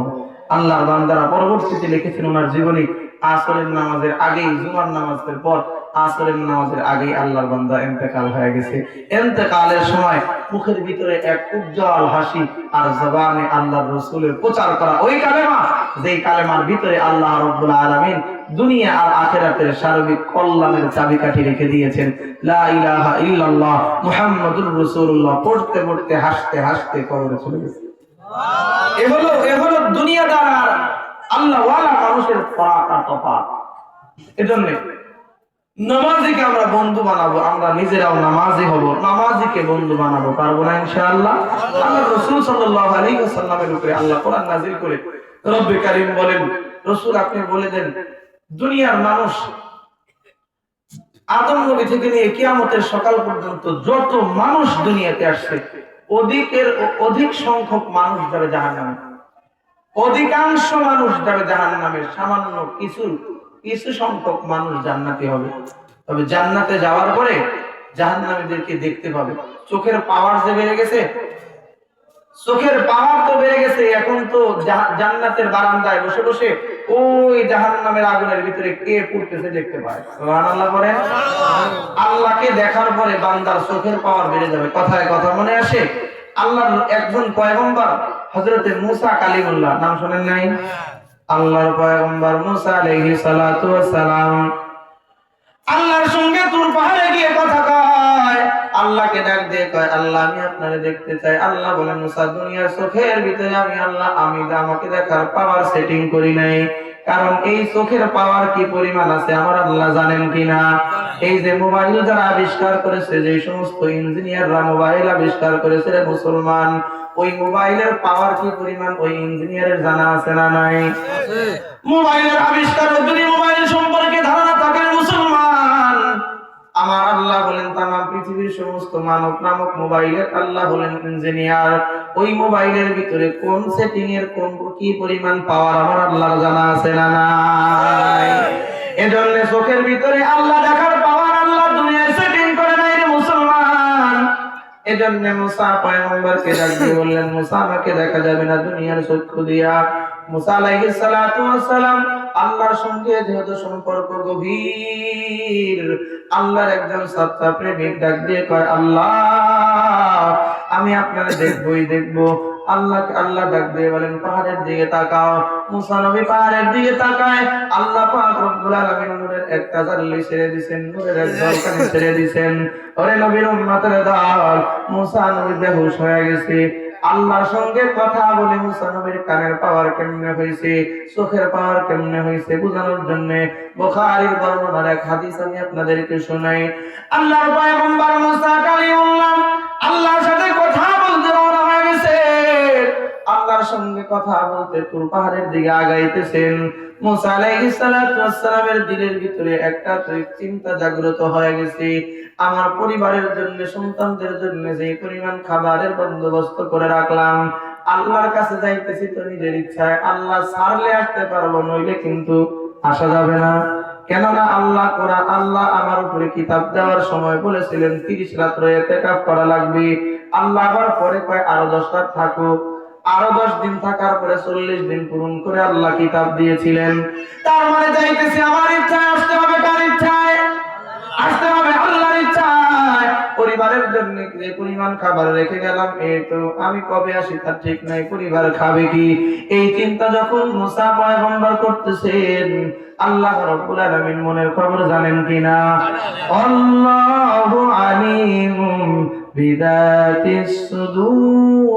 আল্লাহর বান্দারা পরবর্তীতে লিখেছেন ওনার জীবনী, আসরের নামাজের আগেই, জুমার নামাজের পর আসরের নামাজের আগেই আল্লাহর বান্দা ইন্তেকাল হয়ে গেছে। ইন্তেকালের সময় মুখের ভিতরে এক উজ্জ্বল হাসি, আর জবানে আল্লাহর রাসূলের প্রচার করা ওই কালেমা, যেই কালেমার ভিতরে আল্লাহ রাব্বুল আলামিন দুনিয়া আর আখিরাতের সার্বিক কল্যাণের চাবিকাঠি রেখে দিয়েছেন। লা ইলাহা ইল্লাল্লাহ মুহাম্মাদুর রাসূলুল্লাহ পড়তে পড়তে হাসতে হাসতে কবরে চলে গেছে। এ হলো দুনিয়াদার আর আল্লাহ ওয়ালা মানুষের ফারাক আর তফাৎ। এজন্য নামাজিকে আমরা বন্ধু বানাবো, আমরা নিজেরাও নামাজি হব, নামাজিকে বন্ধু বানাবো, পারবো না ইনশাআল্লাহ? আল্লাহর রাসূল সাল্লাল্লাহু আলাইহি ওয়াসাল্লামের উপরে আল্লাহ কোরআন নাযিল করে রব্বে কারীম বলেন, রাসূল আপনি বলে দেন, দুনিয়ার মানুষ আদম নবী থেকে নিয়ে কিয়ামতের সকাল পর্যন্ত যত মানুষ দুনিয়াতে আসছে, অধিক সংখ্যক মানুষ যাবে জাহান্নামে, অধিকাংশ মানুষ যাবে জাহান্নামে, সামান্য কিছু সংখ্যক মানুষ জান্নাতি হবে। তবে জান্নাতে যাওয়ার পরে জাহান্নামীদেরকে দেখতে পাবে। চোখের পাওয়ার যে বেড়ে গেছে, চোখের পাওয়ার তো বেড়ে গেছে, এখন তো জান্নাতের বারান্দায় বসে বসে ওই জাহান্নামের আগুনের ভিতরে কে পুড়তেছে দেখতে পায়। সুবহানাল্লাহ বলেন। আল্লাহকে দেখার পরে বান্দার চোখের পাওয়ার বেড়ে যাবে। কথায় কথা মনে আসে, আল্লাহর একজন পয়গম্বর হযরতে মূসা কালিমুল্লাহ, নাম শুনেন নাই? আল্লাহর পয়গম্বর মূসা আলাইহিস সালাতু ওয়াস সালাম আল্লাহর সঙ্গে তুর পাহাড়ে গিয়ে কথা কয়, আল্লাহকে ডাক দিয়ে কয়, আল্লাহ আমি আপনারে দেখতে চাই। আল্লাহ বলেন, মূসা দুনিয়ার চোখের ভিতরে আমি আল্লাহ আমাকে দেখার পাওয়ার সেটিং করি নাই, কারণ এই চোখের পাওয়ার কি পরিমাণ আছে আমার আল্লাহ জানেন কিনা। এই যে মোবাইল যারা আবিষ্কার করেছে, যে সমস্ত ইঞ্জিনিয়াররা মোবাইল আবিষ্কার করেছে রে মুসলমান, ওই মোবাইলের পাওয়ার কি পরিমাণ ওই ইঞ্জিনিয়ারের জানা আছে না নাই? মোবাইলের আবিষ্কার, যদি মোবাইল সম্পর্কে ধারণা থাকে মুসলমান, আমার আল্লাহ বলেন তামাম পৃথিবীর সমস্ত মানব নামক মোবাইলের আল্লাহ বলেন ইঞ্জিনিয়ার। ওই মোবাইলের ভিতরে কোন সেটিং এর কোন কি পরিমাণ পাওয়ার আমার আল্লাহর জানা আছে না নাই? এজন্য চোখের ভিতরে আল্লাহ দেখার পাওয়ার আল্লাহ দুনিয়ায় সেটিং করে নাই রে মুসলমান। এজন্য মূসা পয়গম্বরকে ডাক দিয়ে বললেন, মূসা আমাকে দেখা যাবে না দুনিয়ার চক্ষু দিয়া। মূসা আলাইহিস সালাতু ওয়াস সালাম আল্লাহর সঙ্গে যেহেতু সম্পর্ক গভীর, আল্লাহর একজন সত্তা প্রেমিক ডাক দিয়ে কয়, আল্লাহ আমি আপনারে দেখবই দেখবো। আল্লাহ ডাক দিয়ে বলেন, পাহাড়ের দিকে তাকাও। মূসা নবী পাহাড়ের দিকে তাকায়, আল্লাহ পাক রব্বুল আলামিন নূরের একটা জাল্লি ছেড়ে দিবেন, নূরের এক ঝলকানি ছেড়ে দিবেন। ওরে নবীর উম্মতের দল, মূসা নবী বেহুশ হয়ে গেছে। আল্লাহর সঙ্গে কথা বলে মূসা নবীর কানের পাওয়ার কেমনে হয়েছে, চোখের পাওয়ার কেমনে হয়েছে বোঝানোর জন্য বুখারীর বর্ণনার এক হাদিস আমি আপনাদেরকে শোনাই। আল্লাহর পয়গম্বর মূসা কালিমুল্লাহ আল্লাহর সাথে কথা বলতে রওনা হয়ে গেছে। আল্লাহর সঙ্গে কথা বলতে তুর পাহাড়ের দিকে আগাইতেছেন। মূসা আলাইহিস সালাতু ওয়াস সালামের দিলের ভিতরে একটা চিন্তা জাগ্রত হয়ে গেছে, আমার পরিবারের জন্য, সন্তানদের জন্য যে পরিমাণ খাবারের বন্দোবস্ত করে রাখলাম, আল্লাহর কাছে যাইতেছি তো নিজের ইচ্ছায়, আল্লাহ ছাড়লে আসতে পারবো, নইলে কিন্তু আসা যাবে না। কেননা আল্লাহ আমার উপরে কিতাব দেওয়ার সময় বলেছিলেন 30 রাত ইতিকাফ করা লাগবে। আল্লাহ আবার পরে কয় আরো 10 রাত থাকো। আরো 10 দিন থাকার পরে 40 দিন পূরণ করে আল্লাহ কিতাব দিয়েছিলেন। তার মানে যাইতেছি আমার ইচ্ছায় আসতে হবে, কার ইচ্ছায়? আসতে হবে আল্লাহর ইচ্ছায়। পরিবারের জন্য যে পরিমাণ খাবার রেখে গেলাম, এই তো আমি কবে আসি তার ঠিক নাই, পরিবার খাবে কি, এই চিন্তা যখন মুসা পয়গম্বর করতেছেন, আল্লাহ রাব্বুল আলামিন মনের খবর জানেন কিনা? আল্লাহু আলিমুম বিদাতিস সুদূর।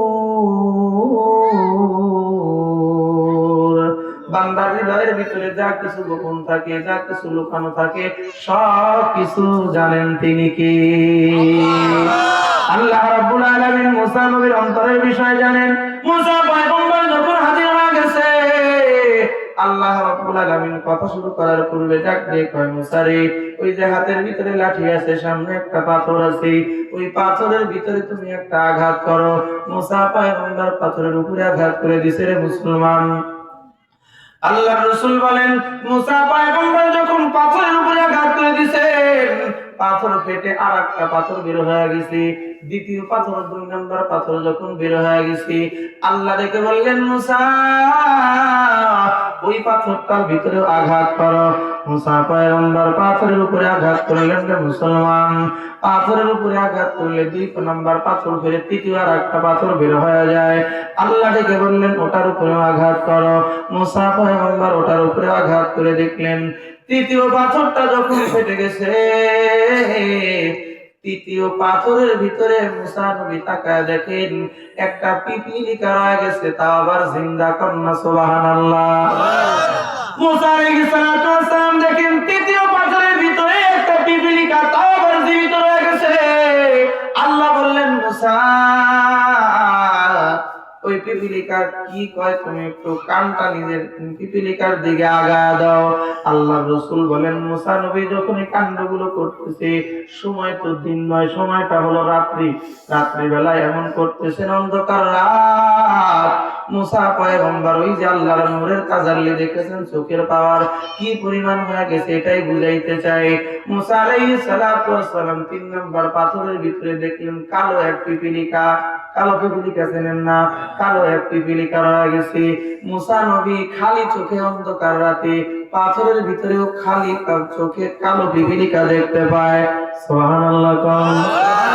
বান্দার হৃদয়ের ভিতরে যা কিছু গোপন থাকে, যা কিছু লুকানো থাকে, সব কিছু জানেন তিনি কে? আল্লাহ রাব্বুল আলামিন মুসা নবীর অন্তরের বিষয় জানেন। মুসা পয়গম্বর যখন হাজির হয়ে গেছে, আল্লাহ রাব্বুল আলামিন কথা শুরু করার পূর্বে ডাক দিয়ে কয়, মুসা রে, ওই যে হাতের ভিতরে লাঠি আছে, সামনে একটা পাথর আছে, ওই পাথরের ভিতরে তুমি একটা আঘাত করো। মুসা পয়গম্বর পাথরের উপরে আঘাত করে দিছে। রে মুসলমান, আল্লাহর রাসূল বলেন, মুসা পয়গম্বর যখন পাথরের উপরে আঘাত করে দিয়েছেন, পাথর ফেটে আরেকটা পাথর বের হয়ে গেছে। দ্বিতীয় পাথর, 2 নম্বর পাথর যখন বের হয়ে গেছে, আল্লাহ দেখে বললেন, মুসা ওই পাথরটার ভিতরে আঘাত করো। মুসা পয়গম্বর পাথরের উপরে আঘাত করলেন। রে মুসলমান, পাথরের উপরে আঘাত করলে 2 নম্বর পাথর ফেলে তৃতীয় আর একটা পাথর বের হয়ে যায়। আল্লাহ ডেকে বললেন, ওটার উপরে আঘাত করো। মুসা পয়গম্বর ওটার উপরে আঘাত করে দেখলেন, তৃতীয় পাথরটা যখন ফেটে গেছে, তৃতীয় পাথরের ভিতরে মুসা নবী তাকায় দেখেন একটা পিপীলিকা রয়ে গেছে, তা আবার জিন্দা। কন্যা সুবহানাল্লাহ। মুসা আলাইহিস সালাতু ওয়াস সালাম দেখেন তৃতীয় পাথরের ভিতরে একটা পিপীলিকা, তা আবার জীবিত রয়ে গেছে। আল্লাহ বললেন, মুসা ওই পিপীলিকার কি কয়, তুমি একটু কানটা নিজের পিপীলিকার দিকে আগায় দাও। আল্লাহর রাসূল বলেন, মুসা নবী যখন এই কাণ্ডগুলো করতেছে, সময় তো দিন নয়, সময়টা হলো রাত্রি। রাত্রি বেলায় এমন করতেছেন, অন্ধকার রাত। মুসা পয়গম্বর ওই যে আল্লাহর নূরের তাজাল্লি দেখেছেন, চোখের পাওয়ার কি পরিমাণ হয়ে গেছে, এটাই বুঝাইতে চাই। মুসা আলাইহিস সালাতু ওয়াস সালাম 3 নম্বর পাথরের ভিতরে দেখলেন কালো এক পিপীলিকা। কালো পিপীলিকা চেনেন না? কালো এক পিপীলিকা রয়ে গেছে। মুসা নবী খালি চোখে অন্ধকার রাতে পাথরের ভিতরেও খালি চোখে কালো পিপীলিকা দেখতে পায়। সুবহানাল্লাহ। কোন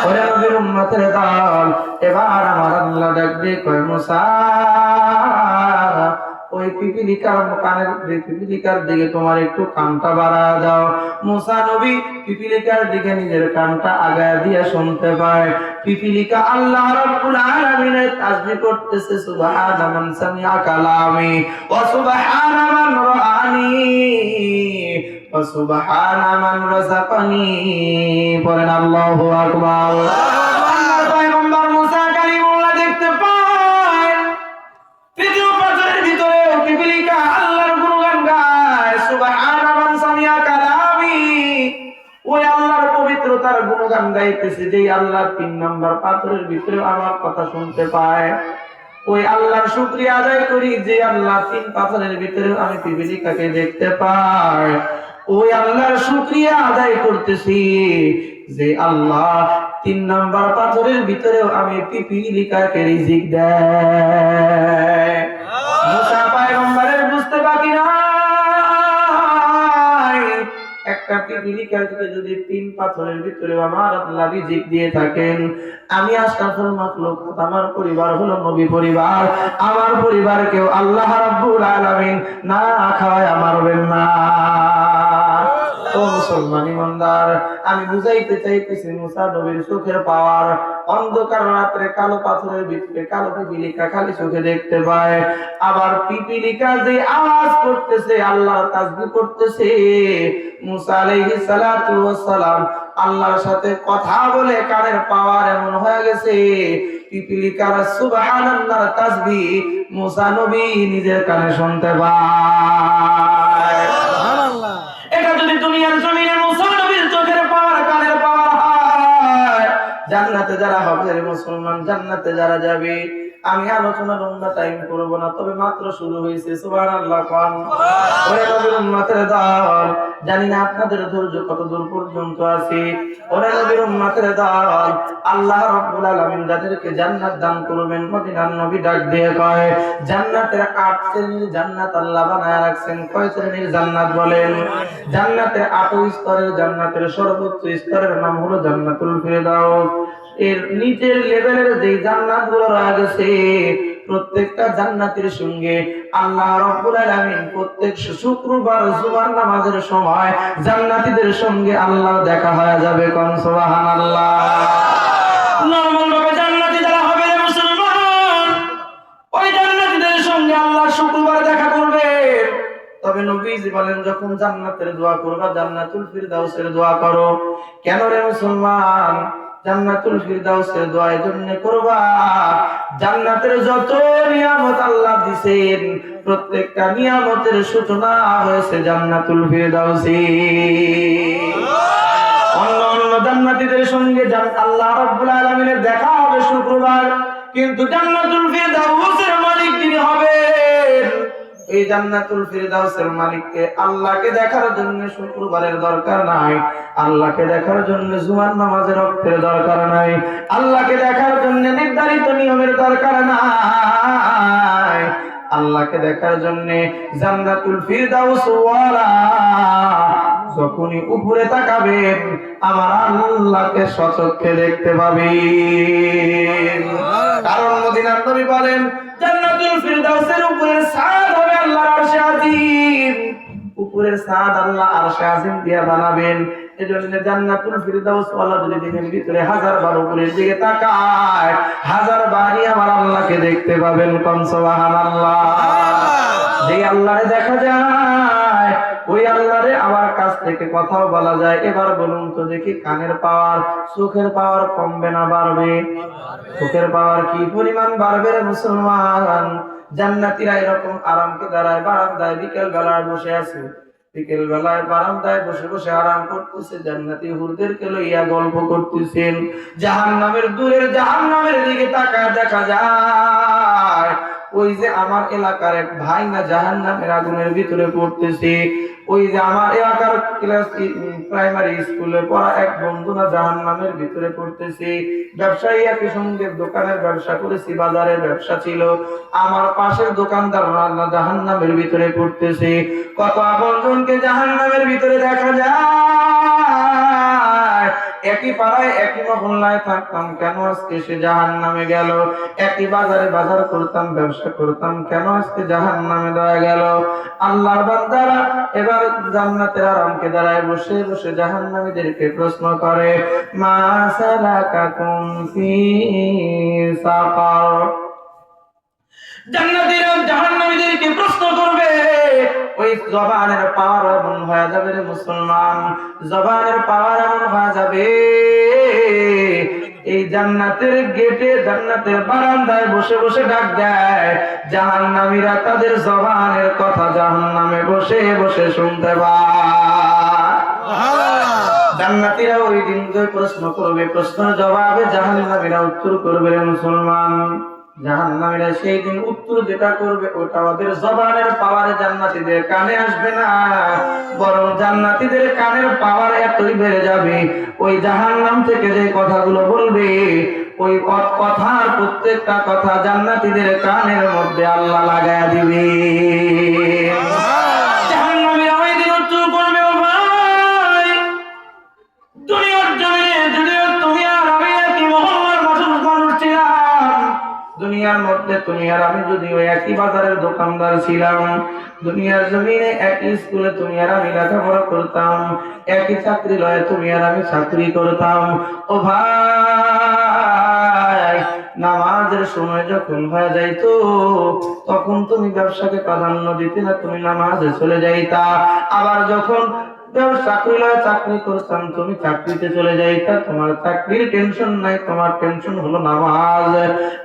ওরে নবীর উম্মতের দল, এবার আমার আল্লাহ ডাক দিয়ে কয়, মুসা ওই পিপীলিকার দিকে তোমার একটু কানটা বাড়ায় দাও। মুসা নবী পিপীলিকার দিকে নিজের কানটা আগায় দিয়ে শুনতে পায় পিপীলিকা আল্লাহ রাব্বুল আলামিনের তাসবিহ করতেছে, সুবহানা মান সামিআ কালামি ওয়া সুবহানা মান রাআনি ওয়া সুবহানা মান রাযাকানি। পড়েন আল্লাহু আকবার। আল্লাহর পয়গম্বর মুসা কালিমুল্লাহ দেখতে পায় তৃতীয় পাথরের ভিতরে পিপীলিকা আল্লাহর গুণগান গায়, সুবহানা মান সামিআ কালামি। ওই আল্লাহর পবিত্রতার গুণগান গাইতেছে, যেই আল্লাহ 3 নম্বর পাথরের ভিতরে আমার কথা শুনতে পায়। ওই আল্লাহর শুকরিয়া আদায় করি, যে আল্লাহ 3 পাথরের ভিতরে আমি পিপীলিকাকে দেখতে পাই। ওই আল্লাহর শুকরিয়া আদায় করতেছি, যে আল্লাহ 3 নম্বর পাথরের ভিতরেও আমি পিপীলিকাকে রিজিক দেয়। মুসা পয়গম্বরের বুঝতে বাকি নাই, একটা পিপীলিকার দিকে যদি 3 পাথরের ভিতরে আমার আল্লাহ রিজিক দিয়ে থাকেন, আমি আশরাফুল মাখলুক, আমার পরিবার হলো নবী পরিবার, আমার পরিবারকেও আল্লাহ রাব্বুল আলামিন না খাওয়ায় মারবেন না। ও মুসলমান ইমানদার, আমি বুঝাইতে চাইতেছি মুসা নবীর চোখের পাওয়ার। অন্ধকার রাত্রে কালো পাথরের ভিতরে কালো পিপীলিকা খালি চোখে দেখতে পায়। আবার পিপীলিকা যে আওয়াজ করতেছে, আল্লাহর তাসবিহ করতেছে, মুসা আলাইহিস সালাতু ওয়াস সালাম আল্লাহর সাথে কথা বলে কানের পাওয়ার এমন হয়ে গেছে, পিপীলিকার সুবহানাল্লাহর তাসবিহ মুসা নবী নিজের কানে শুনতে পায়। সুবহানাল্লাহ। এটা যদি দুনিয়ার জমিনে মুসা নবীর চোখের পাওয়ার কানের পাওয়ার হয়, জান্নাতে যারা হবে মুসলমান, জান্নাতে যারা যাবে, আমি আলোচনা লম্বা টাইম করব না, তবে মাত্র শুরু হয়েছে। সুবহানাল্লাহ। কোন ওরে নবীর উম্মতের দল, জানি না আপনাদের ধৈর্য কত দূর পর্যন্ত আছে। ওরে নবীর উম্মতের দল, আল্লাহ রাব্বুল আলামিন যাদেরকে জান্নাত দান করবেন, মদিনার নবী ডাক দিয়ে কয়, জান্নাতের 8 শ্রেণীর জান্নাত আল্লাহ বানায় রাখছেন। কয় শ্রেণীর জান্নাত বলেন? জান্নাতের 8 স্তরের জান্নাতের সর্বোচ্চ স্তরের নাম হলো জান্নাতুল ফিরদাউস। এর নিচের লেভেলের যে জান্নাতগুলো রয়েছে, প্রত্যেকটা জান্নাতের সঙ্গে আল্লাহ রাব্বুল আলামিন প্রত্যেক শুক্রবার জুমার নামাজের সময় জান্নাতীদের সঙ্গে আল্লাহ দেখা হয়ে যাবে। কোন সুবহানাল্লাহ। নরমাল ভাবে জান্নাতী যারা হবে রে মুসলমান, ওই জান্নাতীদের সঙ্গে আল্লাহ শুক্রবার দেখা করবে। তবে নবীজি বলেন, যখন জান্নাতের দোয়া করবা জান্নাতুল ফিরদাউসের দোয়া করো। কেন রে মুসলমান? জান্নাতুল ফিরদাউসের দোয়া এজন্য করবা, জান্নাতের যত নিয়ামত আল্লাহ দিবেন প্রত্যেকটা নিয়ামতের সূচনা হয়েছে জান্নাতুল ফিরদাউসে। অন্য জান্নাতীদের সঙ্গে আল্লাহ রাব্বুল আলামিনের দেখা হবে শুক্রবার, কিন্তু জান্নাতুল ফিরদাউসের মালিক যিনি হবেন, এই জান্নাতুল ফিরদাউসের মালিককে আল্লাহকে দেখার জন্য শুক্রবারের দরকার নাই, আল্লাহকে দেখার জন্য জুমার নামাজের ওয়াক্তের দরকার নাই, আল্লাহকে দেখার জন্য নির্ধারিত নিয়মের দরকার নাই। আল্লাহকে দেখার জন্য জান্নাতুল ফিরদাউস ওয়ালা যখনই উপরে তাকাবেন আমার আল্লাহকে সচক্ষে দেখতে পাবেন। কারণ মদিনার নবী বলেন, জান্নাতুল ফিরদাউসের উপরের ছাদ হবে আল্লাহর আরশে আজিম। উপরের ছাদ আল্লাহ আরশে আজিম দিয়ে বানাবেন। এজন্য জান্নাতুল ফিরদাউস ওয়ালা যদি দিনের ভিতরে 1000 বার উপরের দিকে তাকায় 1000 বারই আমার আল্লাহকে দেখতে পাবেন। কোন সুবহানাল্লাহ। যে আল্লাহরে দেখা যায় ওই আল্লাহরে আমার কাছ থেকে কথাও বলা যায়। এবার বলুন তো দেখি, কানের পাওয়ার, চোখের পাওয়ার কমবে না বাড়বে? চোখের পাওয়ার কি পরিমাণ বাড়বে রে মুসলমান? জান্নাতীরা এরকম আরামকে দাঁড়ায় বারান্দায় বিকেল বেলায় বসে আছে, বিকেল বেলায় বারান্দায় বসে বসে আরাম করতেছে, জান্নাতি হুরদেরকে লইয়া গল্প করতেছেন। জাহান্নামের দূরের জাহান্নামের দিকে তাকায় দেখা যায় ওই যে আমার এলাকার এক ভাই না জাহান্নামের আগুনের ভিতরে পড়তেছে, ওই যে আমার এলাকার ক্লাস প্রাইমারি স্কুলে পড়া এক বন্ধু না জাহান্নামের ভিতরে পড়তেছে। ব্যবসায়ী একই সঙ্গে দোকানের ব্যবসা করেছি, বাজারের ব্যবসা ছিল, আমার পাশের দোকানদার না জাহান্নামের ভিতরে পড়তেছে। কত আপনজনকে জাহান্নামের ভিতরে দেখা যায়। একই পাড়ায় একই মহল্লায় থাকতাম, কেন আজকে সে জাহান্নামে গেল? একই বাজারে বাজার করতাম, ব্যবসা করতাম, কেন আজকে জাহান্নামে দেওয়া গেল? আল্লাহর বান্দারা এবার জান্নাতের আরামকে দাঁড়ায় বসে বসে জাহান্নামীদেরকে প্রশ্ন করে, মা সালাকাকুম ফি সাকার। জান্নাতীরা জাহান্নামীদেরকে প্রশ্ন করবে, ওই জবানের পাওয়ার এমন হয়ে যাবে রে মুসলমান, জবানের পাওয়ার এমন হয়ে যাবে, এই জান্নাতের গেটে জান্নাতের বারান্দায় বসে বসে ডাক দেয় জাহান্নামীরা তাদের জবানের কথা জাহান্নামে বসে বসে শুনতে পায়। জান্নাতীরা ওই দিন প্রশ্ন করবে, প্রশ্নের জবাবে জাহান্নামীরা উত্তর করবে রে মুসলমান। জাহান্নামীরা সেই দিন উত্তর যেটা করবে ওটা ওদের জবানের পাওয়ারে জান্নাতীদের কানে আসবে না, বরং জান্নাতীদের কানের পাওয়ার এতই বেড়ে যাবে, ওই জাহান্নাম থেকে যে কথাগুলো বলবে ওই কথার প্রত্যেকটা কথা জান্নাতীদের কানের মধ্যে আল্লাহ লাগায়া দিবে। জাহান্নামীরা ওই দিন উত্তর করবে, ও ভাই, দুনিয়ার জমিনে যদিও তুমি আর আমি একই মহল্লার মানুষ ছিলাম, দুনিয়ার মধ্যে তুমি আর আমি যদিও একই বাজারের দোকানদার ছিলাম, দুনিয়ার জমিনে একই স্কুলে তুমি আর আমি লেখাপড়া করতাম, একই চাকরি লয়ে তুমি আর আমি চাকরি করতাম, ও ভাই, নামাজের সময় যখন হয়ে যাইতো তখন তুমি ব্যবসাকে প্রাধান্য দিতে না, তুমি নামাজে চলে যাইতা। আবার যখন চাকরি করতাম, তুমি চাকরিতে চলে যাইতা, তোমার চাকরির টেনশন নাই, তোমার টেনশন হলো নামাজ।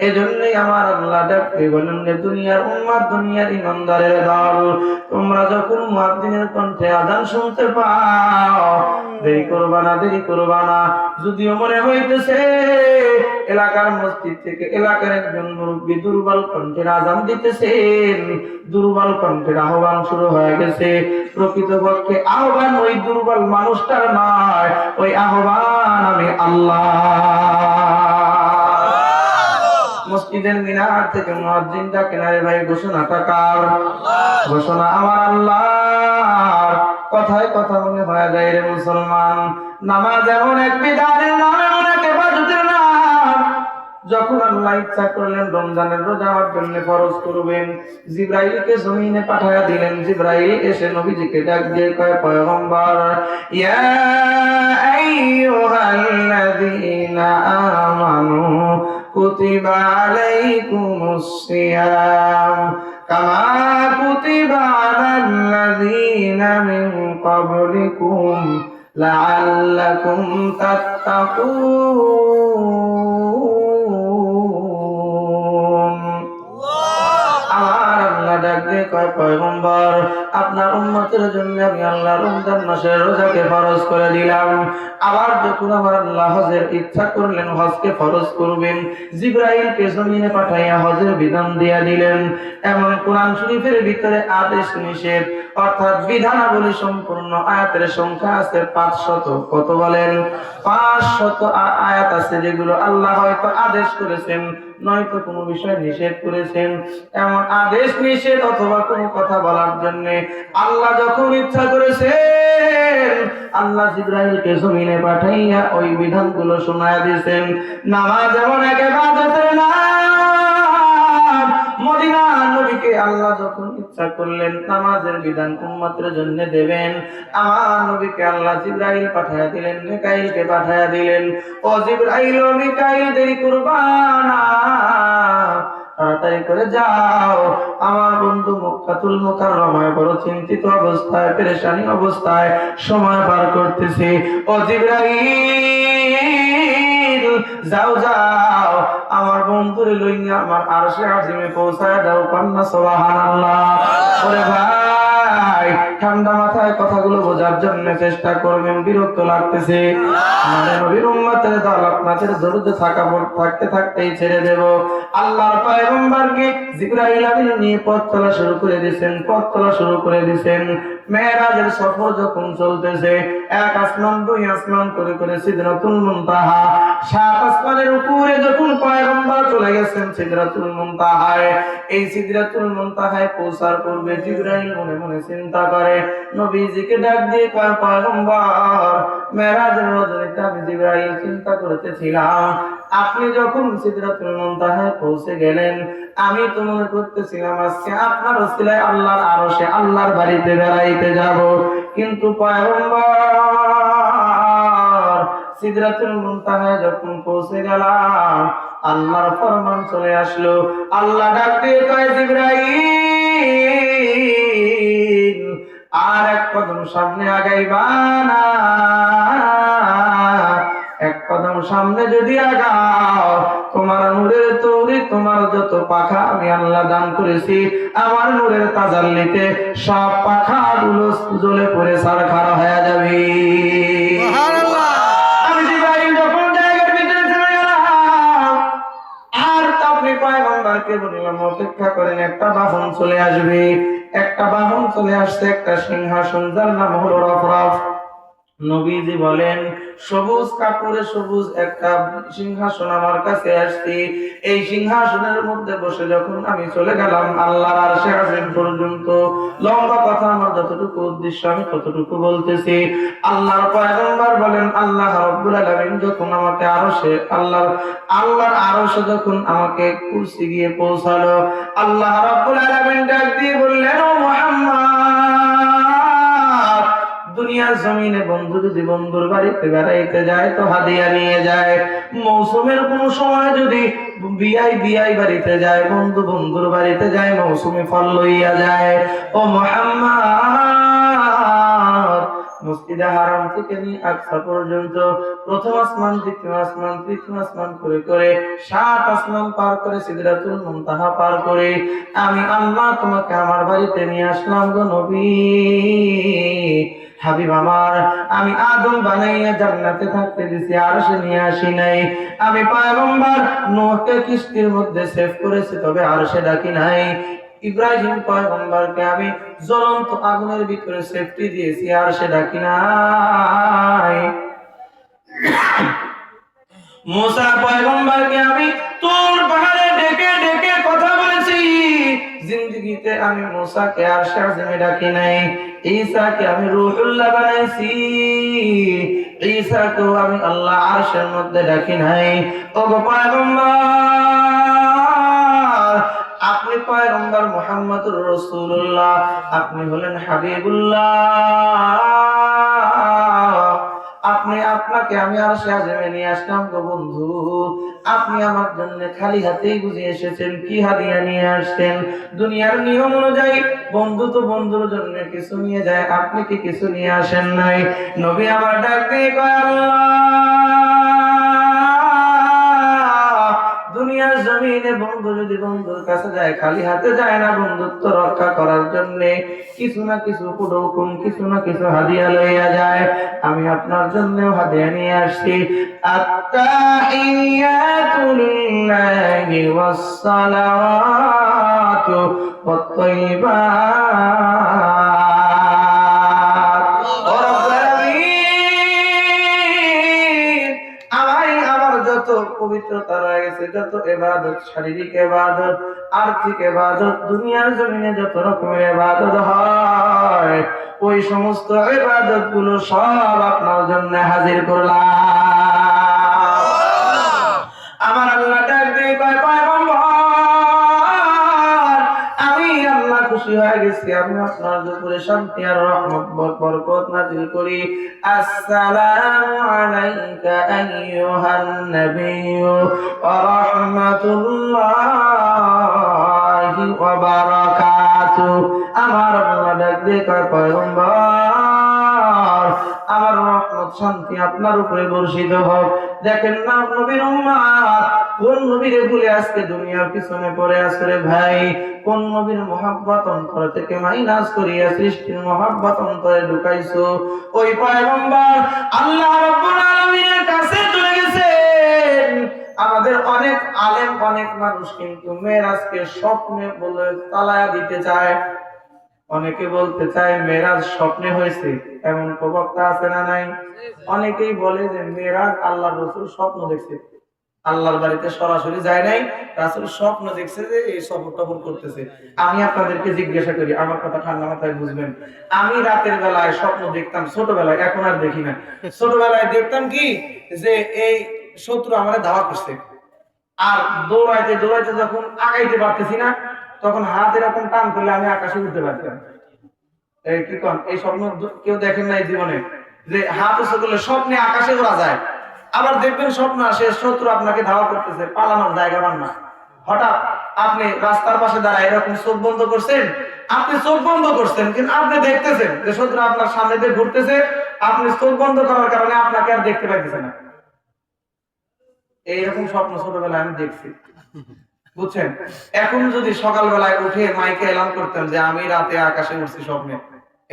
এজন্যই আমার আল্লাহ ডাকতে বলেন যে দুনিয়ার উম্মাত, দুনিয়ার ইমানদারের দল, তোমরা যখন মুয়াজ্জিনের কণ্ঠে আযান শুনতে পাও, দেরি করবা না, দেরি করবা না। যদিও মনে হইতেছে এলাকার মসজিদ থেকে এলাকার একজন মুরব্বী দুর্বল কণ্ঠের আযান দিতেছেন, দুর্বল কণ্ঠের আহ্বান শুরু হয়ে গেছে, প্রকৃতপক্ষে আহ্বান ওই দুর্বল মানুষটার নয়, ওই আহ্বান আমি আল্লাহ। মসজিদের মিনার থেকে মুয়াজ্জিন ডাকেন, আরে ভাই ঘোষণাটা কার? ঘোষণা আমার আল্লাহর। কথায় কথা মনে হয়ে যায় রে মুসলমান, নামাজ এমন এক বিধানের নাম, এমন এক ইবাদতের নাম, যখন আল্লাহ ইচ্ছা করলেন রমজানের রোজা আমার জন্য ফরজ করবেন, জিবরাইলকে জমিনে পাঠায়া দিলেন। জিবরাইল এসে নবীজিকে ডাক দিয়ে কয়, পয়গম্বর, ইয়া আইয়ুহাল্লাযীনা আমানু কুতিবা আলাইকুমুস সিয়াম কামা কুতিবা আলাল্লাযীনা মিন ক্বাবলিকুম লাআল্লাকুম তাত্তাকুন। আমার আল্লাহ ডাক দিয়ে কয়, পয়গম্বর, আপনার উম্মতের জন্য আমি আল্লাহ রমজান মাসের রোজাকে ফরজ করে দিলাম। আবার যখন আমার আল্লাহ হজের ইচ্ছা করলেন, হজকে ফরজ করবেন, জিবরাইলকে জমিনে পাঠাইয়া হজের বিধান দিয়া দিলেন। এমন কোরআন শরীফের ভিতরে আদেশ নিষেধ অর্থাৎ বিধানাবলী সম্পূর্ণ আয়াতের সংখ্যা আছে 500। কত বলেন? 500 আয়াত আছে, যেগুলো আল্লাহ হয়তো আদেশ করেছেন, নয়তো কোনো বিষয় নিষেধ করেছেন। এমন আদেশ নিষেধ অথবা কোনো কথা বলার জন্য আল্লাহ যখন ইচ্ছা করেছেন, আল্লাহ জিবরাইলকে জমিনে পাঠাইয়া ওই বিধানগুলো শোনায়া দিয়েছেন। নামাজ এমন এক ইবাদতের নাম, মদিনার নবীকে আল্লাহ যখন ইচ্ছা করলেন নামাজের বিধান উম্মতের জন্য দেবেন, আমার নবীকে আল্লাহ জিবরাইল পাঠায়া দিলেন, মিকাইলকে পাঠায়া দিলেন। ও জিবরাইল ও মিকাইল, দেরি করবা না, তাড়াতাড়ি করে যাও, আমার বন্ধু মক্কাতুল মুকাররমায় বড় চিন্তিত অবস্থায়, পেরেশানি অবস্থায় সময় পার করতেছে। ও জিবরাইল, যাও যাও, আমার বন্ধুরে লইয়া আমার আরশে আজিমে পৌঁছায় দাও, কান্না সুবহানাল্লাহ। ওরে ভাই, ঠান্ডা মাথায় কথাগুলো বোঝার জন্য চেষ্টা করবেন, বিরক্ত লাগতেছে। মানে নবীর উম্মতের দল, আপনাদের ধৈর্য থাকতে থাকতেই ছেড়ে দেব। আল্লাহর পয়গম্বরকে জিবরাইল আমিন নিয়ে পথ চলা শুরু করে দিয়েছেন। মেরাজের সফর যখন চলতেছে, এক আসমান দুই আসমান করে করে সিদরাতুল মুনতাহা, 7 আসমানের উপরে যখন পয়গম্বর চলে গেছেন সিদরাতুল মুনতাহায়, এই সিদরাতুল মুনতাহায় পৌঁছার পূর্বে জিবরাইল মনে মনে চিন্তা করে, নবীজিকে ডাক দিয়ে কয়, পয়গম্বর, মেরাজের রজনীতে আমি জিবরাইল চিন্তা করতেছিলাম, আপনি যখন সিদরাতুল মুনতাহায় পৌঁছে গেলেন, আমি তো মনে করতেছিলাম আজকে আপনার ওসিলায় আল্লাহর আরশে, আল্লাহর বাড়িতে বেড়াইতে যাব। কিন্তু পয়গম্বর, সিদরাতুল মুনতাহায় যখন পৌঁছে গেলাম, আল্লাহর ফরমান চলে আসলো। আল্লাহ ডাক দিয়ে কয়, জিবরাইল, আর এক কদম সামনে আগাইবা না, এক কদম সামনে যদি আগাও, তোমার নূরের তৌরি, তোমার যত পাখা আমি আল্লাহ দান করেছি, আমার নূরের তাজাল্লিতে সব পাখাগুলো জ্বলে পড়ে ছারখার হয়ে যাবে। সুবহানাল্লাহ। আমি জিবরাইল যখন জায়গার ভিতরে চলে গেলাম, আর আপনি পয়গম্বরকে বললাম অপেক্ষা করেন, একটা বাহন চলে আসবে। একটা বাহন চলে আসছে, একটা সিংহাসন, যার নাম হলো রফরফ। নবীজি বলেন, সবুজ কাপড়ে সবুজ একটা সিংহাসন আমার কাছে আসছে। এই সিংহাসনের মধ্যে বসে যখন আমি চলে গেলাম আল্লাহর আরশে আজিম পর্যন্ত, লম্বা কথা আমার যতটুকু উদ্দেশ্য আমি ততটুকু বলতেছি। আল্লাহর পয়গম্বর বলেন, আল্লাহ রাব্বুল আলামিন যখন আমাকে আরশে, আল্লাহর আরশে যখন আমাকে কুরসি গিয়ে পৌঁছালো, আল্লাহ রাব্বুল আলামিন ডাক দিয়ে বললেন, ও মুহাম্মদ, দুনিয়ার জমিনে বন্ধু যদি বন্ধুর বাড়িতে বেড়াইতে যায় তো হাদিয়া নিয়ে যায়। মৌসুমের কোন সময় যদি বিয়াই বাড়িতে যায়, বন্ধু বন্ধুর বাড়িতে যায়, মৌসুমি ফল লইয়া যায়। ও মুহাম্মদ, মসজিদে হারাম থেকে নিয়ে আকসা পর্যন্ত প্রথম আসমান, দ্বিতীয় আসমান, তৃতীয় আসমান করে করে 7 আসমান পার করে সিদরাতুল মুনতাহা পার করে আমি আল্লাহ তোমাকে আমার বাড়িতে নিয়ে আসলাম গো নবী। হাবিব আমার, আমি আদম বানাইয়া জান্নাতে থাকতে দিছি, আরশে নিয়ে আসি নাই। আমি পয়গম্বর নূহকে কিস্তির মধ্যে সেভ করেছি, তবে আরশে ডাকি নাই। ইব্রাহিম পয়গম্বরকে আমি জ্বলন্ত আগুনের ভিতরে সেফটি দিয়েছি, আরশে ডাকি নাই। মুসা পয়গম্বরকে আমি তুর পাহাড়ে ডেকে ডেকে কথা বলেছি, জিন্দেগিতে আমি মুসাকে আরশে আযমে ডাকি নাই। ঈসাকে আমি রূহুল্লাহ বানাইছি, ঈসাকেও আমি আল্লাহ আরশের মধ্যে ডাকি নাই। ওগো পয়গম্বর, আপনি পয়গম্বর মুহাম্মদুর রাসূলুল্লাহ, আপনি হলেন হাবিবুল্লাহ, আপনাকে আমি আরশে আযমে নিয়ে আসলাম গো বন্ধু। আপনি আমার জন্য খালি হাতেই বুঝে এসেছেন, কি হাদিয়া নিয়ে আসছেন? দুনিয়ার নিয়ম অনুযায়ী বন্ধু তো বন্ধুর জন্য কিছু নিয়ে যায়, আপনি কি কিছু নিয়ে আসেন নাই? নবী আমার ডাক দিয়ে কয়, আল্লাহ, দুনিয়ার জমিনে বন্ধু যদি বন্ধুর কাছে যায় খালি হাতে যায় না, বন্ধুত্ব রক্ষা করার জন্য কিছু না কিছু হুকুম, কিছু না কিছু হাদিয়া লইয়া যায়। আমি আপনার জন্য হাদিয়া নিয়ে আসছি। আত্তাহিয়াতু লিল্লাহি ওয়াস সালাওয়াতু ওয়াত তাইয়্যিবাত। ও রব্বুল আলামিন, আমার যত পবিত্রতা রয়েছে, যত ইবাদত, শারীরিক ইবাদত, আর্থিক ইবাদত, দুনিয়ার জমিনে যত রকমের ইবাদত হয়, ওই সমস্ত ইবাদত গুলো সব আপনার জন্য হাজির করলাম। আমার আল্লাহ ডাক দিয়ে কয়, পয়গম্বর, আমি আল্লাহ খুশি হয়ে গেছি, আমি আপনার উপরে শান্তি আর রহমত বরকত নাযিল করি। আসসালামু আলাইকা আইয়ুহান নাবিয়্যু ওয়া রাহমাতুল্লাহি ওয়া বারাকাতুহু। আমার আল্লাহ ডাক দিয়ে কয়, পয়গম্বর, আমার রহমত শান্তি আপনার উপরে বর্ষিত হোক। দেখেন না নবীর উম্মত কোন নবীরে ভুলে আজকে দুনিয়ার পিছনে পড়ে আছে রে ভাই। কোন নবীর মহব্বত অন্তর থেকে মাইনাস করিয়া সৃষ্টির মহব্বত অন্তরে ঢুকাইছো। ওই পয়গম্বর আল্লাহ রাব্বুল আলামিনের কাছে চলে গেছেন। আমাদের অনেক আলেম, অনেক মানুষ কিন্তু মেরাজকে স্বপ্নে বলে তালায়া দিতে চায়। অনেকে বলতে চায় মেরাজ স্বপ্নে হয়েছে, এমন প্রবক্তা আছে না নাই? অনেকেই বলে যে মেরাজ আল্লাহ রাসূল স্বপ্ন দেখছে, আল্লাহর বাড়িতে সরাসরি যায় নাই, রাসূল স্বপ্ন দেখছে যে এই সফর টফর করতেছে। আমি আপনাদেরকে জিজ্ঞাসা করি, আমার কথা ঠান্ডা মাথায় বুঝবেন। আমি রাতের বেলায় স্বপ্ন দেখতাম ছোটবেলায়, এখন আর দেখি না। ছোটবেলায় দেখতাম কি যে এই শত্রু আমাদের ধাওয়া করছে, আর দৌড়াইতে দৌড়াইতে যখন আগাইতে পারতেছি না, তখন হাত এরকম টান করলে আমি আকাশে উঠতে পারতাম। এই কি কোন, এই স্বপ্ন কেউ দেখেন নাই জীবনে যে হাত উঁচু করলে স্বপ্নে আকাশে ওড়া যায়? আবার দেখবেন স্বপ্ন আসে শত্রু আপনাকে ধাওয়া করতেছে, পালানোর জায়গা পান না, হঠাৎ আপনি রাস্তার পাশে দাঁড়ায় এরকম চোখ বন্ধ করছেন, আপনি চোখ বন্ধ করছেন কিন্তু আপনি দেখতেছেন যে শত্রু আপনার সামনে দিয়ে ঘুরতেছে, আপনি চোখ বন্ধ করার কারণে আপনাকে আর দেখতে পাইতেছেন না। এইরকম স্বপ্ন ছোটবেলায় আমি দেখছি, বুঝছেন? এখন যদি সকালবেলায় উঠে মাইকে এলান করতেন যে আমি রাতে আকাশে উঠছি স্বপ্নে,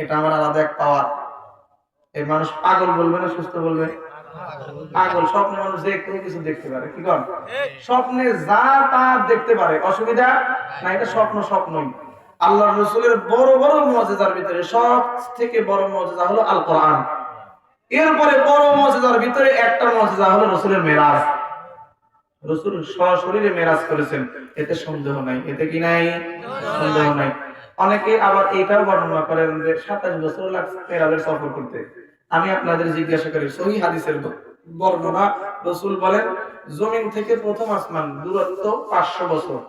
এটা আমার আলাদা এক পাওয়ার। এই মানুষ পাগল বলবে না সুস্থ বলবে? পাগল। স্বপ্নে মানুষ যে কোনো কিছু দেখতে পারে, কি কর, স্বপ্নে যা তা দেখতে পারে, অসুবিধা না। এটা স্বপ্ন স্বপ্নই। আল্লাহর রাসূলের বড় বড় মুজিজার ভিতরে সব থেকে বড় মুজিজা হলো আল কোরআন। এরপরে বড় মুজিজার ভিতরে একটা মুজিজা হলো রাসূলের মেরাজ। রাসূল সশরীরে মেরাজ করেছেন, এতে সন্দেহ নাই। এতে কি নাই? সন্দেহ নাই। অনেকে আবার এটাও বর্ণনা করেন যে 27 বছর লাগছে মেরাজের সফর করতে। আমি আপনাদের জিজ্ঞাসা করি, সহিহ হাদিসের বর্ণনা, রাসূল বলেন জমিন থেকে প্রথম আসমান দূরত্ব 500 বছর।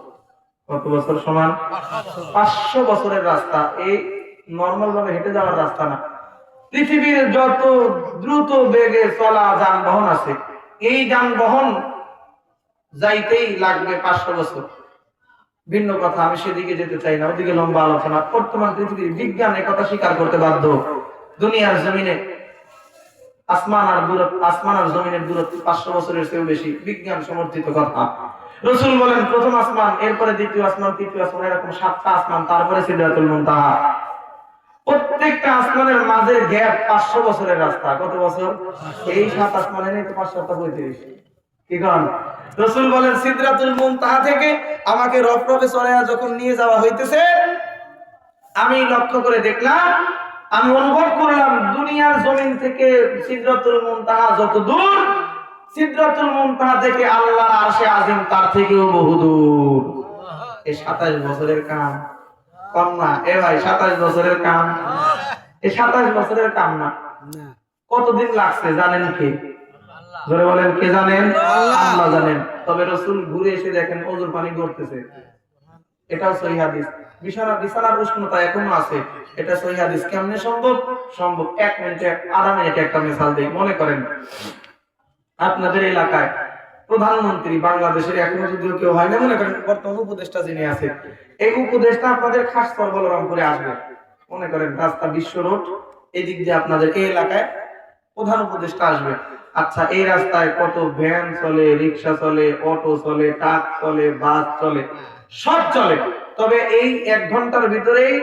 কত বছর সমান? 500 বছরের রাস্তা। এই নরমাল ভাবে হেঁটে যাওয়ার রাস্তা না। পৃথিবীর যত দ্রুত বেগে চলা যানবাহন আছে, এই যানবাহন যাইতেই লাগবে 500 বছর। ভিন্ন কথা, আমি সেদিকে যেতে চাই না, ওদিকে লম্বা আলোচনা। বর্তমান পৃথিবীর বিজ্ঞান একথা স্বীকার করতে বাধ্য দুনিয়ার জমিনে আসমান আর জমিনের দূরত্ব 500 বছরের চেয়েও বেশি, বিজ্ঞান সমর্থিত কথা। রাসূল বলেন প্রথম আসমান, এরপরে দ্বিতীয় আসমান, তৃতীয় আসমান, এরকম 7টা আসমান, তারপরে সিদরাতুল মুনতাহা। প্রত্যেকটা আসমানের মাঝে গ্যাপ 500 বছরের রাস্তা। কত বছর? এই 7 আসমানের নেই তো 5 7 35। কি কারণ? রাসূল বলেন সিদরাতুল মুনতাহা থেকে আমাকে রফরফে চড়াইয়া যখন নিয়ে যাওয়া হইতেছে, আমি লক্ষ্য করে দেখলাম, আমি অনুভব করলাম দুনিয়ার জমিন থেকে সিদরাতুল মুনতাহা যত দূর, সিদরাতুল মুনতাহা থেকে আল্লাহর আরশে আজিম তার থেকেও বহু দূর। এই 27 বছরের কাম কম না এ ভাই, 27 বছরের কাম, এই 27 বছরের কাম না। কতদিন লাগছে জানেন কি? জোরে বলেন, কে জানেন? আল্লাহ জানেন। তবে রাসূল ঘুরে এসে দেখেন ওজুর পানি গড়তেছে। এটাও সহিহ হাদিস। বিছানার উষ্ণতা এখনো আছে, এটা সহিহ হাদিস। কেমনে সম্ভব? সম্ভব 1 মিনিটে, আধা মিনিটে একটা মিসাল দেই। মনে করেন আপনাদের এলাকায় প্রধানমন্ত্রী বাংলাদেশের এখনো যদিও কেউ হয় না, মনে করেন বর্তমান উপদেষ্টা যিনি আছে, এই উপদেষ্টা আপনাদের খাসতর বলরামপুরে আসবে। মনে করেন রাস্তা বিশ্ব রোড, এই দিক দিয়ে আপনাদের এই এলাকায় প্রধান উপদেষ্টা আসবে। আচ্ছা, এই রাস্তায় কত ভ্যান চলে, রিক্সা চলে, অটো চলে, ট্রাক চলে, বাস চলে, সব চলে। তবে এই 1 ঘন্টার ভিতরেই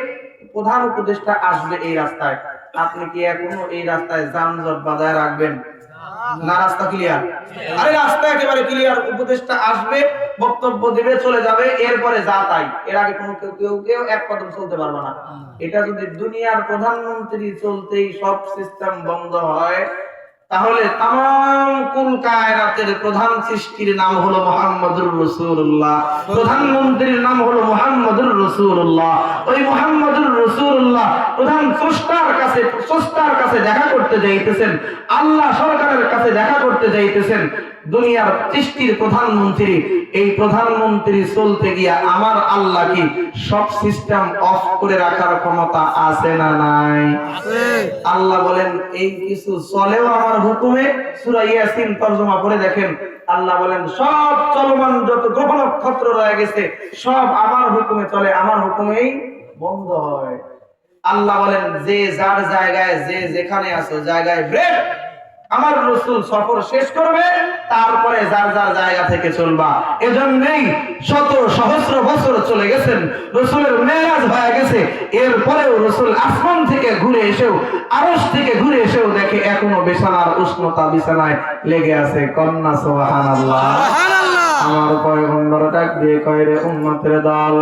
প্রধান উপদেষ্টা আসবে এই রাস্তায়। আপনি কি এখনো এই রাস্তায় যানজট বাজায় রাখবেন? না, রাস্তা ক্লিয়ার? আরে রাস্তা একেবারে ক্লিয়ার। উপদেষ্টা আসবে, বক্তব্য দিবে, চলে যাবে, এরপরে যা তাই। এর আগে কোনো কেউ এক কদম চলতে পারবে না। এটা যদি দুনিয়ার প্রধানমন্ত্রী চলতেই সব সিস্টেম বন্ধ হয়, তাহলে তাম কুল কায়নাতের প্রধান সৃষ্টির নাম হলো মুহাম্মদুর রাসূলুল্লাহ, প্রধানমন্ত্রীর নাম হলো মুহাম্মদুর রাসূলুল্লাহ। ওই মুহাম্মদুর রাসূলুল্লাহ প্রধান স্রষ্টার কাছে দেখা করতে যাইতেছেন, আল্লাহ সরকারের কাছে দেখা করতে যাইতেছেন। দুনিয়ার সৃষ্টির প্রধানমন্ত্রী, এই প্রধানমন্ত্রী চলতে গিয়া আমার আল্লাহ কি সব সিস্টেম অফ করে রাখার ক্ষমতা আছে না নাই? আল্লাহ বলেন এই কিছু চলেও আমার হুকুমে। সূরা ইয়াসিন তরজমা করে দেখেন, আল্লাহ বলেন সব চলমান যত গ্রহ নক্ষত্র রয়ে গেছে সব আমার হুকুমে চলে, আমার হুকুমেই বন্ধ হয়। আল্লাহ বলেন যে যার জায়গায়, যে যেখানে আছো জায়গায় ব্রেক, আমার রাসূল সফর শেষ করবে, তারপরে যার যার জায়গা থেকে চলবা। এজন্যই শত সহস্র বছর চলে গেছেন, রাসূলের মেরাজ হয়ে গেছে, এরপরেও রাসূল আসমান থেকে ঘুরে এসেও, আরশ থেকে ঘুরে এসেও দেখে এখনো বিছানার উষ্ণতা বিছানায় লেগে আছে। কন্যা সুবহানাল্লাহ। আমার পয়গম্বর ডাক দিয়ে কয়, রে উম্মতের দল,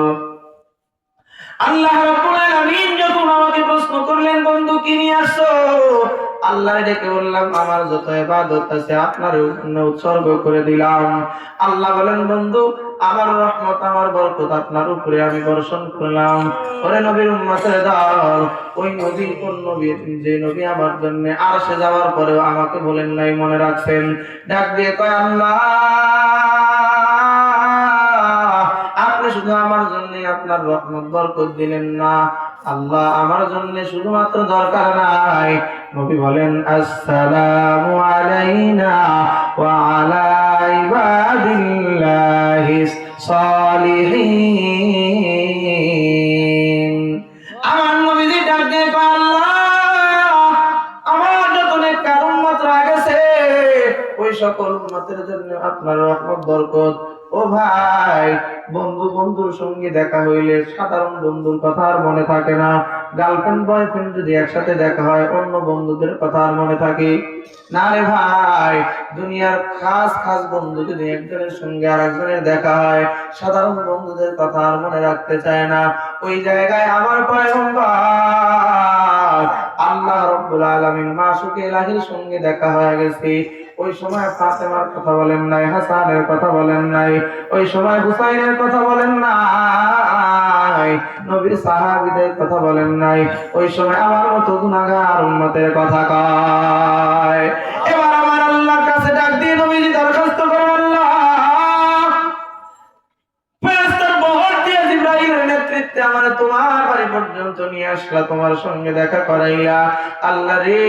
আল্লাহ রাব্বুল আলামিন যখন আমাকে প্রশ্ন করলেন, বন্ধু কি নিয়ে আসছো? আল্লাহরে ডেকে বললাম, আমার যত ইবাদত আছে আপনার জন্য উৎসর্গ করে দিলাম। আল্লাহ বলেন, বন্ধু আমার রহমত, আমার বরকত আপনার উপরে আমি বর্ষণ করলাম। ওরে নবীর উম্মতের দল, ওই নবী কোন নবী? যে নবী আমার জন্য আরশে যাওয়ার পরেও আমাকে বলেন নাই, মনে রাখছেন। ডাক দিয়ে কয়, আল্লাহ আপনি শুধু আমার জন্য আপনার রহমত বরকত দিলেন না, আল্লাহ আমার জন্য শুধুমাত্র দরকার নাই। নবী বলেন, আসসালামু আলাইনা ওয়া আলা ইবাদিল্লাহিস সালিহিন। আমার নবীজি ডাক দিয়ে কয়, আল্লাহ আমার যত নেককার উম্মত গেছে ওই সকল উম্মতের জন্য আপনার রহমত বরকত। ও ভাই, বন্ধুর সঙ্গে দেখা হইলে সাধারণ বন্ধুর কথা আর মনে থাকে না। গার্লফ্রেন্ড বয়ফ্রেন্ড যদি একসাথে দেখা হয়, অন্য বন্ধুদের কথা আর মনে থাকে না রে ভাই। দুনিয়ার খাস বন্ধু যদি একজনের সঙ্গে আর একজনের দেখা হয়, সাধারণ বন্ধুদের কথা আর মনে রাখতে চায় না। ওই জায়গায় আমার পয়গম্বর আল্লাহ রাব্বুল আলামিন মাসুকে ইলাহির সঙ্গে দেখা হয়ে গেছে। ওই সময় ফাতেমার কথা বলেন নাই, হাসানের কথা বলেন নাই, ওই সময় হুসাইনের কথা বলেন নাই, নবীর সাহাবীদের কথা বলেন নাই, ওই সময় আমার মতো গুনাহগার উম্মতের কথা কয়। এবার আমার আল্লাহর কাছে ডাক দিয়ে নবীজি দরখাস্ত করেন, আল্লাহ ফেরেশতার বহর দিয়ে জিবরাইলের নেতৃত্বে আমার তোমার বাড়ি পর্যন্ত নিয়ে আসলা, তোমার সঙ্গে দেখা করাইয়া। আল্লাহ রে,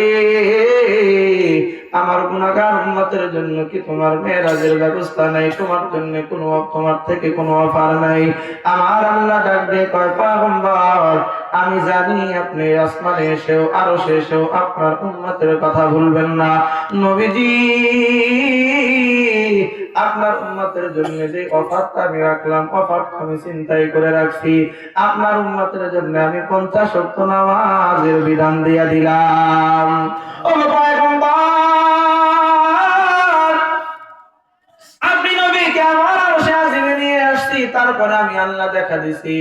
আমার গুনাহগার উম্মতের জন্য কি তোমার মেরাজের ব্যবস্থা নাই? তোমার জন্য তোমার থেকে কোনো অফার নাই? আমার আল্লাহ ডাক দিয়ে কয়, পয়গম্বর আমি জানি আপনি আসমানে এসেও আরশে এসেও আপনার উম্মতের কথা ভুলবেন না। নবীজি, আপনার উম্মতের জন্য যে অফারটা আমি রাখলাম, অফারটা আমি চিন্তাই করে রাখছি। আপনার উম্মতের জন্য আমি 50 ওয়াক্ত নামাজের বিধান দিয়া দিলাম। ও পয়গম্বর, আপনি নবীকে আমার আরশে আজিমে নিয়ে আসছি, তারপরে আমি আল্লাহ দেখা দিছি।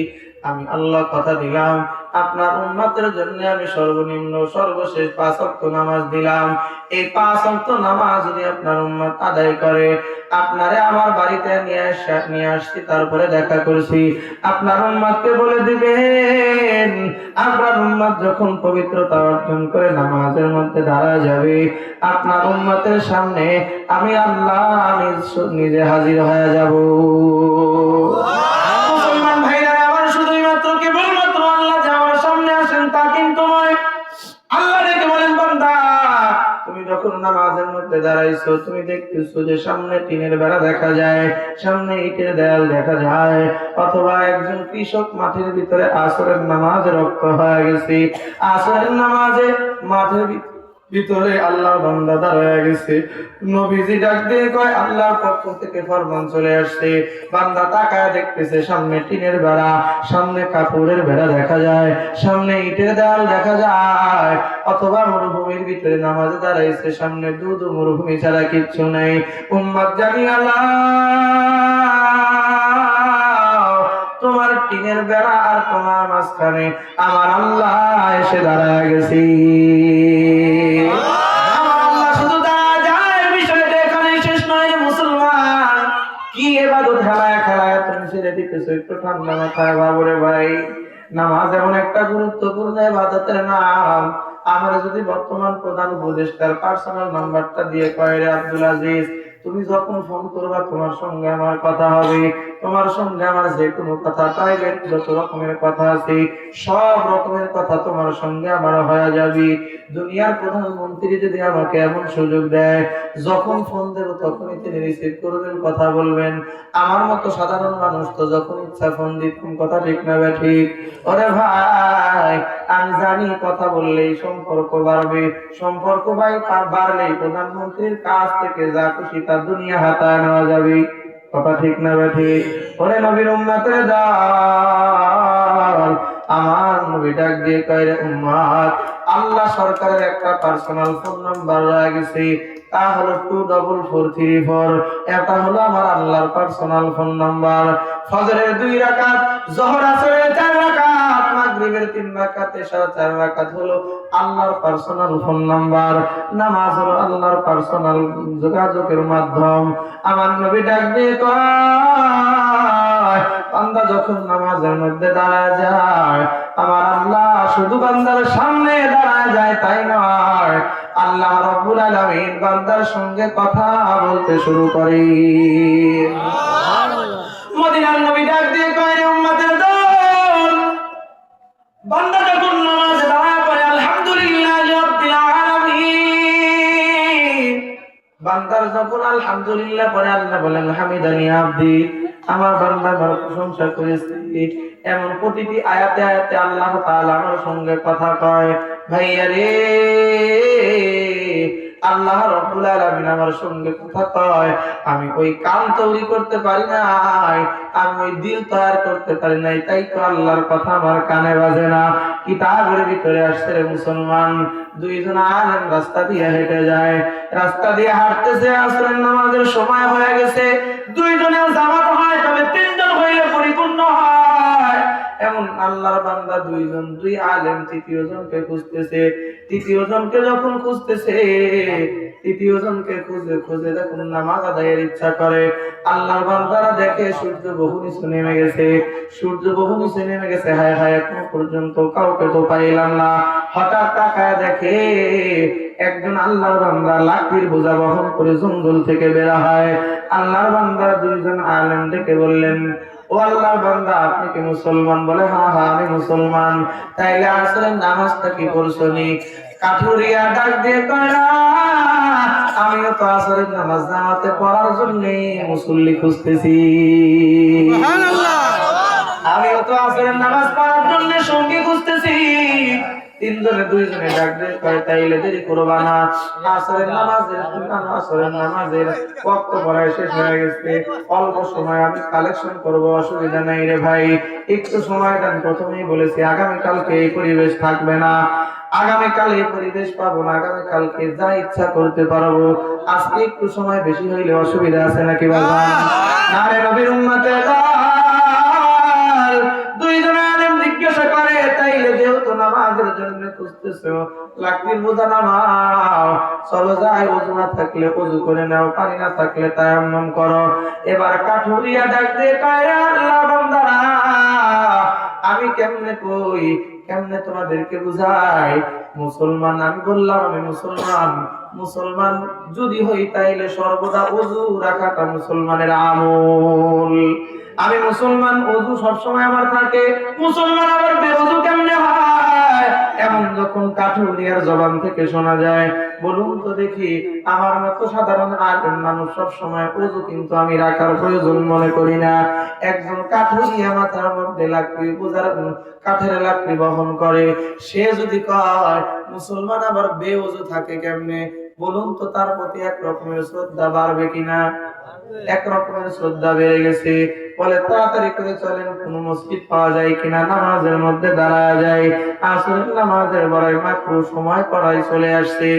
আমি আল্লাহ কথা দিলাম আপনার উম্মতের জন্য আমি সর্বনিম্ন সর্বশেষ 5 ওয়াক্ত নামাজ দিলাম। এই 5 ওয়াক্ত নামাজ যদি আপনার উম্মত আদায় করে, আপনারে আমার বাড়িতে নিয়ে আসছি, তারপরে দেখা করছি। আপনার উম্মতকে বলে দিবেন, আপনার উম্মত যখন পবিত্রতা অর্জন করে নামাজের মধ্যে দাঁড়া যাবে, আপনার উম্মতের সামনে আমি আল্লাহ নিজে হাজির হয়ে যাব। মুসলমান ভাইরা আমার, শুধুই মাত্র কেবলমাত্র আল্লাহ যে আমার সামনে আসেন তা কিন্তু নয়। আল্লাহ ডেকে বলেন, বান্দা তুমি যখন নামাজের মধ্যে দাঁড়াইছো, তুমি দেখতেছো যে সামনে টিনের বেড়া দেখা যায়, সামনে ইটের দেয়াল দেখা যায়, অথবা একজন কৃষক মাঠের ভিতরে আসরের নামাজে রক্ত হয়ে গেছে, আসরের নামাজে মাঠের ভিতরে আল্লাহর বান্দা দাঁড়ায় গেছে। নবীজি ডাক দিয়ে কয়, আল্লাহর পক্ষ থেকে ফরমান চলে আসছে। বান্দা তাকায় দেখতেছে সামনে টিনের বেড়া, সামনে কাপড়ের বেড়া দেখা যায়, সামনে ইটের দেয়াল দেখা যায়, অথবা মরুভূমির ভিতরে নামাজে দাঁড়াইছে, সামনে দুধ মরুভূমি ছাড়া কিচ্ছু নাই। উম্মত জানি আল্লাহ তোমার টিনের বেড়া আর তোমার মাঝখানে আমার আল্লাহ এসে দাঁড়ায় গেছি। আমার আল্লাহ শুধু দাঁড়া যায়, বিষয়টা এখানে শেষ নয় রে মুসলমান। কি ইবাদত খেলায় খেলায় তুমি ছেড়ে দিতেছো, একটু ঠান্ডা মাথায় ভাবরে ভাই। নামাজ এমন একটা গুরুত্বপূর্ণ ইবাদতের নাম। আমার যদি বর্তমান প্রধান উপদেষ্টার পার্সোনাল নাম্বারটা দিয়ে কয়, রে আব্দুল আজিজ, তুমি যখন ফোন করবা তোমার সঙ্গে আমার কথা হবে, তোমার সঙ্গে আমার যে কোনো কথা, প্রাইভেট যত রকমের কথা আছে সব রকমের কথা তোমার সঙ্গে আমার হয়ে যাবে। দুনিয়ার প্রধানমন্ত্রী যদি আমাকে এমন সুযোগ দেয়, যখন ফোন দেব তখনই তিনি রিসিভ করবেন, কথা বলবেন। আমার মতো সাধারণ মানুষ তো যখন ইচ্ছা ফোন দিতাম, কথা ঠিক না ঠিক? ওরে ভাই, আমি জানি কথা বললেই সম্পর্ক বাড়বে, সম্পর্ক বাড়লেই প্রধানমন্ত্রীর কাছ থেকে যা খুশি তা দুনিয়া হাতায় নেওয়া যাবে, কথা ঠিক না ঠিক? ওরে নবীর উম্মতের দল, আমার নবী ডাক দিয়ে কয়, রে উম্মত, আল্লাহ সরকারের একটা পার্সোনাল ফোন নাম্বার রয়ে গেছে, তা হলো 24434। এটা হলো আমার আল্লাহর পার্সোনাল ফোন নাম্বার। ফজরের 2 রাকাত, যোহর আসরের 4 রাকাত, মাগরিবের 3 রাকাত, এশার 4 রাকাত হলো আল্লাহর পার্সোনাল ফোন নাম্বার। নামাজ হলো আল্লাহর পার্সোনাল যোগাযোগের মাধ্যম। আমার নবী ডাক দিয়ে কয়, বান্দা যখন নামাজের মধ্যে দাঁড়ায় যায়, আমার আল্লাহ শুধু বান্দার সামনে দাঁড়ায় যায় তাই নয়, আল্লাহ রাব্বুল আলামিন বান্দার সঙ্গে কথা বলতে শুরু করে। মদিনার নবী ডাক দিয়ে কয়, রে উম্মতের দল, বান্দা যখন নামাজে দাঁড়ায় পড়ে আলহামদুলিল্লাহি রাব্বিল আলামিন, বান্দার যখন আলহামদুলিল্লাহ পড়ে আল্লাহ বলেন, হামিদানি আব্দি, আমার বান্দা আমার প্রশংসা করেছে। এমন প্রতিটি আয়াতে আয়াতে আল্লাহ তাআলা আমার সঙ্গে কথা কয়। ভাইয়া রে, আল্লাহ রাব্বুল আলামিন আমার সঙ্গে কথা কয়, আমি ওই কান তৈরি করতে পারি নাই, আমি ওই দিল তৈরি করতে পারি নাই, তাই তো আল্লাহর কথা আমার কানে বাজে না। কিতাবের ভিতরে আসছে রে মুসলমান, 2 জন আলেম রাস্তা দিয়ে হেঁটে যায়, রাস্তা দিয়ে হাঁটতেছে, আসরের নামাজের সময় হয়ে গেছে, 2 জনের জামাত হয়, তবে 3 জন হইলে পরিপূর্ণ হয়। এমন আল্লাহর বান্দা 2 জন, 2 আলেম তৃতীয় জনকে খুঁজতেছে। তৃতীয় জনকে যখন খুঁজতেছে, তৃতীয় জনকে খুঁজে খুঁজে যখন নামাজ আদায়ের ইচ্ছা করে, আল্লাহর বান্দারা দেখে সূর্য বহু নিচে নেমে গেছে, সূর্য বহু নিচে নেমে গেছে, হায় হায় এখন পর্যন্ত কাউকে তো পাইলাম না। হঠাৎ তাকায় দেখে একজন আল্লাহর বান্দা লাঠির বোঝা বহন করে জঙ্গল থেকে বের হয়। আল্লাহর বান্দা 2 জন আলেম ডেকে বললেন, ও আল্লাহর বান্দা, আপনি কি মুসলমান? বলে, হ্যাঁ হ্যাঁ আমি মুসলমান। তাইলে আসরের নামাজটা কি পড়ছনি? কাঠুরিয়া ডাক দিয়ে কয়, আমিও তো আসরের নামাজ জামাতে পড়ার জন্য মুসল্লি খুঁজতেছি, আমিও তো আসরের নামাজ পড়ার জন্য সঙ্গী খুঁজতেছি। তিনজনে দুইজনে ডাক দিয়ে কয় তাইলে দেরি করবা না, আসরের নামাজের ওয়াক্ত পড়ায় শেষ হয়ে গেছে, অল্প সময় আমি কালেকশন করব, অসুবিধা নাই রে ভাই, একটু সময় দেন। প্রথমেই বলেছি আগামীকালকে এই পরিবেশ থাকবে না, আগামীকাল এই পরিবেশ পাবো না, আগামীকালকে যা ইচ্ছা করতে পারবো, আজকে একটু সময় বেশি হইলে অসুবিধা আছে নাকি বাবা? নারে নবীর উম্মতে দুইজন আলেম জিজ্ঞাসা করে তাইলে যেহেতু নামাজের জন্য খুঁজতেছো, লাকড়ির বোঝা নামাও, চলো যাই, ওযু না থাকলে ওযু করে নাও, পানি না থাকলে তায়াম্মুম করো। এবার কাঠুরিয়া ডাক দিয়ে কয় আল্লাহ বান্দারা, আমি কেমনে কই, কেমনে তোমাদেরকে বুঝাই? মুসলমান আমি বললাম আমি মুসলমান, মুসলমান যদি হই তাইলে সর্বদা ওযু রাখাটা মুসলমানের আমল। আমি মুসলমান, ওযু সবসময় আমার থাকে, মুসলমান আবার বেওযু কেমনে হয়? এমন যখন কাঠুরিয়ার জবান থেকে শোনা যায়, বলুন তো দেখি, আমার মতো সাধারণ আলেম মানুষ সব সময় ওযু কিন্তু আমি রাখার প্রয়োজন মনে করি না। একজন কাঠুরিয়া মাথার মধ্যে লাকড়ি বোঝার, কাঠের লাকড়ি বহন করে, সে যদি কয় মুসলমান আবার বেওযু থাকে কেমনে, বলুন তো তার প্রতি এক রকমের শ্রদ্ধা বাড়বে কিনা? এক রকমের শ্রদ্ধা বেড়ে গেছে। বলে তাড়াতাড়ি করে চলেন, কোন মসজিদ পাওয়া যায় কিনা, নামাজের মধ্যে দাঁড়ায় যায়। আসরের নামাজের বড়াই মাত্র সময় পড়াই চলে আসছে।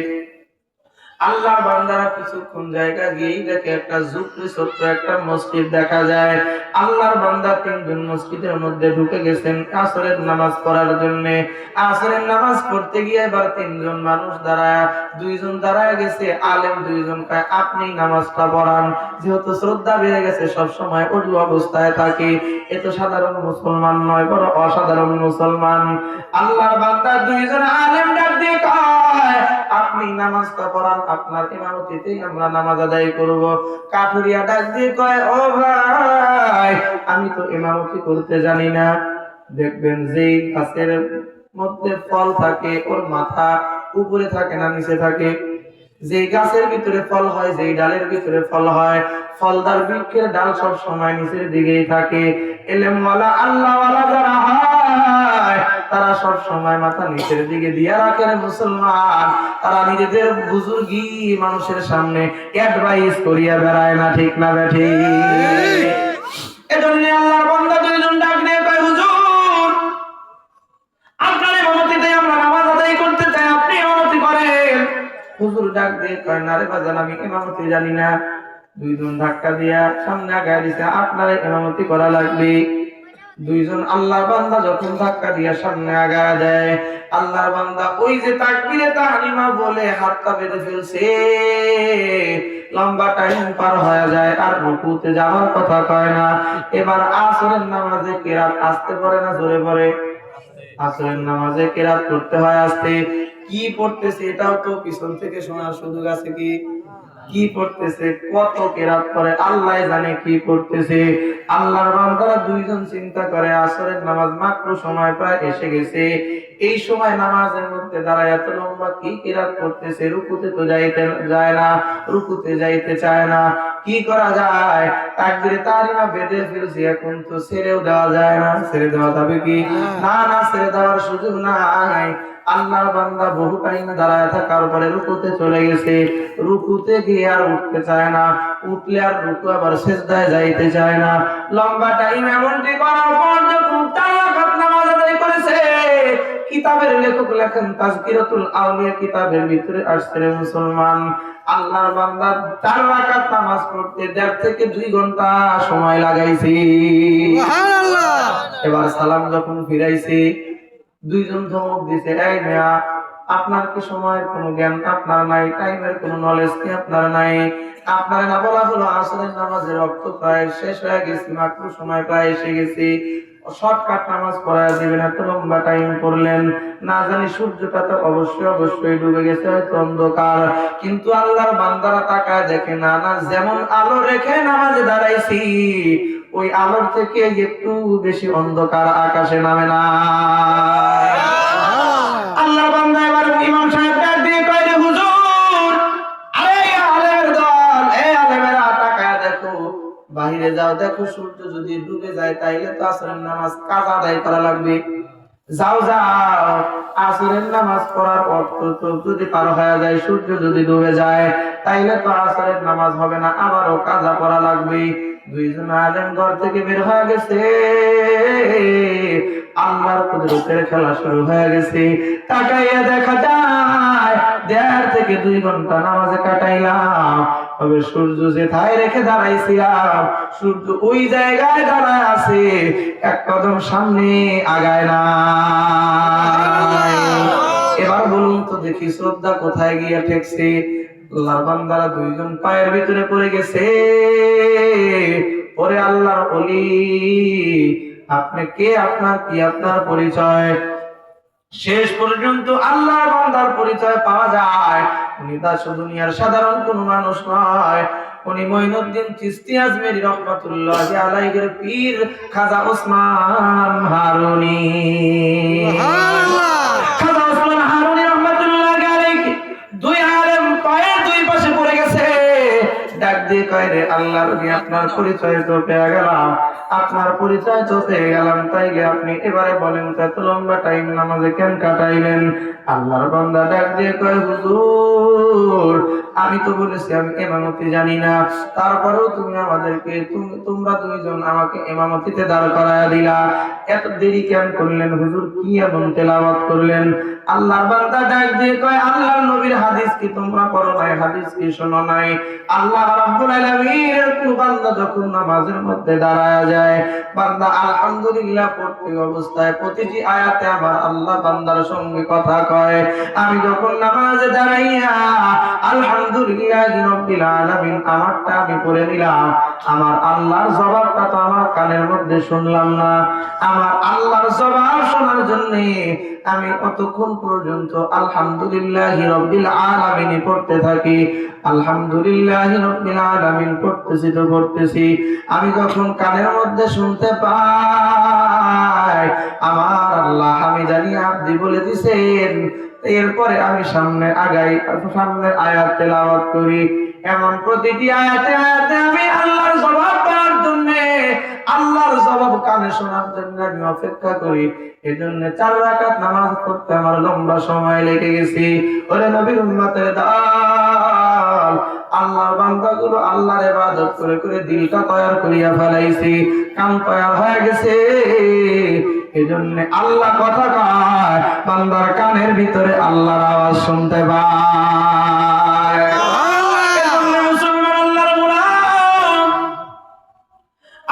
আল্লাহর বান্দারা কিছুক্ষণ জায়গা গিয়েই দেখে একটা ঝুপড়ি ছোট্ট একটা মসজিদ দেখা যায়। আল্লাহর বান্দা তিনজন মসজিদের মধ্যে ঢুকে গেছেন আসরের নামাজ পড়ার জন্য। আসরের নামাজ পড়তে গিয়ে এবার তিনজন মানুষ দাঁড়ায়, দুইজন দাঁড়ায় গেছে, আলেম দুইজন কয় আপনি নামাজটা পড়ান, যেহেতু শ্রদ্ধা বেড়ে গেছে সব সময় ওযু অবস্থায় থাকি, এ তো সাধারণ মুসলমান নয়, বড় অসাধারণ মুসলমান। আল্লাহর বান্দা দুইজন আলেম ডাক দিয়ে কয় আপনি নামাজটা পড়ান, আপনার ইমামতিতেই আমরা নামাজ আদায় করব। কাঠুরিয়া ডাক দিয়ে কয় ও ভাই, আমি তো ইমামতি করতে জানি না। দেখবেন যেই গাছের মধ্যে ফল থাকে ওর মাথা উপরে থাকে না নিচে থাকে, যেই গাছের ভিতরে ফল হয়, যেই ডালের ভিতরে ফল হয়, ফলদার বৃক্ষের ডাল সব সময় নিচের দিকেই থাকে। ইলমওয়ালা আল্লাহওয়ালা যারা হয় তারা সব সময় মাথা নিচের দিকে দিয়ে রাখেন মুসলমান, তারা নিজেদের বুজুর্গি মানুষের সামনে অ্যাডভাইস করিয়া বেড়ায় না, ঠিক না বেঠি? এজন্য আল্লাহর বান্দা দুইজন ডাক দিয়ে কয় হুজুর আপনার ইমামতিতে আমরা নামাজ আদায় করতে চাই, আপনি ইমামতি করেন। হুজুর ডাক দিয়ে কয় না রে বাজান, আমি ইমামতি জানি না। দুইজন ধাক্কা দিয়া সামনে আগায় দিছে, আপনার ইমামতি করা লাগবে। দুইজন আল্লাহর বান্দা যখন ধাক্কা দিয়া সামনে আগায় দেয়, আল্লাহর বান্দা ওই যে তাকবীরে তাহরিমা বলে হাতটা বেঁধে ফেলছে, লম্বা টাইম পার হয়ে যায় আর রুকুতে যাওয়ার কথা কয় না। এবার আসরের নামাজে কিরাত আসতে পারে না জোরে পড়ে? আসরের নামাজে কিরাত করতে হয় আস্তে। কি পড়তেছে এটাও তো পিছন থেকে শোনার সুযোগ আছে কি? কি পড়তেছে, কত কিরাত করে আল্লাহ জানে কি পড়তেছে। আল্লাহর বান্দারা দুইজন চিন্তা করে আসরের নামাজ মাত্র সময় প্রায় এসে গেছে, এই সময় নামাজের মধ্যে দাঁড়ায় এত লম্বা কি কিরাত করতেছে, রুকুতে তো যাইতে যায় না, রুকুতে যাইতে চায় না, কি করা যায়? তাকবীরে তাহরিমা বেঁধে ফেলছি, এখন তো ছেড়েও দেওয়া যায় না। ছেড়ে দেওয়া যাবে কি? না না, ছেড়ে দেওয়ার সুযোগ নাই। আল্লাহর বান্দা বহু টাইম দাঁড়ায় থাকার পরে রুকুতে চলে গেছে, রুকুতে গিয়ে আর উঠতে চায় না, উঠলে আর রুকু আবার সিজদায় যাইতে চায় না। লম্বা টাইম এমনটি করার পর যখন 4 রাকাত নামাজ আদায় করেছে, কিতাবের লেখক লেখেন তাজকিরাতুল আউলিয়া কিতাবের ভিতরে আসছে রে মুসলমান, আল্লাহর বান্দা 4 রাকাত নামাজ পড়তে 1.5 থেকে 2 ঘন্টা সময় লাগাইছে। সুবহানাল্লাহ। এবার সালাম যখন ফিরাইছে, দুইজন ধমক দিছে, এই মিয়া আপনার কি সময়ের কোনো জ্ঞান আপনার নাই, টাইমের কোনো নলেজ কি আপনার নাই? আপনার না বলা হলো আসরের নামাজের ওয়াক্ত প্রায় শেষ হয়ে গেছে, মাত্র সময় প্রায় এসে গেছে, শর্টকাট নামাজ পড়া দিবেন, এত লম্বা টাইম পড়লেন, না জানি সূর্যটা তো অবশ্যই ডুবে গেছে, হয়তো অন্ধকার। কিন্তু আল্লাহর বান্দারা তাকায় দেখে না না, যেমন আলো রেখে নামাজে দাঁড়াইছি ওই আলোর থেকে একটু বেশি অন্ধকার আকাশে নামে না। আল্লাহর বান্দা এবার ইমাম সাহেব ডাক দিয়ে কয় রে হুজুর, আরে আলেমের দল, এই আলেমেরা তাকায় দেখো, বাহিরে যাও, দেখো সূর্য যদি ডুবে যায় তাইলে তো আসরের নামাজ কাজা আদায় করা লাগবে। যাও যাও, আসরের নামাজ পড়ার অর্থ তো যদি পার হয়ে যায়, সূর্য যদি ডুবে যায়, তাইলে তো আসরের নামাজ হবে না, আবারও কাজা পড়া লাগবে। দুইজন আলেম ঘর থেকে বের হয়ে গেছে, আল্লাহর কুদরতের খেলা শুরু হয়ে গেছে। তাকাইয়া দেখা যায় 1.5 থেকে 2 ঘন্টা নামাজে কাটাইলাম, তবে সূর্য যেথায় রেখে দাঁড়াইছিলাম, সূর্য ওই জায়গায় দাঁড়ায় আছে, এক কদম সামনে আগায় না। এবার বলুন তো দেখি, শ্রদ্ধা কোথায় গিয়ে ঠেকছে? আল্লাহর বান্দারা দুইজন পায়ের ভিতরে পড়ে গেছে। ওরে আল্লাহর ওলি, আপনি কে? আপনার কি? আপনার পরিচয়? শেষ পর্যন্ত আল্লাহর বান্দার পরিচয় পাওয়া যায়। উনি দাসু দুনিয়ার সাধারণ কোন মানুষ নয়, উনি মঈনুদ্দিন চিশতি আজমেরী রহমাতুল্লাহি আলাইহির পীর খাজা ওসমান হারুনি। খাজা ওসমান হারুনি রহমাতুল্লাহি আলাইহি দুই আলেম পায়ের দুই পাশে পড়ে গেছে, ডাক দিয়ে কয়, রে আল্লাহর নবী, আপনার পরিচয় তো পেয়ে গেলাম, আপনার পরিচয় তো পেয়ে গেলাম, তাইলে আপনি এবারে বলেন তো এত লম্বা টাইম নামাজে কেন কাটাইলেন? আল্লাহর বান্দা ডাক দিয়ে কয়, হুজুর, আমি তো বলেছি আমি ইমামতি জানি না, তারপরেও তুমি আমাদেরকে তোমরা দুইজন আমাকে ইমামতিতে দাঁড় করায়া দিলা, এত দেরি কেন করলেন হুজুর? কি এমন তেলাওয়াত করলেন? আল্লাহর বান্দা ডাক দিয়ে কয়, আল্লাহর নবীর হাদিস কি তোমরা পড়ো নাই? হাদিস কি শোনো নাই? আল্লাহ রাব্বুল আলামিনের কোন বান্দা যখন নামাজের মধ্যে দাঁড়ায় যায়, বান্দা আলহামদুলিল্লাহ পড়তে অবস্থায় প্রতিটি আয়াতে আমার আল্লাহ বান্দার সঙ্গে কথা কয়। আমি যখন নামাজে দাঁড়াইয়া আলহামদুলিল্লাহি রাব্বিল আলামিন আমারটা আমি পড়ে নিলাম, আমার আল্লাহর জবাবটা তো আমার কানের মধ্যে শুনলাম না। আমার আল্লাহর জবাব শোনার জন্য আমি কতক্ষণ পর্যন্ত আলহামদুলিল্লাহি রাব্বিল আলামিন পড়তে থাকি। আলহামদুলিল্লাহি রাব্বিল আলামিন পড়তেছি তো পড়তেছি, আমি যখন কানের মধ্যে শুনতে পাই আমার আল্লাহ হামিদানি আব্দি বলে দিছেন, এরপরে আমি সামনে আগাই, সামনে আয়াত তেলাওয়াত করি। এমন প্রতিটি আয়াতে আয়াতে আমি আল্লাহর জবাব পাওয়ার জন্য, আল্লাহর জবাব কানে শোনার জন্য আমি অপেক্ষা করি। এজন্য 4 রাকাত নামাজ পড়তে আমার লম্বা সময় লেগে গেছে। ওরে নবীর উম্মতের দল, আল্লাহর বান্দাগুলো আল্লাহর ইবাদত করে করে দিলটা তৈয়ার করিয়া ফেলাইছি, কান তৈয়ার হয়ে গেছে। এজন্য আল্লাহ কথা কয়, বান্দার কানের ভিতরে আল্লাহর আওয়াজ শুনতে পায়। এজন্য মুসলমান আল্লাহর গোলাম,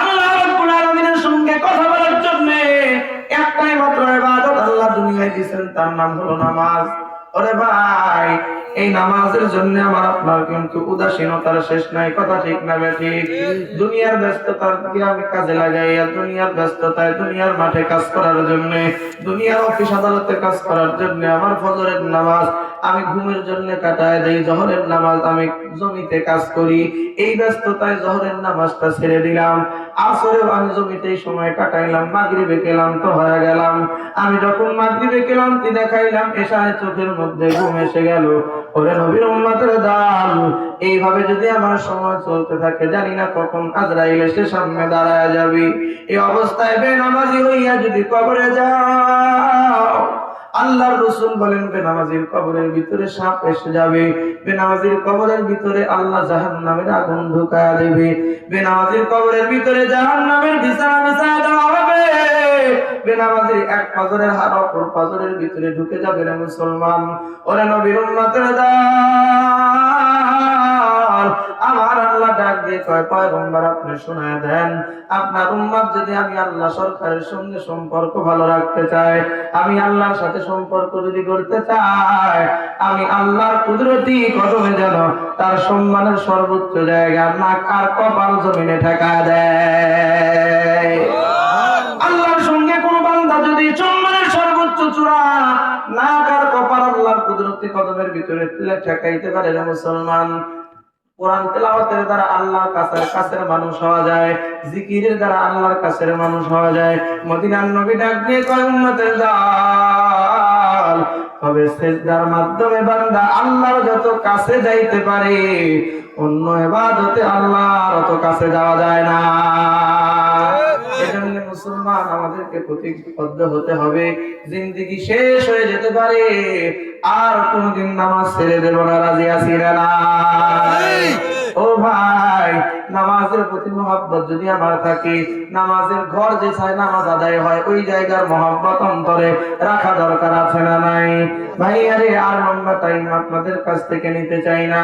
আল্লাহ রাব্বুল আলামিনের সঙ্গে কথা বলার জন্য একটাই মাত্র ইবাদত আল্লাহ দুনিয়ায় দিয়েছেন, তার নাম হলো নামাজ। ওরে ভাই, এই নামাজের জন্য আমার আপনার কিন্তু উদাসীনতার শেষ নাই, কথা ঠিক না ঠিক? দুনিয়ার ব্যস্ততার কি আমি কাজে লাগাই, দুনিয়ার ব্যস্ততায় দুনিয়ার মাঠে কাজ করার জন্য, দুনিয়ার অফিস আদালতে কাজ করার জন্য আমার ফজরের নামাজ আমি ঘুমের জন্য কাটায় দেই, জোহরের নামাজ আমি জমিতে কাজ করি, এই ব্যস্ততায় জোহরের নামাজটা ছেড়ে দিলাম, আসরেও আমি জমিতেই সময় কাটাইলাম, মাগরিবে গেলাম তো হয়ে গেলাম, আমি যখন মাগরিবে গেলাম কি দেখাইলাম, এশায় চোখের মধ্যে ঘুম এসে গেল। ওরে নবীর উম্মতের দল, এইভাবে যদি আমার সময় চলতে থাকে, জানি না কখন আজরাইল এসে সামনে দাঁড়ায় যাবে। এই অবস্থায় বেনামাজি হইয়া যদি কবরে যাও, আল্লাহর রাসূল বলেন বেনামাজির কবরের ভিতরে সাপ এসে যাবে, বেনামাজির কবরের ভিতরে আল্লাহ জাহান্নামের আগুন ঢুকায়া দেবে, বেনামাজির কবরের ভিতরে জাহান্নামের বিছানা বিছায়া দেওয়া হবে, বেনামাজির এক পাজরের হাড় অপর পাজরের ভিতরে ঢুকে যাবে রে মুসলমান। ওরে নবীর উম্মতের দল, আমার আল্লাহ ডাক দিয়ে কয়, পয়গম্বর আপনি শোনায় দেন, আপনার উম্মত যদি আমি আল্লাহ সরকারের সঙ্গে সম্পর্ক ভালো রাখতে চাই, আমি আল্লাহর সাথে সম্পর্ক যদি করতে চাই, আমি আল্লাহর কুদরতি কদমে যেন তার সম্মানের সর্বোচ্চ জায়গা নাক আর কপাল জমিনে ঠেকা দেয়। আল্লাহর সঙ্গে কোন বান্দা যদি সম্মানের সর্বোচ্চ চূড়া নাক আর কপাল আল্লাহর কুদরতি কদমের ভিতরে ঠেকাইতে পারে না মুসলমান, কোরআন তেলাওয়াতের দ্বারা আল্লাহর কাছের মানুষ হওয়া যায়, জিকিরের দ্বারা আল্লাহর কাছের মানুষ হওয়া যায়। মদিনার নবী ডাক দিয়ে কয়, উম্মতের দল, তবে সিজদার মাধ্যমে বান্দা আল্লাহর যত কাছে যাইতে পারে, অন্য ইবাদতে আল্লাহর অত কাছে যাওয়া যায় না। এজন্য মুসলমান আমাদেরকে প্রতিবদ্ধ হতে হবে, জিন্দেগি শেষ হয়ে যেতে পারে আর কোনদিন নামাজ ছেড়ে দেব না, রাজি আছি না? ও ভাই, নামাজের প্রতি মহব্বত যদি আমার থাকে, নামাজের ঘর যে চায় নামাজ আদায় হয়, ওই জায়গার মহব্বত অন্তরে রাখা দরকার আছে না নাই? ভাই আরে আর লম্বা টাইম আপনাদের কাছ থেকে নিতে চাই না।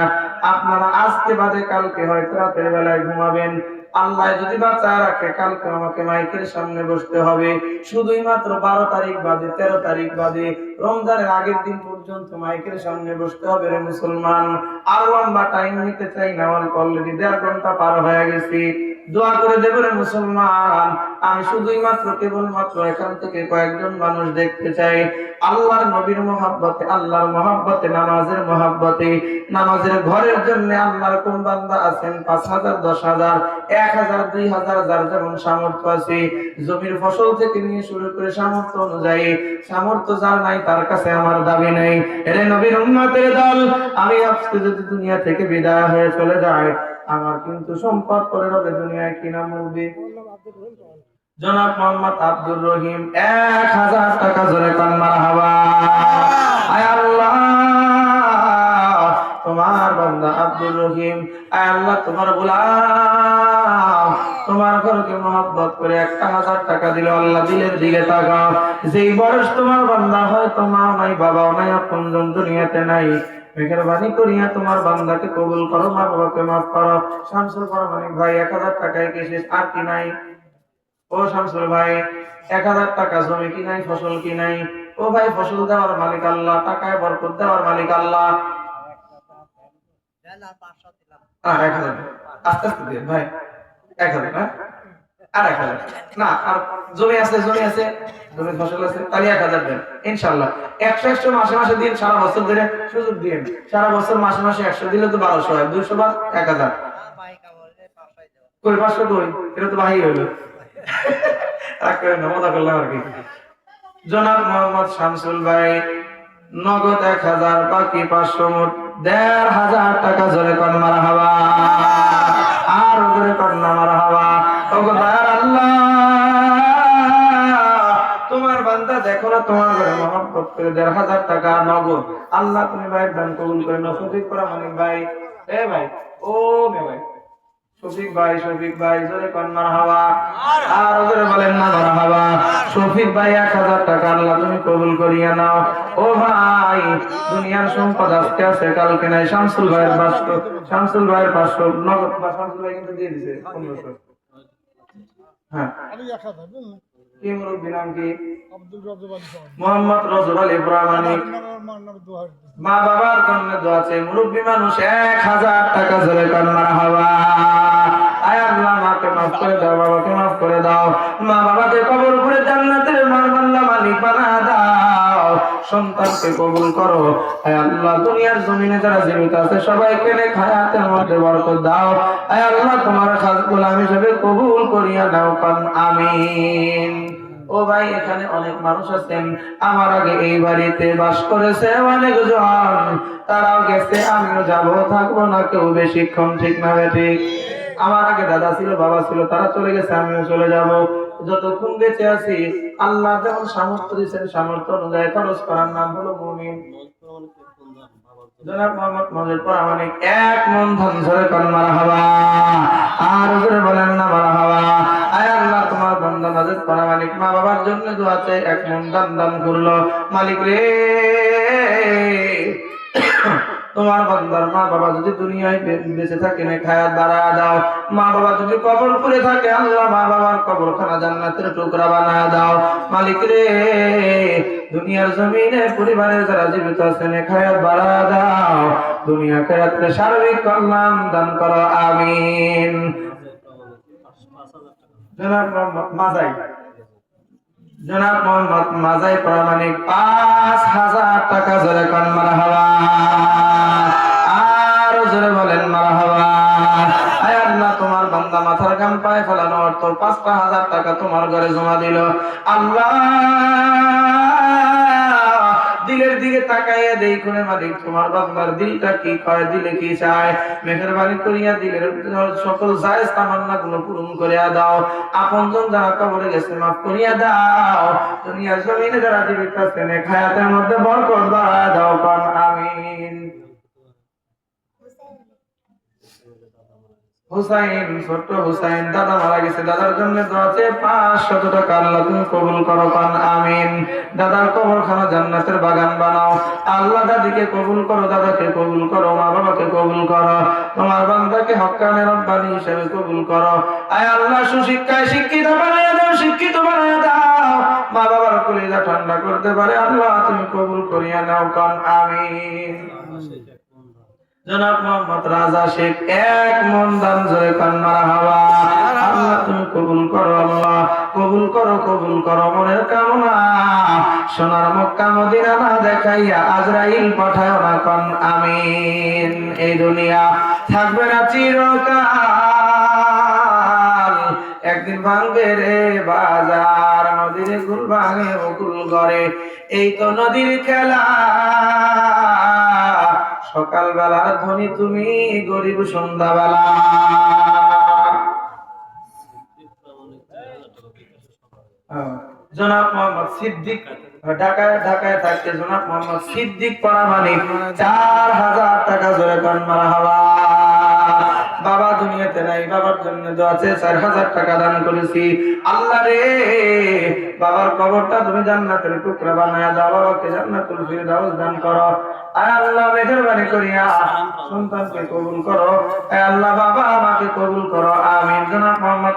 আপনারা আজকে বাদে কালকে হয়তো রাতের বেলায় ঘুমাবেন, আল্লাহ যদি বাঁচায় রাখে কালকে আমাকে মাইকের সামনে বসতে হবে, শুধুই মাত্র 12 তারিখ বাদে 13 তারিখ বাদে রমজানের আগের দিন পর্যন্ত মাইকের সামনে বসতে হবে রে মুসলমান। আর লম্বা টাইম নিতে চাই না, আমার অলরেডি 1.5 ঘন্টা পার হয়ে গেছে। দোয়া করে দেবে রে মুসলমান, আমি শুধুই মাত্র কেবলমাত্র এখান থেকে কয়েকজন মানুষ দেখতে চাই আল্লাহর নবীর মহব্বতে, আল্লাহর মহব্বতে, নামাজের মহব্বতে, নামাজের ঘরের জন্য আল্লাহর কোন বান্দা আছেন 5,000, 10,000, 1,000, 2,000 যার যেমন সামর্থ্য আছে, জমির ফসল থেকে নিয়ে শুরু করে সামর্থ্য অনুযায়ী, সামর্থ্য যার নাই তার কাছে আমার দাবি নেই। এরে নবীর উম্মতের দল, আমি আজকে যদি দুনিয়া থেকে বিদায় হয়ে চলে যায়, আমার কিন্তু সম্পদ পরে রবে দুনিয়ায় কি নাম বলবে? জনাব মোহাম্মদ আব্দুর রহিম 1,000 টাকা জোরে কান মারহাবা। আয় আল্লাহ, তোমার বান্দা আব্দুর রহিম, আয় আল্লাহ তোমার গোলাম, তোমার ঘরকে মহব্বত করে 1,000 টাকা দিল। আল্লাহ দিলের দিকে তাকাও। যেই বয়স তোমার বান্দা হয়তো মা নাই, বাবাও নাই, আপনজন দুনিয়াতে নাই, মেহেরবানি করিয়া তোমার বান্দাকে কবুল করো, মা বাবাকে মাফ করো। শামসুল পারমানিক ভাই 1,000 টাকায় কি শেষ? আর কি নাই? ও শামসুল ভাই, 1,000 টাকা জমি কি নাই, ফসল কি নাই? ও ভাই, ফসল দেওয়ার মালিক আল্লাহ, টাকায় বরকত দেওয়ার মালিক আল্লাহ। 1,000 আস্তে আস্তে দিয়ে ভাই, 1,000 না, আর 1,000 না, আর জমি আছে, জমি আছে, জমি ফসল আছে, তাহলে 1,000 দেন ইনশাআল্লাহ। 100 মাসে মাসে দিন, সারা বছর ধরে সুযোগ দিন। সারা বছর মাসে মাসে 100 দিলে তো 1200 হয়, 200 বার 1,000 কই, 500 কই, এটা তো বাহির হইলো। মজা করলাম আর কি। জনাব মোহাম্মদ শামসুল ভাই নগদ 1,000, বাকি 500, মোট 1,500 টাকা জোরে কর মারহাবা, আর জোরে কর না মারহাবা। ওগো দয়ার আল্লাহ, তোমার বান্দা দেখো না, তোমার ঘরে মহব্বত করে 1,500 টাকা নগদ আল্লাহ তুমি ভাই দান কবুল করে নাও। শফিক মানিক ভাই, এ ভাই, ও মে ভাই, শফিক ভাই, শফিক ভাই জোরে কর মারহাবা, আর জোরে বলেন না মারহাবা। শফিক ভাই 1,000 টাকা আল্লাহ তুমি কবুল করিয়া নাও। ও ভাই, দুনিয়ার সম্পদ আজকে আছে কালকে নাই। শামসুল ভাইয়ের 500, শামসুল ভাইয়ের 500 নগদ, বা শামসুল ভাই কিন্তু দিয়ে দিয়েছে 1500। হ্যাঁ, কি মুরব্বি নাম কি? মোহাম্মদ রজব আলী প্রামাণিক। মা বাবার জন্য দোয়া চাই, মুরব্বি মানুষ 1,000 টাকা জোরে কর মারহাবা। আয় আল্লাহ, মাকে মাফ করে দাও, বাবাকে মাফ করে দাও, মা বাবাকে কবুল করে জান্নাতের মারমাল্লা মালিক বানায় দাও, সন্তানকে কবুল করো। আয় আল্লাহ, দুনিয়ার জমিনে যারা জীবিত আছে সবাইকে নেক হায়াতের মধ্যে বরকত দাও। আয় আল্লাহ, তোমার খাস গোলাম হিসেবে কবুল করিয়া দাও, কান আমিন। ও ভাই, এখানে অনেক মানুষ আছেন আমার আগে এই বাড়িতে বাস করেছে অনেকজন, তারাও গেছে, আমিও যাবো, থাকবো না কেউ বেশিক্ষণ, ঠিক না ঠিক? আমার আগে দাদা ছিল, বাবা ছিল, তারা চলে গেছে, আমিও চলে যাব। যতক্ষণ বেঁচে আছি আল্লাহ যেমন সামর্থ্য দিয়েছেন, সামর্থ্য অনুযায়ী খরচ করার নাম হলো মুমিন। জনাব মোহাম্মদ মজিদ প্রামাণিক 1 মন ধান ধরে কর মারহাবা, আর জোরে বলেন না মারহাবা। আয় আল্লাহ, তোমার বান্দা মজিদ প্রামাণিক মা বাবার জন্য দোয়া চাই, 1 মন দান করলো। মালিক রে, তোমার বান্দার মা বাবা যদি দুনিয়ায় বেঁচে থাকে না, খায়াত বাড়ায় দাও। মা বাবা যদি কবর করে থাকে, আল্লাহ মা বাবার কবরখানা জান্নাতের টুকরা বানায় দাও। মালিক রে, দুনিয়ার জমিনে পরিবারের যারা জীবিত আছেন খায়াত বাড়ায় দাও, দুনিয়া খায়াতে সার্বিক কল্যাণ দান করো, আমিন। জনাব মোহাম্মদ মাজাই, জনাব মোহাম্মদ মাজাই প্রামাণিক 5,000 টাকা জোরে কর মারহাবা, আর জোরে বলেন মারহাবা। আয় আল্লাহ, তোমার বান্দা মাথার গাম পায়ে ফেলানো অর্থ 5,000 টাকা তোমার ঘরে জমা দিল। আল্লাহ, দিলের দিকে তাকাইয়া দেই করে মালিক তোমার বান্দার দিলটা কি কয়, দিলে কি চায়, মেহেরবানি করিয়া দিলের সকল জায়েজ তামান্না গুলো পূরণ করিয়া দাও। আপনজন যারা কবরে গেছে মাফ করিয়া দাও। দুনিয়ার জমিনে যারা জীবিত আছে নেক হায়াতের মধ্যে বরকত বাড়ায়া দাও। কোন আমিন। হুসাইন, ছোট্ট হুসাইন দাদা মারা গেছে, দাদার জন্য দোয়া চেয়ে 500 টাকা আল্লাহ তুমি কবুল করো। কোন আমিন। দাদার কবরখানা জান্নাতের বাগান বানাও আল্লাহ। দাদিকে কবুল করো, দাদাকে কবুল করো, মা বাবাকে কবুল করো। তোমার বান্দাকে হক্কানে রব্বানি হিসেবে কবুল করো। আয় আল্লাহ সুশিক্ষায় শিক্ষিত বানায়া দাও, শিক্ষিত বানায়া দাও। মা বাবার কলিজা ঠান্ডা করতে পারে আল্লাহ তুমি কবুল করিয়া নাও। কোন আমিন। জনাব মোহাম্মদ রাজা শেখ এক মন দান জোরে কান মারহাবা। আল্লাহ তুমি কবুল করো, আল্লাহ কবুল করো, কবুল করো মনের কামনা। সোনার মক্কা মদিনা না দেখাইয়া আজরাইল পাঠাও না। কোন আমিন। এই দুনিয়া থাকবে না চিরকাল, একদিন ভাঙবে রে বাজার। নদীর কুল ভাঙে বকুল গড়ে, এই তো নদীর খেলা। সকাল বেলার ধনী তুমি, গরিব সন্ধ্যাবেলা। জনাব মোহাম্মদ সিদ্দিক ঢাকায় থাকতে জনাব মোহাম্মদ সিদ্দিক পাড়া মানে 4000 টাকা জোরে কান মারহাবা। বাবা দুনিয়াতে নাই, বাবার জন্য দোয়া চেয়ে 4000 টাকা দান করেছি। আল্লাহ রে বাবার কবরটা তুমি জান্নাতের টুকরা বানায়া দাও, বাবাকে জান্নাতুল ফিরদাউস দান করো। আয় আল্লাহ মেহেরবানি করিয়া সন্তানকে কবুল করো। আয় আল্লাহ বাবা আমাকে কবুল করো। আমিন। জনাব মোহাম্মদ